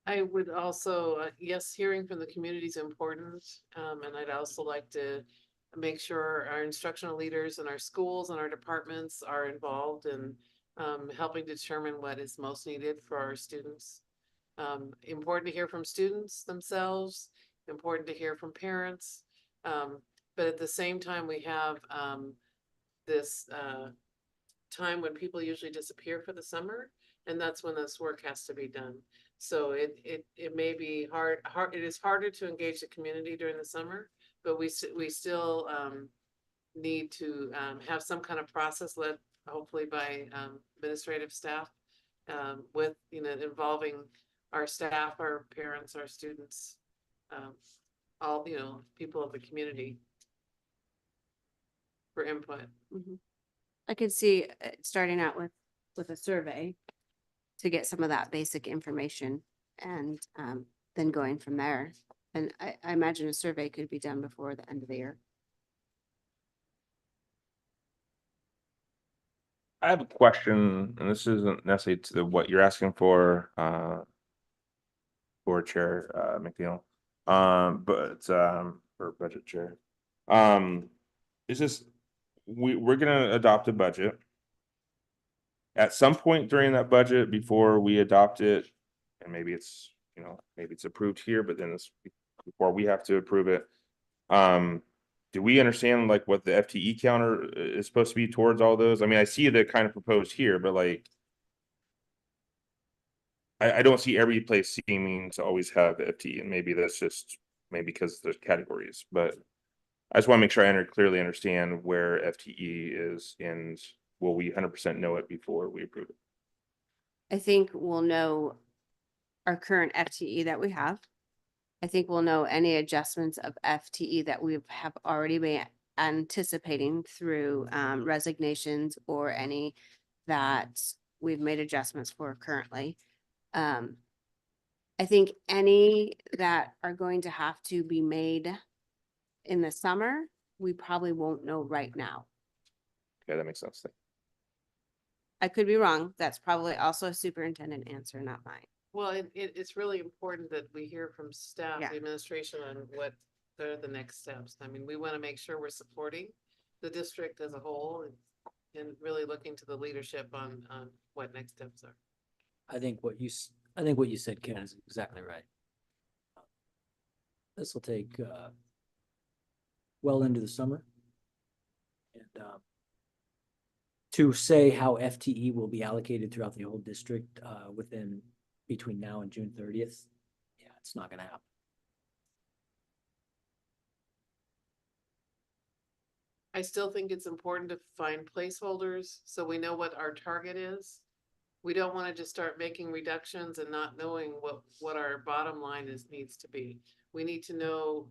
I would also, yes, hearing from the community is important. And I'd also like to make sure our instructional leaders and our schools and our departments are involved in helping determine what is most needed for our students. Important to hear from students themselves, important to hear from parents. But at the same time, we have this time when people usually disappear for the summer, and that's when this work has to be done. So it may be hard, it is harder to engage the community during the summer, but we still need to have some kind of process led hopefully by administrative staff with, involving our staff, our parents, our students, all, people of the community for input. I could see starting out with a survey to get some of that basic information and then going from there. And I imagine a survey could be done before the end of the year. I have a question, and this isn't necessarily to what you're asking for Chair McNeil, but for Budget Chair. Is this we're gonna adopt a budget. At some point during that budget, before we adopt it, and maybe it's, maybe it's approved here, but then it's before we have to approve it. Do we understand like what the FTE counter is supposed to be towards all those? I mean, I see the kind of proposed here, but like, I don't see every place seeming to always have FTE, and maybe that's just because there's categories, but I just want to make sure I clearly understand where FTE is, and will we 100% know it before we approve it? I think we'll know our current FTE that we have. I think we'll know any adjustments of FTE that we have already been anticipating through resignations or any that we've made adjustments for currently. I think any that are going to have to be made in the summer, we probably won't know right now. Okay, that makes sense. I could be wrong. That's probably also a superintendent answer, not mine. Well, it's really important that we hear from staff, Yeah. the administration, on what are the next steps. I mean, we want to make sure we're supporting the district as a whole and really looking to the leadership on what next steps are. I think what I think what you said, Ken, is exactly right. This will take, well into the summer. And, to say how FTE will be allocated throughout the whole district, between now and June 30th, yeah, it's not gonna happen. I still think it's important to find placeholders so we know what our target is. We don't want to just start making reductions and not knowing what our bottom line needs to be. We need to know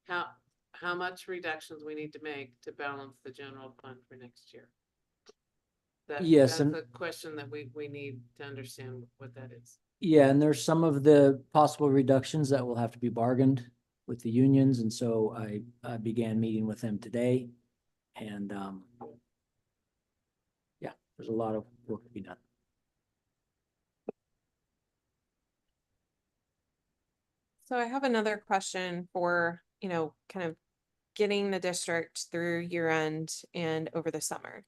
how much reductions we need to make to balance the general fund for next year. Yes, That's and- a question that we need to understand what that is. Yeah, and there's some of the possible reductions that will have to be bargained with the unions, and so I began meeting with them today. And yeah, there's a lot of work to be done. So I have another question for, kind of getting the district through year end and over the summer.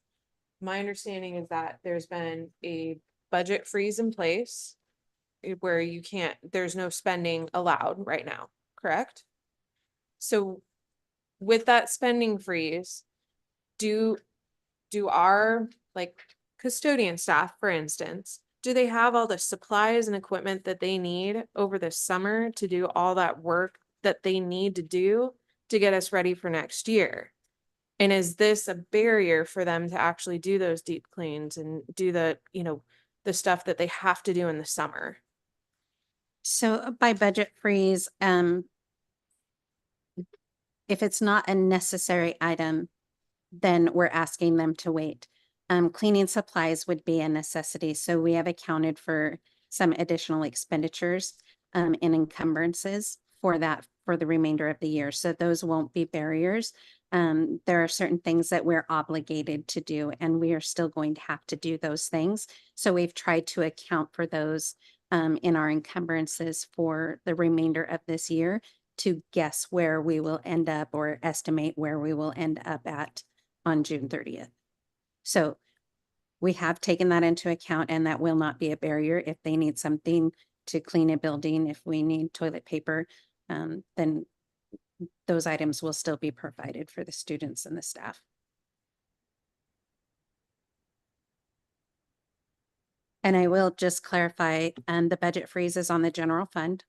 My understanding is that there's been a budget freeze in place where there's no spending allowed right now, correct? So with that spending freeze, do our custodian staff, for instance, do they have all the supplies and equipment that they need over the summer to do all that work that they need to do to get us ready for next year? And is this a barrier for them to actually do those deep cleans and do the stuff that they have to do in the summer? So by budget freeze, if it's not a necessary item, then we're asking them to wait. Cleaning supplies would be a necessity, so we have accounted for some additional expenditures and encumbrances for that for the remainder of the year. So those won't be barriers. There are certain things that we're obligated to do, and we are still going to have to do those things. So we've tried to account for those in our encumbrances for the remainder of this year to guess where we will end up or estimate where we will end up at on June 30th. So we have taken that into account, and that will not be a barrier. If they need something to clean a building, if we need toilet paper, then those items will still be provided for the students and the staff. And I will just clarify, the budget freeze is on the general fund.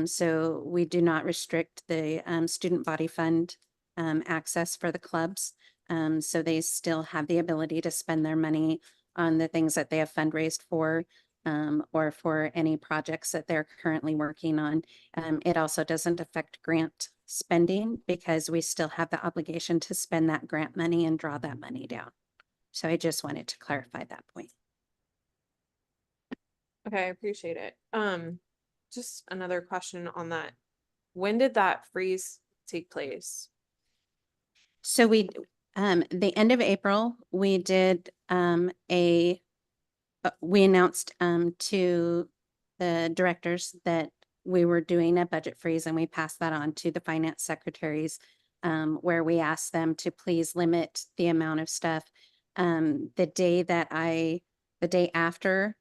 So we do not restrict the student body fund access for the clubs. So they still have the ability to spend their money on the things that they have fundraised for, or for any projects that they're currently working on. It also doesn't affect grant spending because we still have the obligation to spend that grant money and draw that money down. So I just wanted to clarify that point. Okay, I appreciate it. Just another question on that. When did that freeze take place? So we, the end of April, we did we announced to the directors that we were doing a budget freeze, and we passed that on to the finance secretaries, where we asked them to please limit the amount of stuff. The day after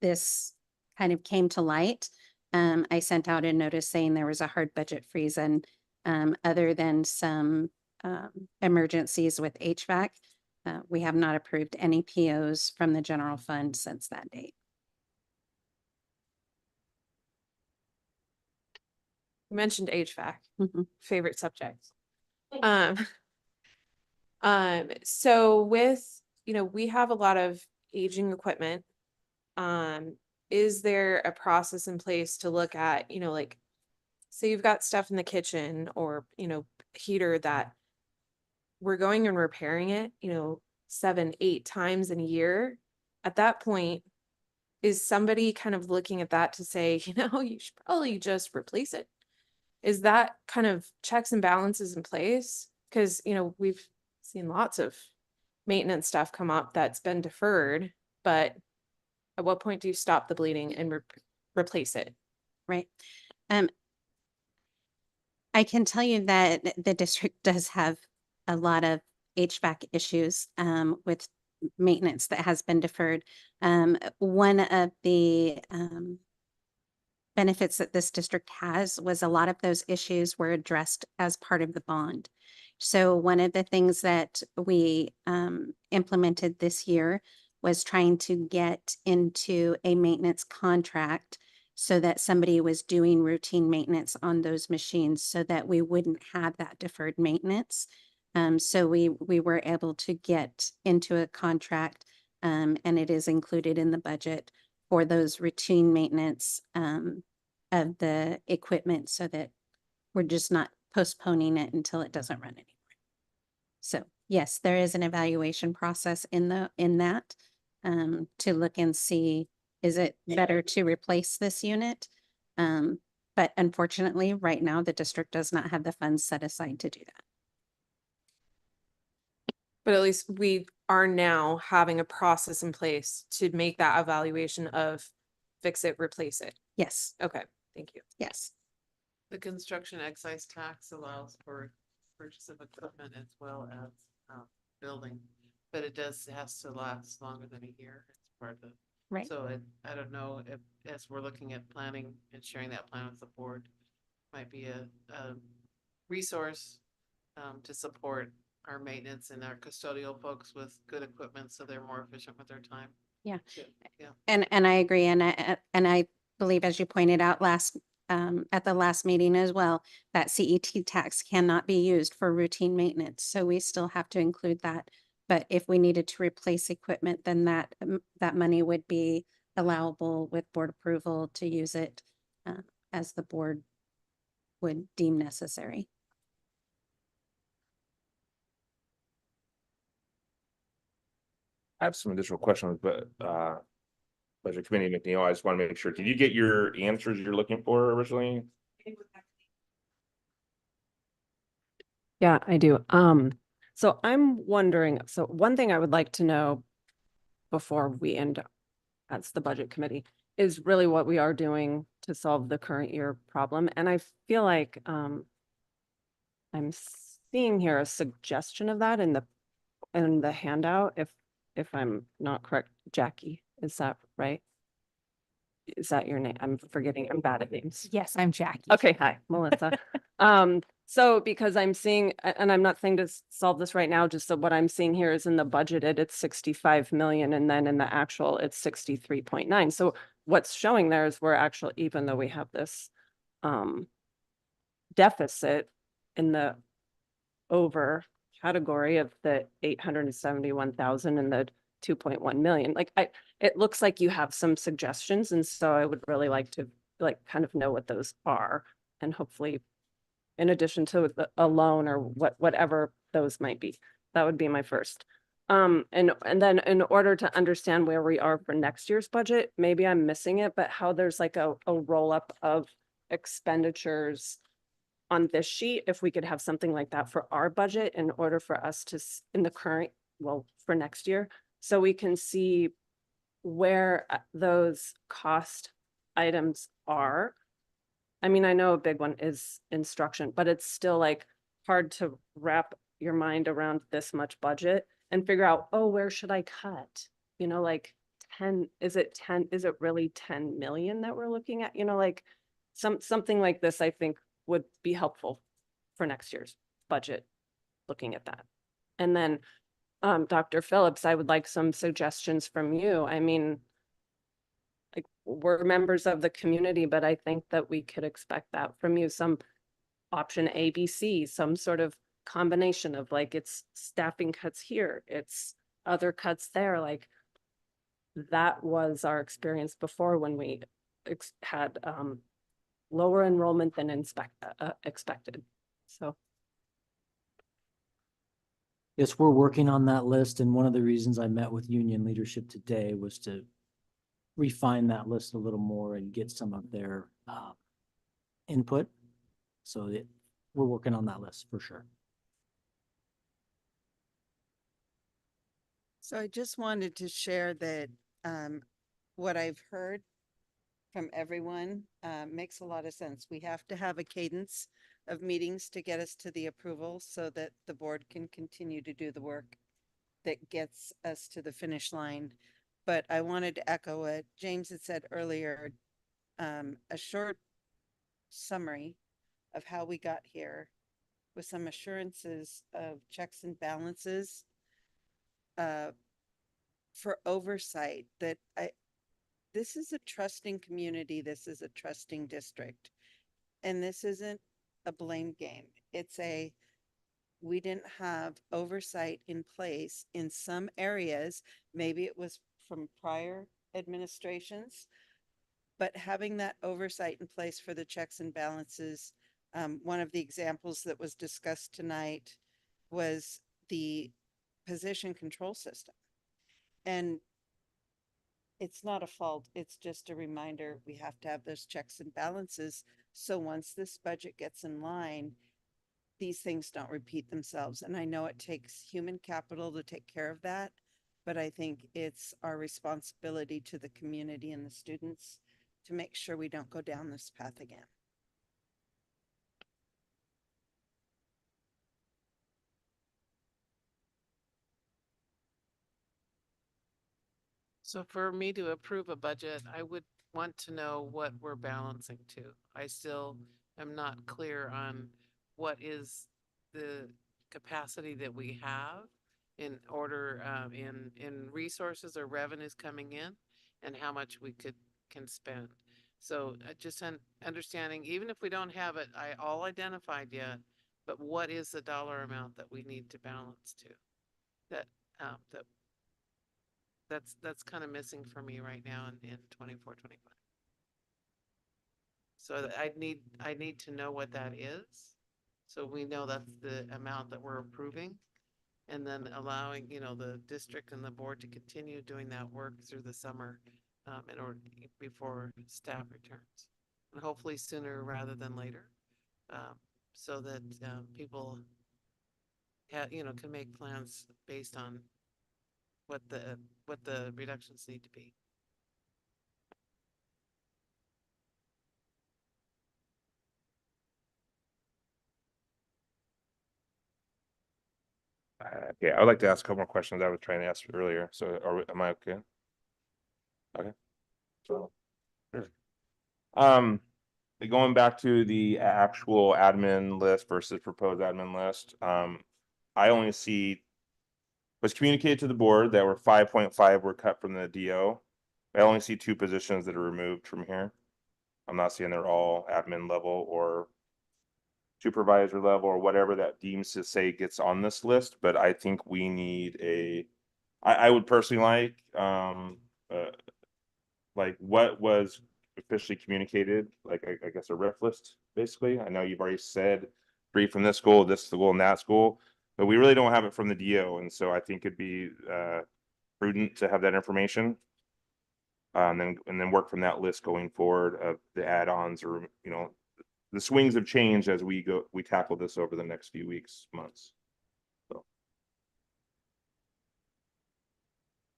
this kind of came to light, I sent out a notice saying there was a hard budget freeze, and other than some emergencies with HVAC, we have not approved any POs from the general fund since that date. You mentioned HVAC, favorite subject. So with, we have a lot of aging equipment. Is there a process in place to look at, say you've got stuff in the kitchen or, heater that we're going and repairing it, 7-8 times in a year? At that point, is somebody kind of looking at that to say, you should probably just replace it? Is that kind of checks and balances in place? Because, we've seen lots of maintenance stuff come up that's been deferred, but at what point do you stop the bleeding and replace it? Right. I can tell you that the district does have a lot of HVAC issues with maintenance that has been deferred. One of the benefits that this district has was a lot of those issues were addressed as part of the bond. So one of the things that we implemented this year was trying to get into a maintenance contract so that somebody was doing routine maintenance on those machines so that we wouldn't have that deferred maintenance. So we were able to get into a contract, and it is included in the budget for those routine maintenance of the equipment so that we're just not postponing it until it doesn't run anymore. So yes, there is an evaluation process in that to look and see, is it better to replace this unit? But unfortunately, right now, the district does not have the funds set aside to do that. But at least we are now having a process in place to make that evaluation of fix it, replace it. Yes, Okay, thank you. yes. The construction excise tax allows for purchase of equipment as well as building, but it has to last longer than a year. It's part of the. Right. So I don't know if, as we're looking at planning and sharing that plan with the board, might be a resource to support our maintenance and our custodial folks with good equipment so they're more efficient with their time. Yeah. Yeah. And I agree. And I believe, as you pointed out at the last meeting as well, that CET tax cannot be used for routine maintenance. So we still have to include that. But if we needed to replace equipment, then that money would be allowable with board approval to use it as the board would deem necessary. I have some additional questions, but Budget Committee McNeil, I just want to make sure, did you get your answers you're looking for originally? Yeah, I do. So I'm wondering, so one thing I would like to know before we end as the budget committee is really what we are doing to solve the current year problem. And I feel like I'm seeing here a suggestion of that in the handout, if I'm not correct. Jackie, is that right? Is that your name? I'm forgetting. I'm bad at names. Yes, I'm Jackie. Okay, hi, Melissa. So because I'm seeing, and I'm not saying to solve this right now, just so what I'm seeing here is in the budgeted, it's 65 million, and then in the actual, it's 63.9. So what's showing there is we're actually, even though we have this deficit in the over category of the 871,000 and the 2.1 million, like it looks like you have some suggestions. And so I would really like to kind of know what those are, and hopefully in addition to a loan or whatever those might be. That would be my first. And then in order to understand where we are for next year's budget, maybe I'm missing it, but how there's like a roll up of expenditures on this sheet, if we could have something like that for our budget in order for us to, in the current, well, for next year, so we can see where those cost items are. I mean, I know a big one is instruction, but it's still like hard to wrap your mind around this much budget and figure out, oh, where should I cut? You know, like 10, is it really 10 million that we're looking at? You know, like something like this, I think would be helpful for next year's budget, looking at that. And then Dr. Phillips, I would like some suggestions from you. I mean, like, we're members of the community, but I think that we could expect that from you. Some option A, B, C, some sort of combination of like, it's staffing cuts here, it's other cuts there. Like that was our experience before when we had lower enrollment than expected. So. Yes, we're working on that list, and one of the reasons I met with union leadership today was to refine that list a little more and get some of their input. So that we're working on that list for sure. So I just wanted to share that what I've heard from everyone makes a lot of sense. We have to have a cadence of meetings to get us to the approval so that the board can continue to do the work that gets us to the finish line. But I wanted to echo what James had said earlier, a short summary of how we got here with some assurances of checks and balances for oversight that this is a trusting community. This is a trusting district. And this isn't a blame game. It's we didn't have oversight in place in some areas. Maybe it was from prior administrations, but having that oversight in place for the checks and balances. One of the examples that was discussed tonight was the position control system. And it's not a fault. It's just a reminder. We have to have those checks and balances. So once this budget gets in line, these things don't repeat themselves. And I know it takes human capital to take care of that, but I think it's our responsibility to the community and the students to make sure we don't go down this path again. So for me to approve a budget, I would want to know what we're balancing to. I still am not clear on what is the capacity that we have in order, in resources or revenues coming in and how much we can spend. So just understanding, even if we don't have it all identified yet, but what is the dollar amount that we need to balance to? That's kind of missing for me right now in 24, 25. So I need to know what that is. So we know that's the amount that we're approving, and then allowing, the district and the board to continue doing that work through the summer, in order before staff returns, and hopefully sooner rather than later, so that people can make plans based on what the reductions need to be. Okay, I would like to ask a couple more questions I was trying to ask earlier. So am I okay? Okay. So, sure. Going back to the actual admin list versus proposed admin list, I only see was communicated to the board that were 5.5 were cut from the DO. I only see 2 positions that are removed from here. I'm not seeing they're all admin level or supervisor level or whatever that deems to say gets on this list, but I think we need I would personally like what was officially communicated, like I guess a ref list, basically. I know you've already said 3 from this school, this school, and that school, but we really don't have it from the DO, and so I think it'd be prudent to have that information. And then work from that list going forward of the add-ons, or the swings have changed as we tackle this over the next few weeks, months. So.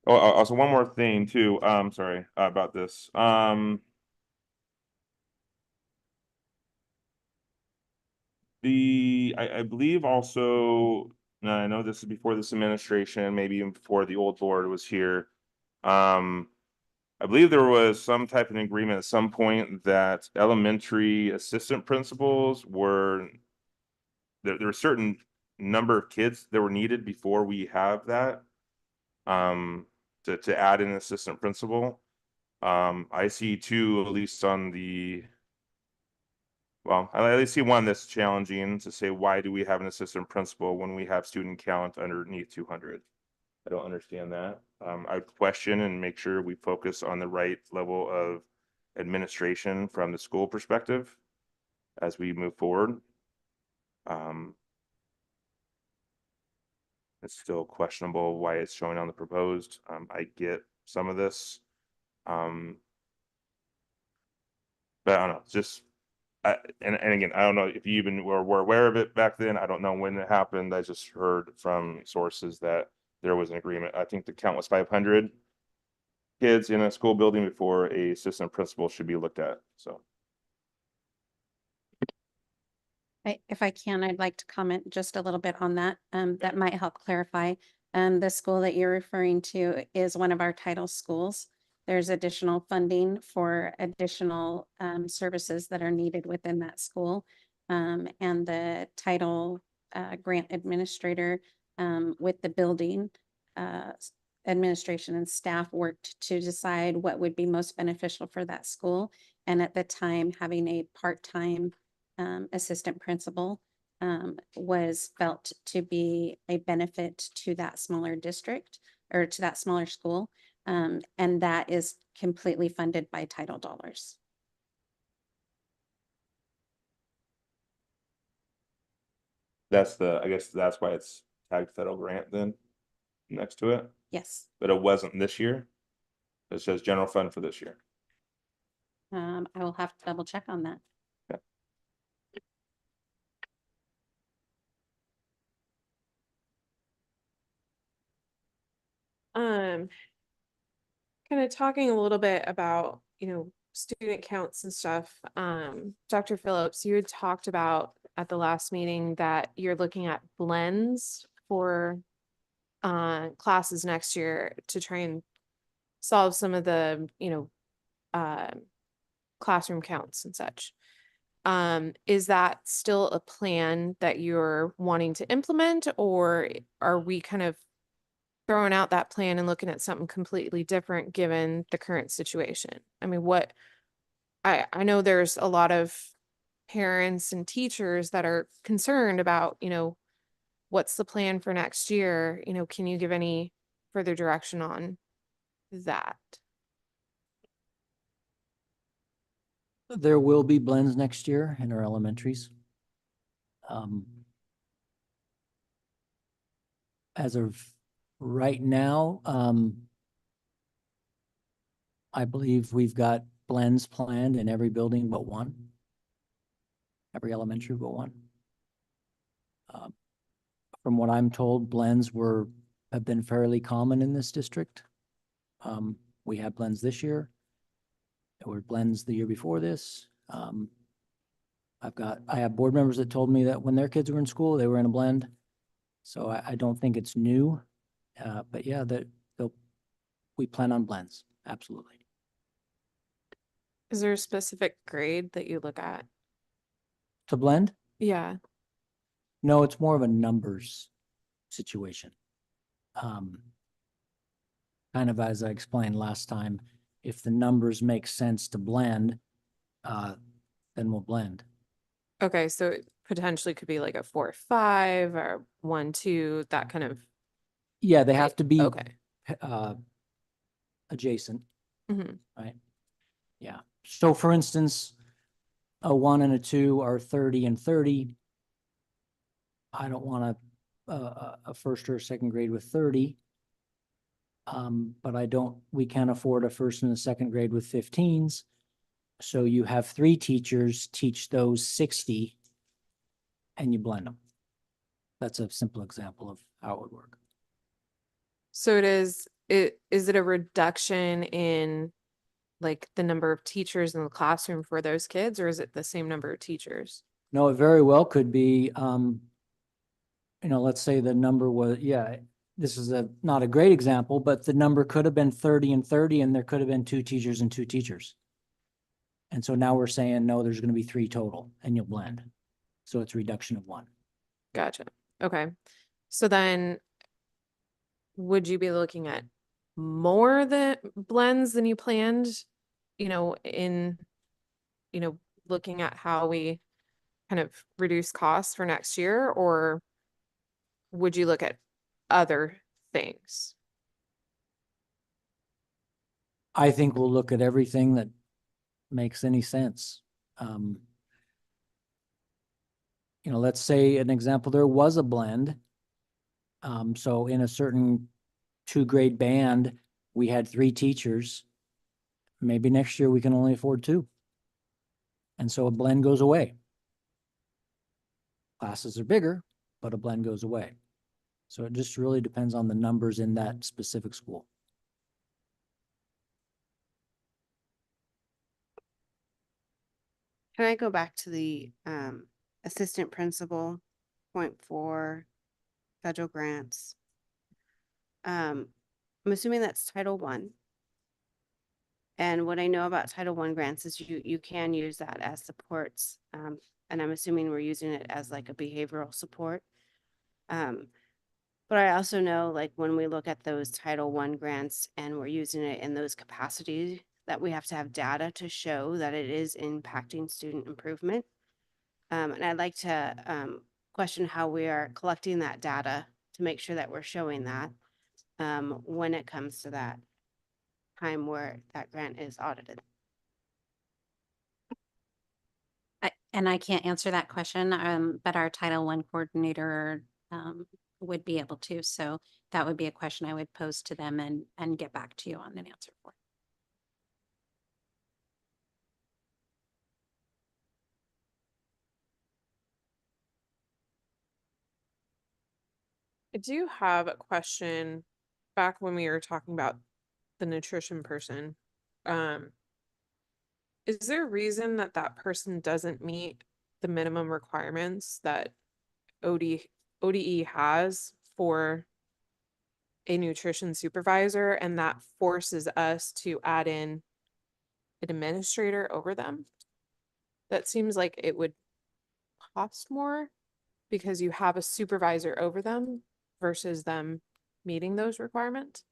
Oh, also one more thing too. Sorry about this. I believe also, I know this is before this administration, maybe even before the old board was here. I believe there was some type of agreement at some point that elementary assistant principals were there were a certain number of kids that were needed before we have that to add an assistant principal. I see 2, at least on the well, I at least see one that's challenging to say, why do we have an assistant principal when we have student count underneath 200? I don't understand that. I'd question and make sure we focus on the right level of administration from the school perspective as we move forward. It's still questionable why it's showing on the proposed. I get some of this. But I don't know, just and again, I don't know if you even were aware of it back then. I don't know when it happened. I just heard from sources that there was an agreement. I think the count was 500 kids in a school building before a assistant principal should be looked at. So. If I can, I'd like to comment just a little bit on that. That might help clarify. The school that you're referring to is one of our title schools. There's additional funding for additional services that are needed within that school. And the title grant administrator with the building administration and staff worked to decide what would be most beneficial for that school. And at the time, having a part-time assistant principal was felt to be a benefit to that smaller district or to that smaller school. And that is completely funded by title dollars. I guess that's why it's tagged federal grant then next to it, Yes. but it wasn't this year. It says general fund for this year. I will have to double check on that. Kind of talking a little bit about, student counts and stuff. Dr. Phillips, you had talked about at the last meeting that you're looking at blends for classes next year to try and solve some of the, classroom counts and such. Is that still a plan that you're wanting to implement, or are we kind of throwing out that plan and looking at something completely different given the current situation? I mean, I know there's a lot of parents and teachers that are concerned about, what's the plan for next year? Can you give any further direction on that? There will be blends next year in our elementaries. As of right now, I believe we've got blends planned in every building but one. Every elementary but one. From what I'm told, blends have been fairly common in this district. We had blends this year. There were blends the year before this. I have board members that told me that when their kids were in school, they were in a blend. So I don't think it's new. But yeah, we plan on blends. Absolutely. Is there a specific grade that you look at? To blend? Yeah. No, it's more of a numbers situation. Kind of as I explained last time, if the numbers make sense to blend, then we'll blend. Okay, so it potentially could be like a 4-5 or 1-2, that kind of. Yeah, they have to be Okay. Adjacent, Mm-hmm. right? Yeah. So for instance, a 1 and a 2 are 30 and 30. I don't want a first or a second grade with 30. But we can't afford a first and a second grade with 15s. So you have 3 teachers teach those 60 and you blend them. That's a simple example of how it would work. So is it a reduction in like the number of teachers in the classroom for those kids, or is it the same number of teachers? No, it very well could be, let's say the number was, this is not a great example, but the number could have been 30 and 30, and there could have been 2 teachers and 2 teachers. And so now we're saying, no, there's going to be 3 total, and you'll blend. So it's a reduction of 1. Gotcha. Okay. So then would you be looking at more blends than you planned, looking at how we kind of reduce costs for next year, or would you look at other things? I think we'll look at everything that makes any sense. Let's say an example, there was a blend. So in a certain 2-grade band, we had 3 teachers. Maybe next year we can only afford 2. And so a blend goes away. Classes are bigger, but a blend goes away. So it just really depends on the numbers in that specific school. Can I go back to the assistant principal, 0.4 federal grants. I'm assuming that's Title I. And what I know about Title I grants is you can use that as supports. And I'm assuming we're using it as like a behavioral support. But I also know, like, when we look at those Title I grants and we're using it in those capacities, that we have to have data to show that it is impacting student improvement. And I'd like to question how we are collecting that data to make sure that we're showing that when it comes to that time where that grant is audited. And I can't answer that question, but our Title I coordinator would be able to. So that would be a question I would pose to them and get back to you on an answer for. I do have a question back when we were talking about the nutrition person. Is there a reason that that person doesn't meet the minimum requirements that ODE has for a nutrition supervisor, and that forces us to add in an administrator over them? That seems like it would cost more because you have a supervisor over them versus them meeting those requirements.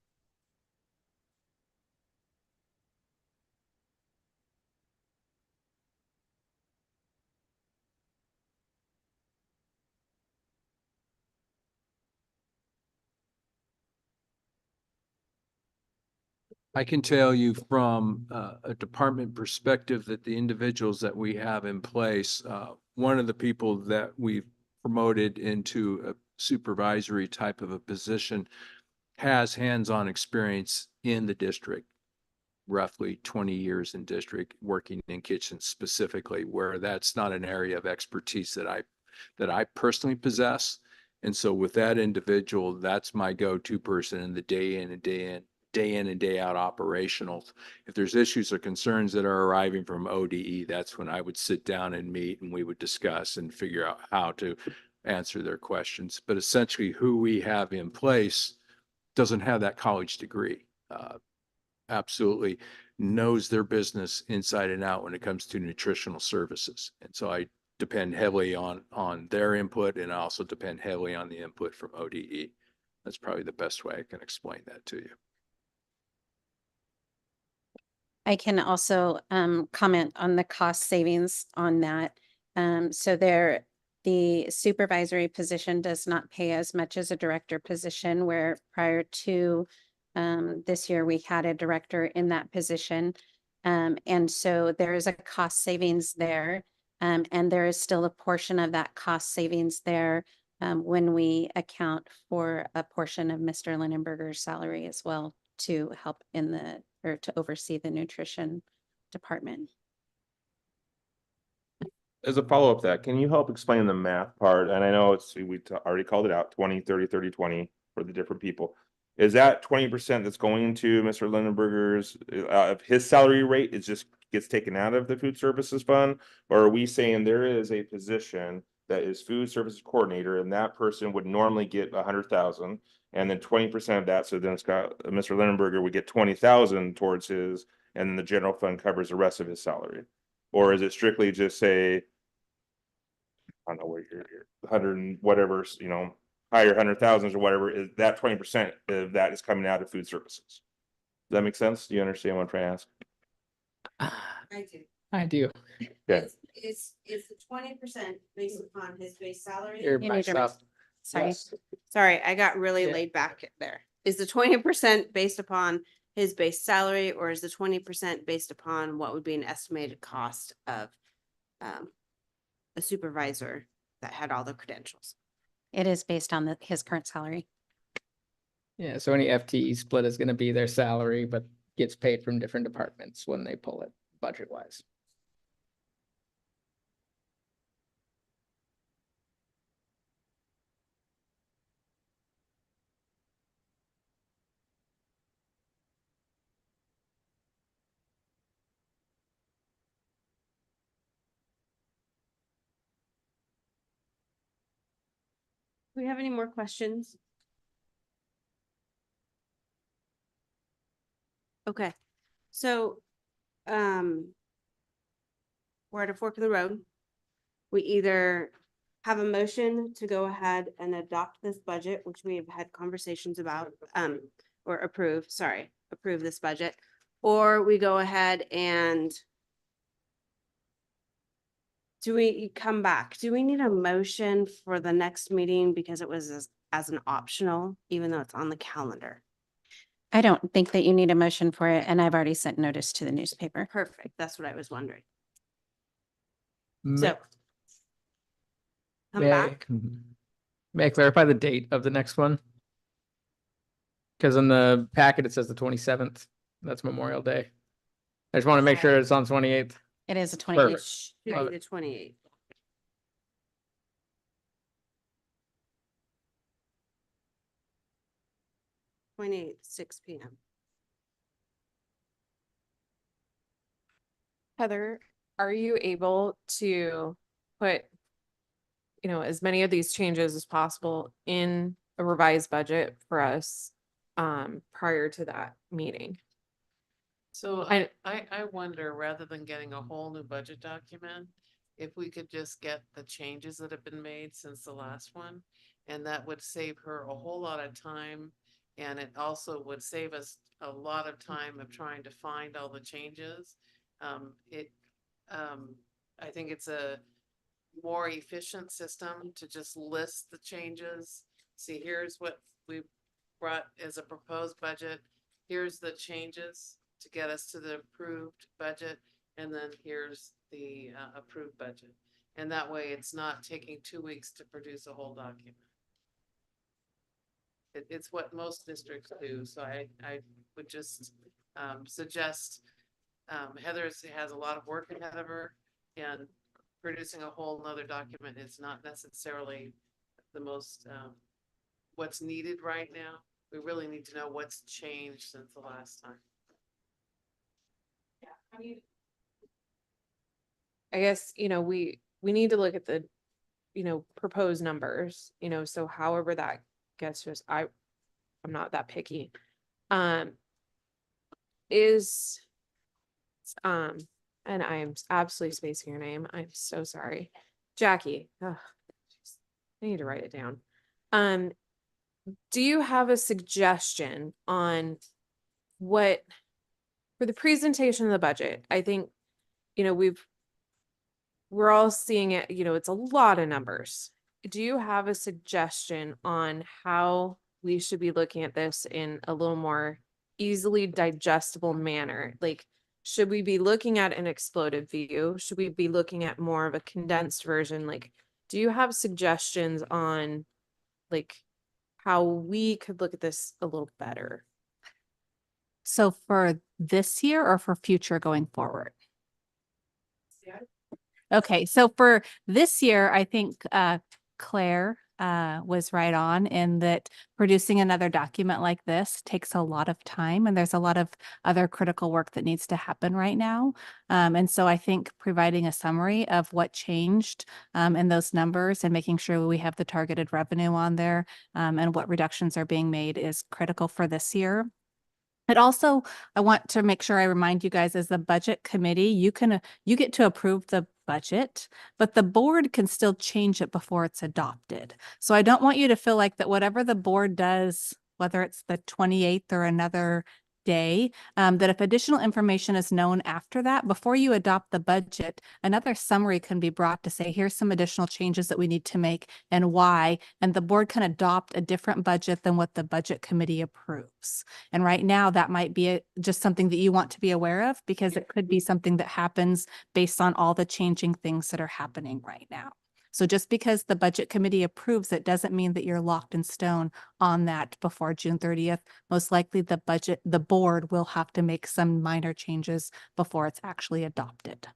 I can tell you from a department perspective that the individuals that we have in place, one of the people that we've promoted into a supervisory type of a position has hands-on experience in the district, roughly 20 years in district, working in kitchens specifically, where that's not an area of expertise that I personally possess. And so with that individual, that's my go-to person in the day in and day out operational. If there's issues or concerns that are arriving from ODE, that's when I would sit down and meet and we would discuss and figure out how to answer their questions. But essentially who we have in place doesn't have that college degree. Absolutely knows their business inside and out when it comes to nutritional services. And so I depend heavily on their input, and I also depend heavily on the input from ODE. That's probably the best way I can explain that to you. I can also comment on the cost savings on that. So the supervisory position does not pay as much as a director position, where prior to this year, we had a director in that position. And so there is a cost savings there. And there is still a portion of that cost savings there when we account for a portion of Mr. Lindenberger's salary as well to help or to oversee the nutrition department. As a follow-up to that, can you help explain the math part? And I know already called it out, 20, 30, 30, 20 for the different people. Is that 20% that's going to Mr. Lindenberger's, of his salary rate, it just gets taken out of the food services fund? Or are we saying there is a position that is food services coordinator, and that person would normally get 100,000, and then 20% of that, so then it's got Mr. Lindenberger would get 20,000 towards his, and then the general fund covers the rest of his salary? Or is it strictly just say, I don't know where you're 100 and whatever, higher 100,000s or whatever, is that 20% of that is coming out of food services? Does that make sense? Do you understand what I'm trying to ask? I do. I do. Okay. Is the 20% based upon his base salary? Your You need to backstop. Sorry. Yes. Sorry, I got really Yeah. laid back there. Is the 20% based upon his base salary, or is the 20% based upon what would be an estimated cost of a supervisor that had all the credentials? It is based on his current salary. Yeah, so any FTE split is going to be their salary, but gets paid from different departments when they pull it budget wise. we have any more questions? Okay, so, we're at a fork in the road. We either have a motion to go ahead and adopt this budget, which we have had conversations about, or approve this budget, or we go ahead and do we come back? Do we need a motion for the next meeting because it was as an optional, even though it's on the calendar? I don't think that you need a motion for it, and I've already sent notice to the newspaper. Perfect. That's what I was wondering. May- So. Come may I- back. May I clarify the date of the next one? Because in the packet, it says the 27th. That's Memorial Day. I just want to make sure it's on 28th. It is a Perfect. 28th. Should be Love the 28th. Six PM. Heather, are you able to put, as many of these changes as possible in a revised budget for us prior to that meeting? So I- I wonder, rather than getting a whole new budget document, if we could just get the changes that have been made since the last one. And that would save her a whole lot of time. And it also would save us a lot of time of trying to find all the changes. I think it's a more efficient system to just list the changes. See, here's what we brought as a proposed budget. Here's the changes to get us to the approved budget. And then here's the approved budget. And that way it's not taking 2 weeks to produce a whole document. It's what most districts do. So I would just suggest Heather has a lot of work ahead of her, and producing a whole nother document is not necessarily the most what's needed right now. We really need to know what's changed since the last time. I guess, we need to look at the, proposed numbers, so however that gets to us, I'm not that picky. And I am absolutely spacing your name. I'm so sorry. Jackie. Ugh, jeez. I need to write it down. Do you have a suggestion on what, for the presentation of the budget? I think, we're all seeing it, it's a lot of numbers. Do you have a suggestion on how we should be looking at this in a little more easily digestible manner? Like, should we be looking at an exploded view? Should we be looking at more of a condensed version? Like, do you have suggestions on like how we could look at this a little better? So for this year or for future going forward? Okay, so for this year, I think Claire was right on in that producing another document like this takes a lot of time, and there's a lot of other critical work that needs to happen right now. And so I think providing a summary of what changed in those numbers and making sure we have the targeted revenue on there and what reductions are being made is critical for this year. But also, I want to make sure I remind you guys, as the budget committee, you get to approve the budget, but the board can still change it before it's adopted. So I don't want you to feel like that whatever the board does, whether it's the 28th or another day, that if additional information is known after that, before you adopt the budget, another summary can be brought to say, here's some additional changes that we need to make and why, and the board can adopt a different budget than what the budget committee approves. And right now, that might be just something that you want to be aware of, because it could be something that happens based on all the changing things that are happening right now. So just because the budget committee approves it doesn't mean that you're locked in stone on that before June 30th. Most likely the board will have to make some minor changes before it's actually adopted.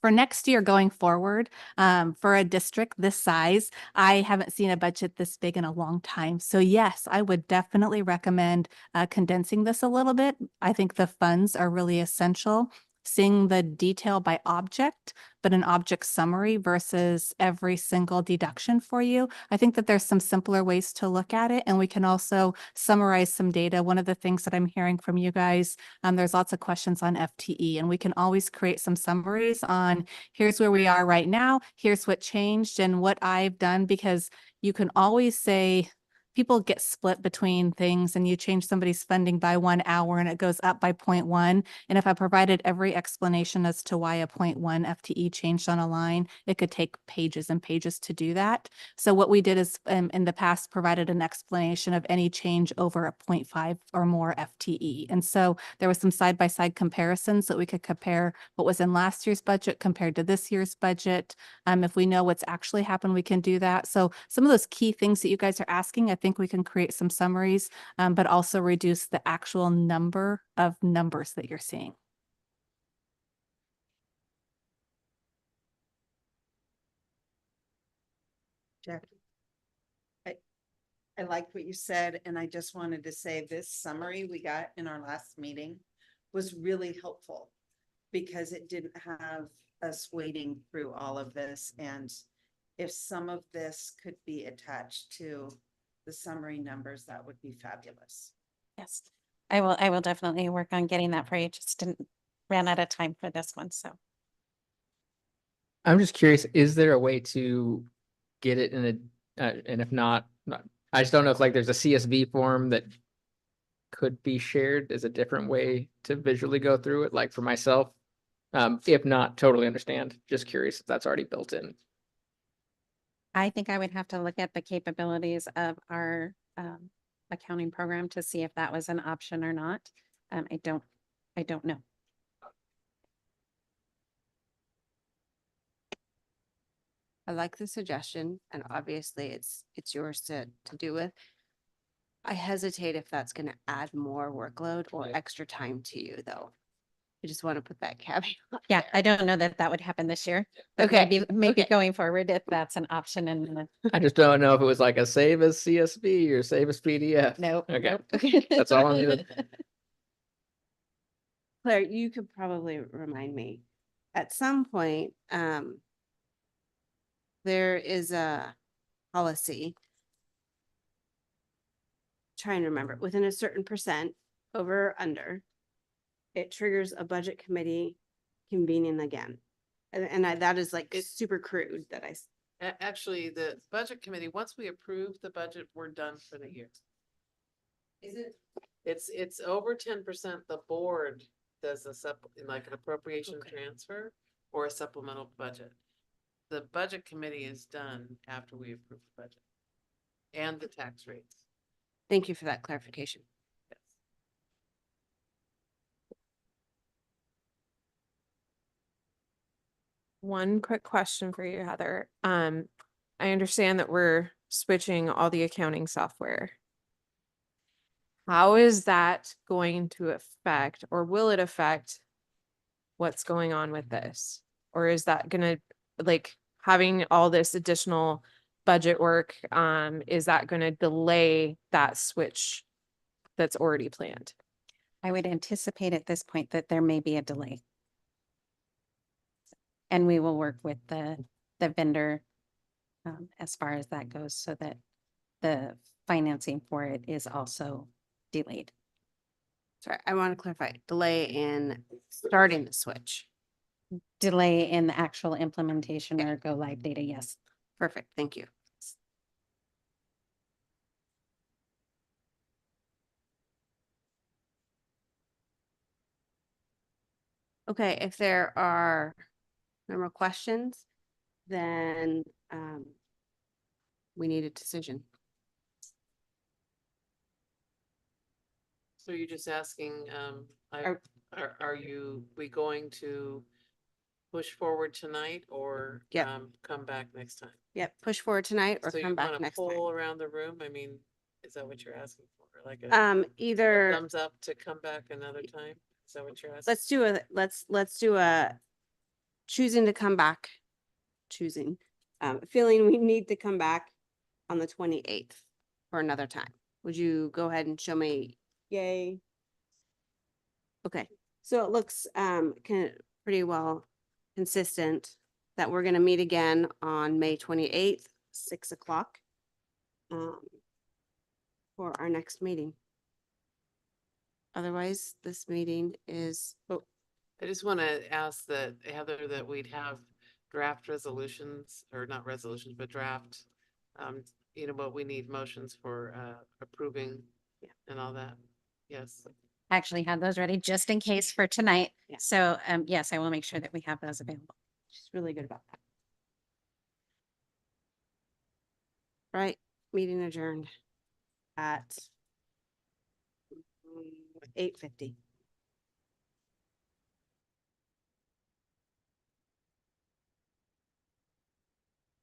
For next year going forward, for a district this size, I haven't seen a budget this big in a long time. So yes, I would definitely recommend condensing this a little bit. I think the funds are really essential seeing the detail by object, but an object summary versus every single deduction for you. I think that there's some simpler ways to look at it, and we can also summarize some data. One of the things that I'm hearing from you guys, there's lots of questions on FTE, and we can always create some summaries on here's where we are right now, here's what changed and what I've done, because you can always say, people get split between things and you change somebody's funding by 1 hour and it goes up by 0.1. And if I provided every explanation as to why a 0.1 FTE changed on a line, it could take pages and pages to do that. So what we did is in the past provided an explanation of any change over a 0.5 or more FTE. And so there was some side-by-side comparisons that we could compare what was in last year's budget compared to this year's budget. If we know what's actually happened, we can do that. So some of those key things that you guys are asking, I think we can create some summaries, but also reduce the actual number of numbers that you're seeing. Jackie, I liked what you said, and I just wanted to say this summary we got in our last meeting was really helpful because it didn't have us wading through all of this. And if some of this could be attached to the summary numbers, that would be fabulous. Yes, I will definitely work on getting that for you. Just ran out of time for this one, so. I'm just curious, is there a way to get it in a, and if not, I just don't know if like there's a CSV form that could be shared as a different way to visually go through it, like for myself. If not, totally understand. Just curious if that's already built in. I think I would have to look at the capabilities of our accounting program to see if that was an option or not. I don't know. I like the suggestion, and obviously it's yours to do with. I hesitate if that's gonna add more workload or extra time to you, though. I just want to put that caveat. Yeah, I don't know that that would happen this year. But Okay, maybe okay. going forward, if that's an option and I just don't know if it was like a save as CSV or save as PDF. no. Okay. Nope. That's all I'm doing. Claire, you could probably remind me, at some point, there is a policy. Trying to remember, within a certain percent, over or under, it triggers a budget committee convening again. That is like super crude that Actually, the budget committee, once we approve the budget, we're done for the year. Is it? It's over 10%. The board does like an appropriation transfer or a supplemental budget. The budget committee is done after we approve the budget and the tax rates. Thank you for that clarification. Yes. One quick question for you, Heather. I understand that we're switching all the accounting software. How is that going to affect, or will it affect what's going on with this? Or is that gonna, like, having all this additional budget work, is that gonna delay that switch that's already planned? I would anticipate at this point that there may be a delay. And we will work with the vendor as far as that goes, so that the financing for it is also delayed. Sorry, I want to clarify, delay in starting the switch. Delay in the actual implementation or go live data, yes. Perfect, thank you. Okay, if there are no more questions, then we need a decision. So you're just asking, are we going to push forward tonight or Yep. Come back next time? Yep, push forward tonight or So come you back want to next time. poll around the room? I mean, is that what you're asking for? Like a Either, thumbs up to come back another time? Is that what you're asking? let's do a choosing to come back, feeling we need to come back on the 28th for another time. Would you go ahead and show me yay? Okay, So it looks pretty well consistent that we're gonna meet again on May 28th, 6 o'clock. For our next meeting. Otherwise, this meeting is, oh, I just want to ask that Heather, that we'd have draft resolutions, or not resolutions, but draft. But we need motions for approving and all that. Yes. I actually had those ready just in case for tonight. Yeah. So, yes, I will make sure that we have those available. she's really good about that. Right, meeting adjourned at 8:50.